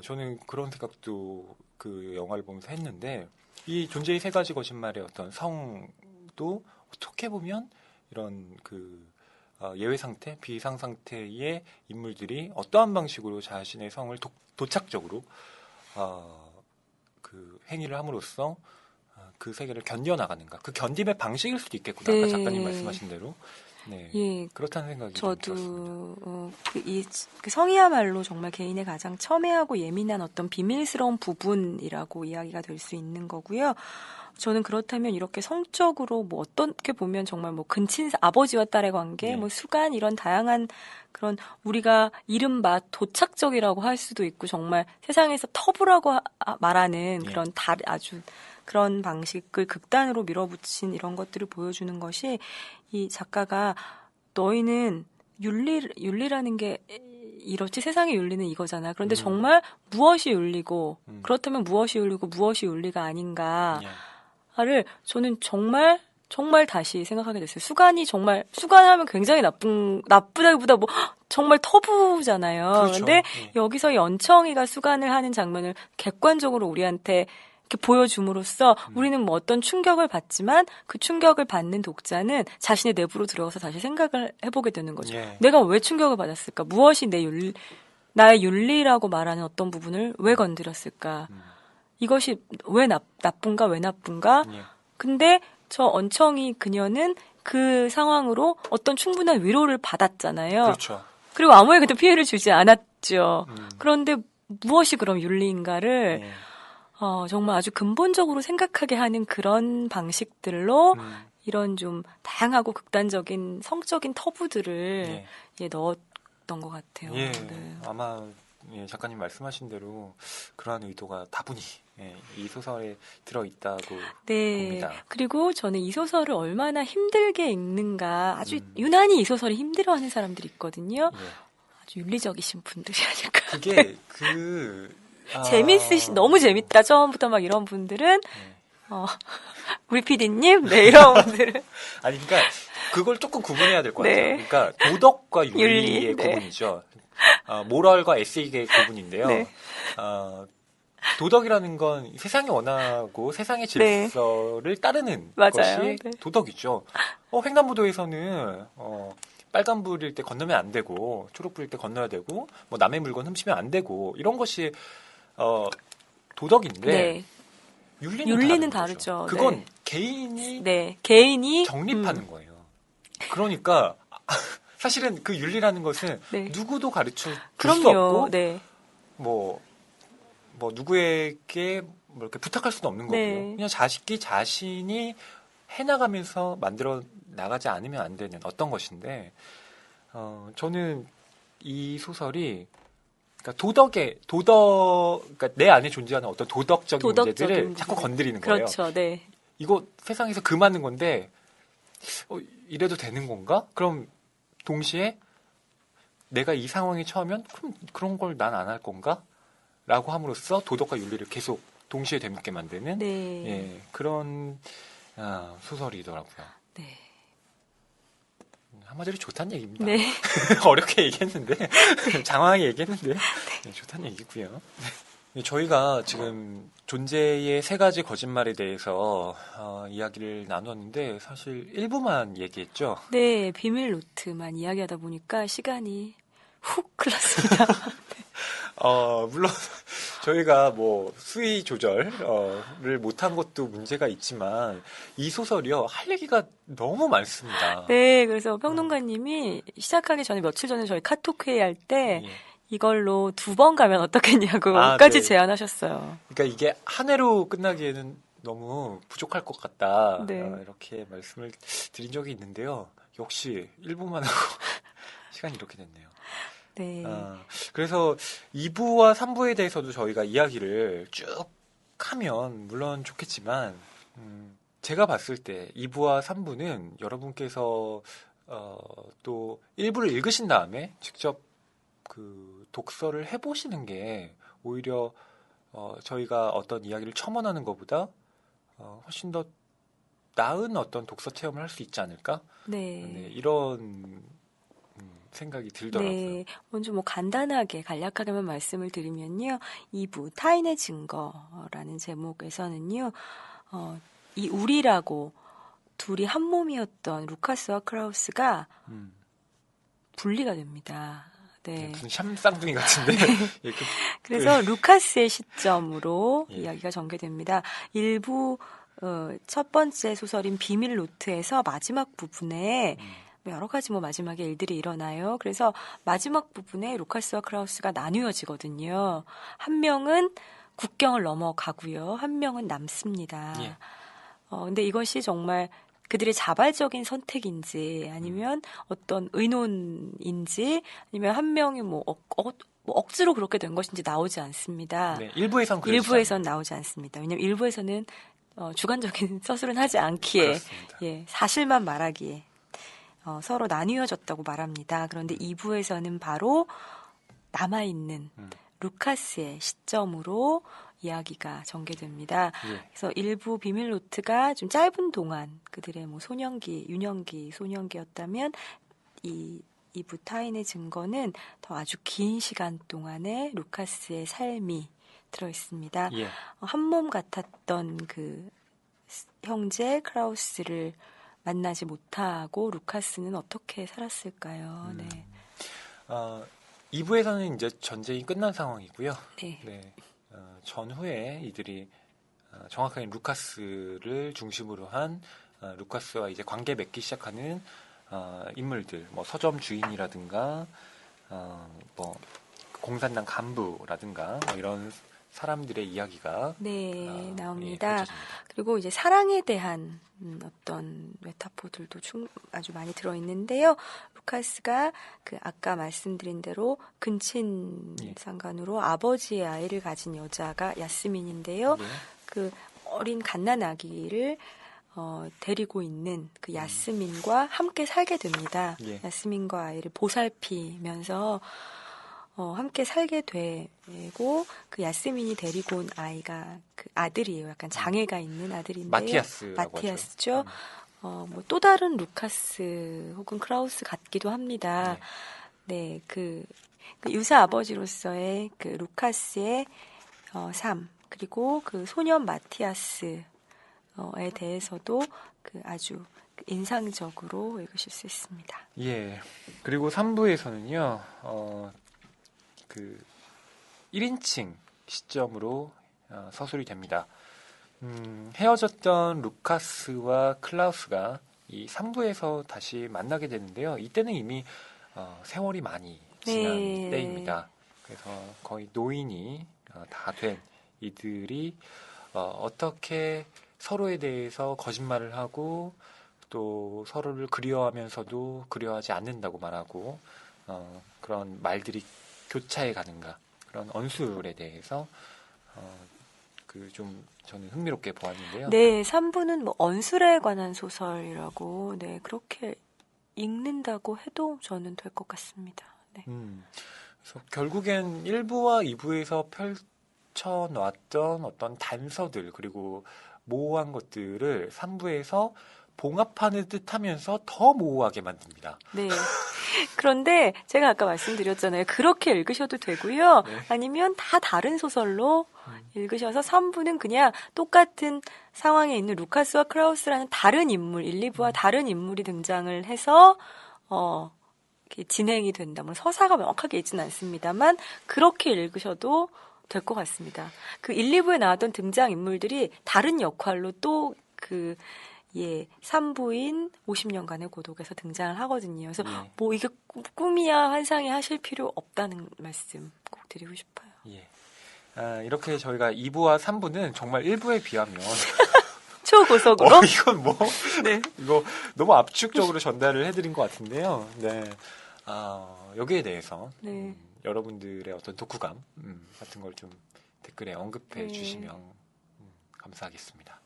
B: 저는 그런 생각도 그 영화를 보면서 했는데 이 존재의 세 가지 거짓말의 어떤 성도 어떻게 보면 이런 그 예외 상태, 비상 상태의 인물들이 어떠한 방식으로 자신의 성을 도착적으로 그 행위를 함으로써 그 세계를 견뎌나가는가. 그 견딤의 방식일 수도 있겠구나. 아까
A: 네.
B: 작가님 말씀하신 대로. 네.
A: 예,
B: 그렇다는 생각이 좀 들었습니다.
A: 저도 그 성이야말로 정말 개인의 가장 첨예하고 예민한 어떤 비밀스러운 부분이라고 이야기가 될 수 있는 거고요. 저는 그렇다면 이렇게 성적으로 뭐 어떻게 보면 정말 뭐 근친사 아버지와 딸의 관계,
B: 네.
A: 뭐 수간 이런 다양한 그런 우리가 이른바 도착적이라고 할 수도 있고 정말 세상에서 터부라고 말하는
B: 예.
A: 그런 아주 그런 방식을 극단으로 밀어붙인 이런 것들을 보여주는 것이 이 작가가 너희는 윤리라는 게 이렇지 세상의 윤리는 이거잖아. 그런데 정말 무엇이 윤리고 그렇다면 무엇이 윤리고 무엇이 윤리가 아닌가를 저는 정말 다시 생각하게 됐어요. 수간하면 굉장히 나쁘다기보다 뭐 정말 터부잖아요.
B: 그렇죠.
A: 그런데
B: 예.
A: 여기서 연청이가 수간을 하는 장면을 객관적으로 우리한테 이렇게 보여줌으로써 우리는 뭐 어떤 충격을 받지만 그 충격을 받는 독자는 자신의 내부로 들어가서 다시 생각을 해보게 되는 거죠.
B: 예.
A: 내가 왜 충격을 받았을까? 무엇이 나의 윤리라고 말하는 어떤 부분을 왜 건드렸을까? 이것이 왜 나쁜가? 왜 나쁜가?
B: 예.
A: 근데 저 언청이 그녀는 그 상황으로 어떤 충분한 위로를 받았잖아요.
B: 그렇죠.
A: 그리고 아무에게도 피해를 주지 않았죠. 그런데 무엇이 그럼 윤리인가를
B: 예.
A: 정말 아주 근본적으로 생각하게 하는 그런 방식들로 이런 좀 다양하고 극단적인 성적인 터부들을 넣었던 것 같아요.
B: 예.
A: 네.
B: 아마 작가님 말씀하신 대로 그러한 의도가 다분히 이 소설에 들어있다고
A: 네.
B: 봅니다.
A: 그리고 저는 이 소설을 얼마나 힘들게 읽는가 아주 유난히 이 소설이 힘들어하는 사람들이 있거든요.
B: 예.
A: 아주 윤리적이신 분들이 아닐까.
B: 그게
A: 너무 재밌다. 처음부터 막 이런 분들은 우리 PD님, 네 이런 분들은
B: 아니 그러니까 그걸 조금 구분해야 될 것
A: 네.
B: 같아요. 그러니까 도덕과 윤리의
A: 윤리, 네.
B: 구분이죠. 모럴과 에세이의 구분인데요.
A: 네.
B: 도덕이라는 건 세상이 원하고 세상의 질서를 따르는
A: 맞아요.
B: 것이
A: 네.
B: 도덕이죠. 횡단보도에서는 빨간불일 때 건너면 안 되고 초록불일 때 건너야 되고 뭐 남의 물건 훔치면 안 되고 이런 것이 도덕인데
A: 네.
B: 윤리는 다른
A: 다르죠.
B: 거죠. 그건
A: 네.
B: 개인이 정립하는 거예요. 그러니까 사실은 그 윤리라는 것은
A: 네.
B: 누구도 가르쳐 줄 수
A: 그럼요.
B: 없고
A: 네.
B: 뭐 누구에게 뭐 이렇게 부탁할 수는 없는 거고요.
A: 네.
B: 그냥 자신이 해나가면서 만들어 나가지 않으면 안 되는 어떤 것인데 저는 이 소설이 그러니까 그러니까 내 안에 존재하는 어떤 도덕적인 문제들을 자꾸 건드리는 거예요.
A: 그렇죠. 네.
B: 이거 세상에서 그 맞는 건데 이래도 되는 건가? 그럼 동시에 내가 이 상황에 처하면 그럼 그런 걸 난 안 할 건가? 라고 함으로써 도덕과 윤리를 계속 동시에 되묻게 만드는
A: 네.
B: 그런 소설이더라고요.
A: 네.
B: 한마디로 좋다는 얘기입니다.
A: 네.
B: 어렵게 얘기했는데 장황하게 얘기했는데 좋다는 얘기고요. 저희가 지금 존재의 3가지 거짓말에 대해서 이야기를 나눴는데 사실 일부만 얘기했죠.
A: 네, 비밀 노트만 이야기하다 보니까 시간이 훅 흘렀습니다.
B: 물론 저희가 뭐 수위 조절을 못한 것도 문제가 있지만 이 소설이요 할 얘기가 너무 많습니다.
A: 네, 그래서 평론가님이 시작하기 전에 며칠 전에 저희 카톡 회의할 때 이걸로 2번 가면 어떻겠냐고까지
B: 네.
A: 제안하셨어요.
B: 그러니까 이게 한 회로 끝나기에는 너무 부족할 것 같다.
A: 네.
B: 이렇게 말씀을 드린 적이 있는데요. 역시 1부만 하고 시간이 이렇게 됐네요.
A: 네.
B: 그래서 2부와 3부에 대해서도 저희가 이야기를 쭉 하면 물론 좋겠지만 제가 봤을 때 2부와 3부는 여러분께서 또 1부를 읽으신 다음에 직접 그 독서를 해보시는 게 오히려 저희가 어떤 이야기를 첨언하는 것보다 훨씬 더 나은 어떤 독서 체험을 할 수 있지 않을까?
A: 네.
B: 이런 생각이 들더라고요.
A: 네. 먼저 뭐 간략하게만 말씀을 드리면요. 2부 타인의 증거라는 제목에서는요. 이 우리라고 둘이 한 몸이었던 루카스와 크라우스가 분리가 됩니다. 네.
B: 무슨 샴쌍둥이 같은데.
A: 그래서 루카스의 시점으로 이야기가 전개됩니다. 일부 첫 번째 소설인 비밀 노트에서 마지막 부분에 여러 가지 뭐 마지막에 일들이 일어나요. 그래서 마지막 부분에 루카스와 크라우스가 나뉘어지거든요. 한 명은 국경을 넘어가고요. 한 명은 남습니다.
B: 예.
A: 근데 이것이 정말 그들의 자발적인 선택인지 아니면 어떤 의논인지 아니면 한 명이 뭐 억지로 그렇게 된 것인지 나오지 않습니다.
B: 네, 일부에선 그렇죠.
A: 일부에선 나오지 않습니다. 왜냐하면 일부에서는 주관적인 서술은 하지 않기에
B: 그렇습니다.
A: 예, 사실만 말하기에 서로 나뉘어졌다고 말합니다. 그런데 2부에서는 바로 남아있는 루카스의 시점으로 이야기가 전개됩니다.
B: 예.
A: 그래서 일부 비밀 노트가 좀 짧은 동안 그들의 뭐 유년기, 소년기였다면 이 2부 타인의 증거는 더 아주 긴 시간 동안의 루카스의 삶이 들어있습니다.
B: 예.
A: 한 몸 같았던 그 형제 크라우스를 만나지 못하고 루카스는 어떻게 살았을까요? 네.
B: 2부에서는 이제 전쟁이 끝난 상황이고요.
A: 네.
B: 네. 전후에 이들이 정확하게 루카스를 중심으로 한 루카스와 이제 관계 맺기 시작하는 인물들, 뭐 서점 주인이라든가 뭐 공산당 간부라든가 뭐 이런 사람들의 이야기가
A: 네,
B: 예,
A: 나옵니다.
B: 펼쳐집니다.
A: 그리고 이제 사랑에 대한 어떤 메타포들도 아주 많이 들어있는데요. 루카스가 그 아까 말씀드린 대로 근친
B: 예.
A: 상간으로 아버지의 아이를 가진 여자가 야스민인데요.
B: 예.
A: 그 어린 갓난 아기를 데리고 있는 그 야스민과 함께 살게 됩니다.
B: 예.
A: 야스민과 아이를 보살피면서 함께 살게 되고 그 야스민이 데리고 온 아이가 그 아들이에요. 약간 장애가 있는 아들인데요. 마티아스죠. 뭐 또 다른 루카스 혹은 크라우스 같기도 합니다. 네, 그 유사 아버지로서의 그 루카스의 삶 그리고 그 소년 마티아스에 대해서도 그 아주 인상적으로 읽으실 수 있습니다.
B: 예. 그리고 3부에서는요. 그 1인칭 시점으로 서술이 됩니다. 헤어졌던 루카스와 클라우스가 이 3부에서 다시 만나게 되는데요. 이때는 이미 세월이 많이 지난
A: 네.
B: 때입니다. 그래서 거의 노인이 다 된 이들이 어떻게 서로에 대해서 거짓말을 하고 또 서로를 그리워하면서도 그리워하지 않는다고 말하고 그런 말들이 교차해 가는가 그런 언술에 대해서 그 좀 저는 흥미롭게 보았는데요.
A: 네, 3부는 뭐 언술에 관한 소설이라고 네 그렇게 읽는다고 해도 저는 될 것 같습니다. 네.
B: 그래서 결국엔 1부와 2부에서 펼쳐놨던 어떤 단서들 그리고 모호한 것들을 3부에서 봉합하는 듯하면서 더 모호하게 만듭니다.
A: 네. 그런데 제가 아까 말씀드렸잖아요. 그렇게 읽으셔도 되고요.
B: 네.
A: 아니면 다 다른 소설로 읽으셔서 3부는 그냥 똑같은 상황에 있는 루카스와 크라우스라는 다른 인물, 1, 2부와 다른 인물이 등장을 해서 이렇게 진행이 된다. 뭐 서사가 명확하게 있지는 않습니다만 그렇게 읽으셔도 될 것 같습니다. 그 1, 2부에 나왔던 등장 인물들이 다른 역할로 또 3부인 50년간의 고독에서 등장을 하거든요. 그래서
B: 예.
A: 뭐 이게 꿈이야 환상이 하실 필요 없다는 말씀 꼭 드리고 싶어요.
B: 예. 이렇게 저희가 2부와 3부는 정말 1부에 비하면
A: 초고속으로?
B: 이건 뭐
A: 네.
B: 이거 너무 압축적으로 전달을 해드린 것 같은데요. 네. 여기에 대해서
A: 네.
B: 여러분들의 어떤 독후감 같은 걸 좀 댓글에 언급해
A: 네.
B: 주시면 감사하겠습니다.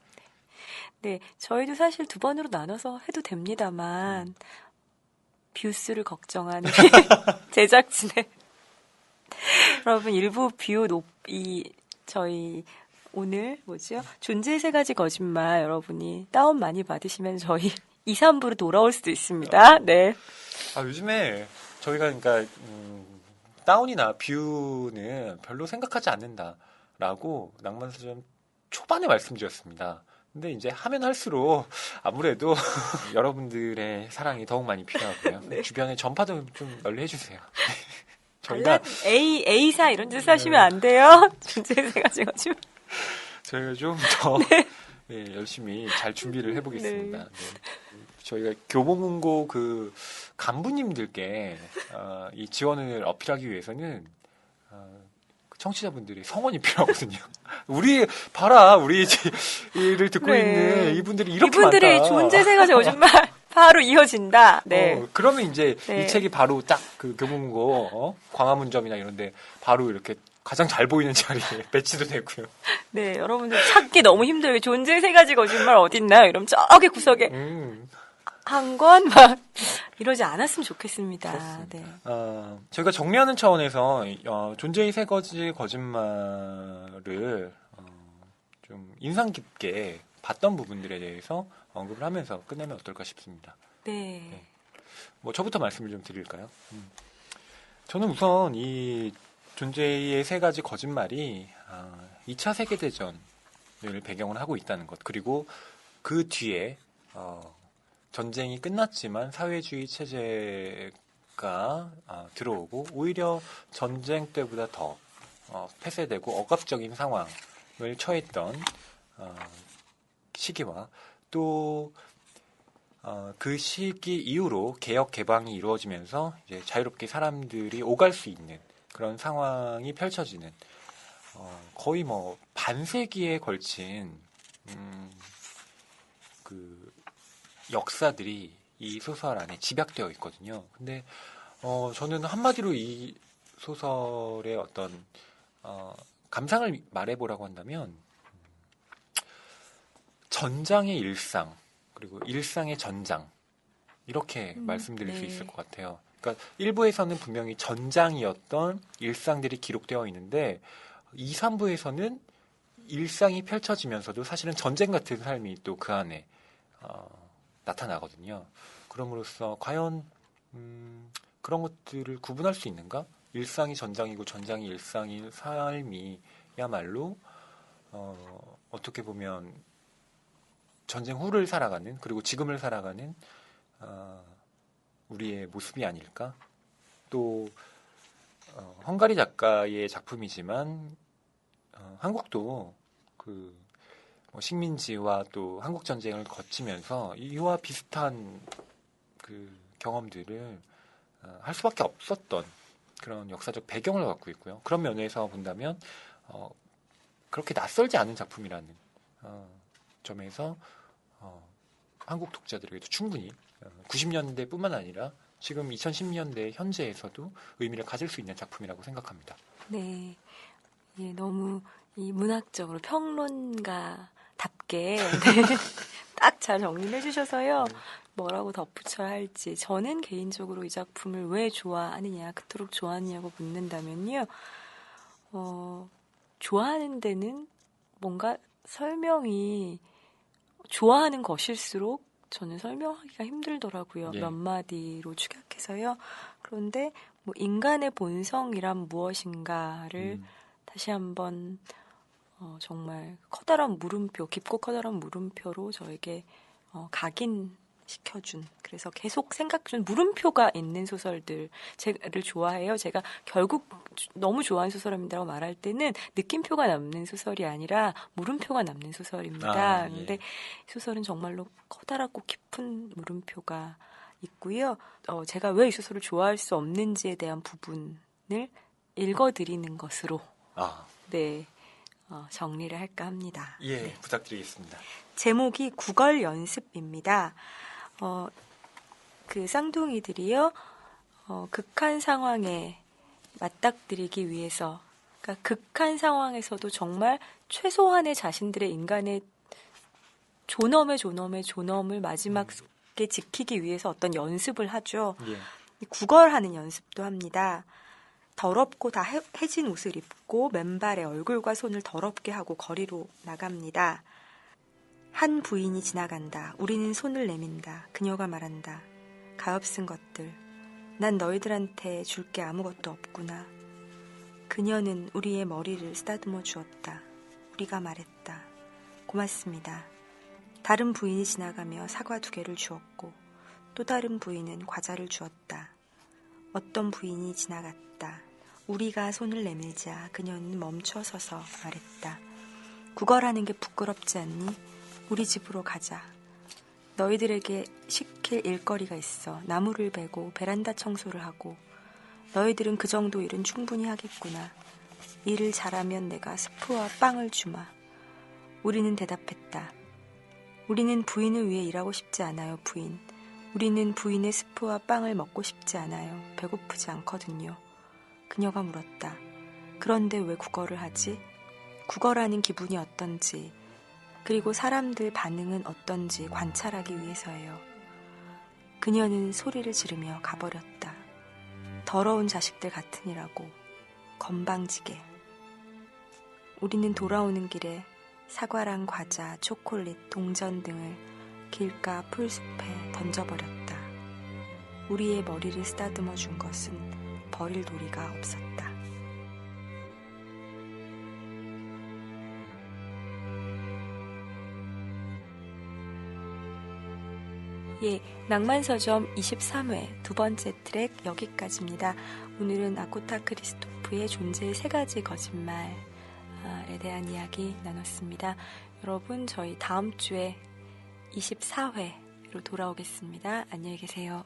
A: 네, 저희도 사실 두 번으로 나눠서 해도 됩니다만 뷰수를 걱정하는 제작진의 여러분 일부 뷰 저희 오늘 존재의 세 가지 거짓말 여러분이 다운 많이 받으시면 저희 2, 3부로 돌아올 수도 있습니다. 네.
B: 요즘에 저희가 그러니까 다운이나 뷰는 별로 생각하지 않는다라고 낭만서점 초반에 말씀드렸습니다. 근데 이제 하면 할수록 아무래도 여러분들의 사랑이 더욱 많이 필요하고요.
A: 네.
B: 주변에 전파도 좀 널리 해주세요.
A: 저희가 A사 이런 짓 하시면 안 돼요. 존재의 세 가지 거짓말.
B: 저희가 좀 더 열심히 잘 준비를 해보겠습니다. 네. 저희가 교보문고 그 간부님들께 이 지원을 어필하기 위해서는 청취자분들이 성원이 필요하거든요. 우리 봐라, 우리 이를 듣고
A: 네.
B: 있는 이분들이 이렇게
A: 이분들의
B: 많다.
A: 존재 세 가지 거짓말 바로 이어진다. 네.
B: 그러면 이제
A: 네.
B: 이 책이 바로 딱 그 교보문고 광화문점이나 이런데 바로 이렇게 가장 잘 보이는 자리에 배치도 되고요.
A: 네, 여러분들 찾기 너무 힘들게 존재 세 가지 거짓말 어딨나요? 이러면 저기 구석에 한 권 막 이러지 않았으면 좋겠습니다.
B: 그렇습니다.
A: 네.
B: 저희가 정리하는 차원에서 존재의 세 가지 거짓말을 좀 인상 깊게 봤던 부분들에 대해서 언급을 하면서 끝내면 어떨까 싶습니다.
A: 네.
B: 뭐 저부터 말씀을 좀 드릴까요? 저는 우선 이 존재의 세 가지 거짓말이 2차 세계대전을 배경으로 하고 있다는 것, 그리고 그 뒤에 전쟁이 끝났지만 사회주의 체제가 들어오고 오히려 전쟁 때보다 더 폐쇄되고 억압적인 상황을 처했던 시기와 또 그 시기 이후로 개혁 개방이 이루어지면서 이제 자유롭게 사람들이 오갈 수 있는 그런 상황이 펼쳐지는 거의 뭐 반세기에 걸친 그 역사들이 이 소설 안에 집약되어 있거든요. 근데 저는 한마디로 이 소설의 어떤 감상을 말해보라고 한다면 전장의 일상 그리고 일상의 전장 이렇게 말씀드릴 수 있을 것 같아요. 그러니까 1부에서는 분명히 전장이었던 일상들이 기록되어 있는데 2, 3부에서는 일상이 펼쳐지면서도 사실은 전쟁 같은 삶이 또 그 안에 나타나거든요. 그럼으로써 과연 그런 것들을 구분할 수 있는가? 일상이 전장이고 전장이 일상인 삶이야말로 어떻게 보면 전쟁 후를 살아가는 그리고 지금을 살아가는 우리의 모습이 아닐까? 또 헝가리 작가의 작품이지만 한국도 그 식민지와 또 한국 전쟁을 거치면서 이와 비슷한 그 경험들을 할 수밖에 없었던 그런 역사적 배경을 갖고 있고요. 그런 면에서 본다면 그렇게 낯설지 않은 작품이라는 점에서 한국 독자들에게도 충분히 90년대뿐만 아니라 지금 2010년대 현재에서도 의미를 가질 수 있는 작품이라고 생각합니다.
A: 네. 예, 너무 이 문학적으로 평론가답게 딱 잘 정리를 해주셔서요. 뭐라고 덧붙여야 할지. 저는 개인적으로 이 작품을 왜 좋아하느냐, 그토록 좋아하느냐고 묻는다면요. 좋아하는 데는 뭔가 설명이 좋아하는 것일수록 저는 설명하기가 힘들더라고요.
B: 예.
A: 몇 마디로 축약해서요. 그런데 뭐 인간의 본성이란 무엇인가를 다시 한번 정말 커다란 물음표, 깊고 커다란 물음표로 저에게 각인시켜준, 그래서 계속 생각 중 물음표가 있는 소설들을 좋아해요. 제가 결국 너무 좋아하는 소설입니다라고 말할 때는 느낌표가 남는 소설이 아니라 물음표가 남는 소설입니다. 그런데 이 소설은 정말로 커다랗고 깊은 물음표가 있고요. 제가 왜 이 소설을 좋아할 수 없는지에 대한 부분을 읽어드리는 것으로 네, 정리를 할까 합니다.
B: 예,
A: 네.
B: 부탁드리겠습니다.
A: 제목이 국어 연습입니다. 그 쌍둥이들이요, 극한 상황에 맞닥뜨리기 위해서, 그러니까 극한 상황에서도 정말 최소한의 자신들의 인간의 존엄을 마지막에 지키기 위해서 어떤 연습을 하죠.
B: 예.
A: 구걸하는 연습도 합니다. 더럽고 다 해진 옷을 입고 맨발에 얼굴과 손을 더럽게 하고 거리로 나갑니다. 한 부인이 지나간다. 우리는 손을 내민다. 그녀가 말한다. 가엾은 것들. 난 너희들한테 줄 게 아무것도 없구나. 그녀는 우리의 머리를 쓰다듬어 주었다. 우리가 말했다. 고맙습니다. 다른 부인이 지나가며 사과 2개를 주었고 또 다른 부인은 과자를 주었다. 어떤 부인이 지나갔다. 우리가 손을 내밀자 그녀는 멈춰 서서 말했다. 구걸하는 게 부끄럽지 않니? 우리 집으로 가자. 너희들에게 시킬 일거리가 있어. 나무를 베고 베란다 청소를 하고. 너희들은 그 정도 일은 충분히 하겠구나. 일을 잘하면 내가 스프와 빵을 주마. 우리는 대답했다. 우리는 부인을 위해 일하고 싶지 않아요, 부인. 우리는 부인의 스프와 빵을 먹고 싶지 않아요. 배고프지 않거든요. 그녀가 물었다. 그런데 왜 국어를 하지? 국어라는 기분이 어떤지, 그리고 사람들 반응은 어떤지 관찰하기 위해서예요. 그녀는 소리를 지르며 가버렸다. 더러운 자식들 같으니라고. 건방지게. 우리는 돌아오는 길에 사과랑 과자, 초콜릿, 동전 등을 길가 풀숲에 던져버렸다. 우리의 머리를 쓰다듬어 준 것은 버릴 도리가 없었다. 예, 낭만서점 23회 두 번째 트랙 여기까지입니다. 오늘은 아코타 크리스토프의 존재의 세 가지 거짓말에 대한 이야기 나눴습니다. 여러분, 저희 다음 주에 24회로 돌아오겠습니다. 안녕히 계세요.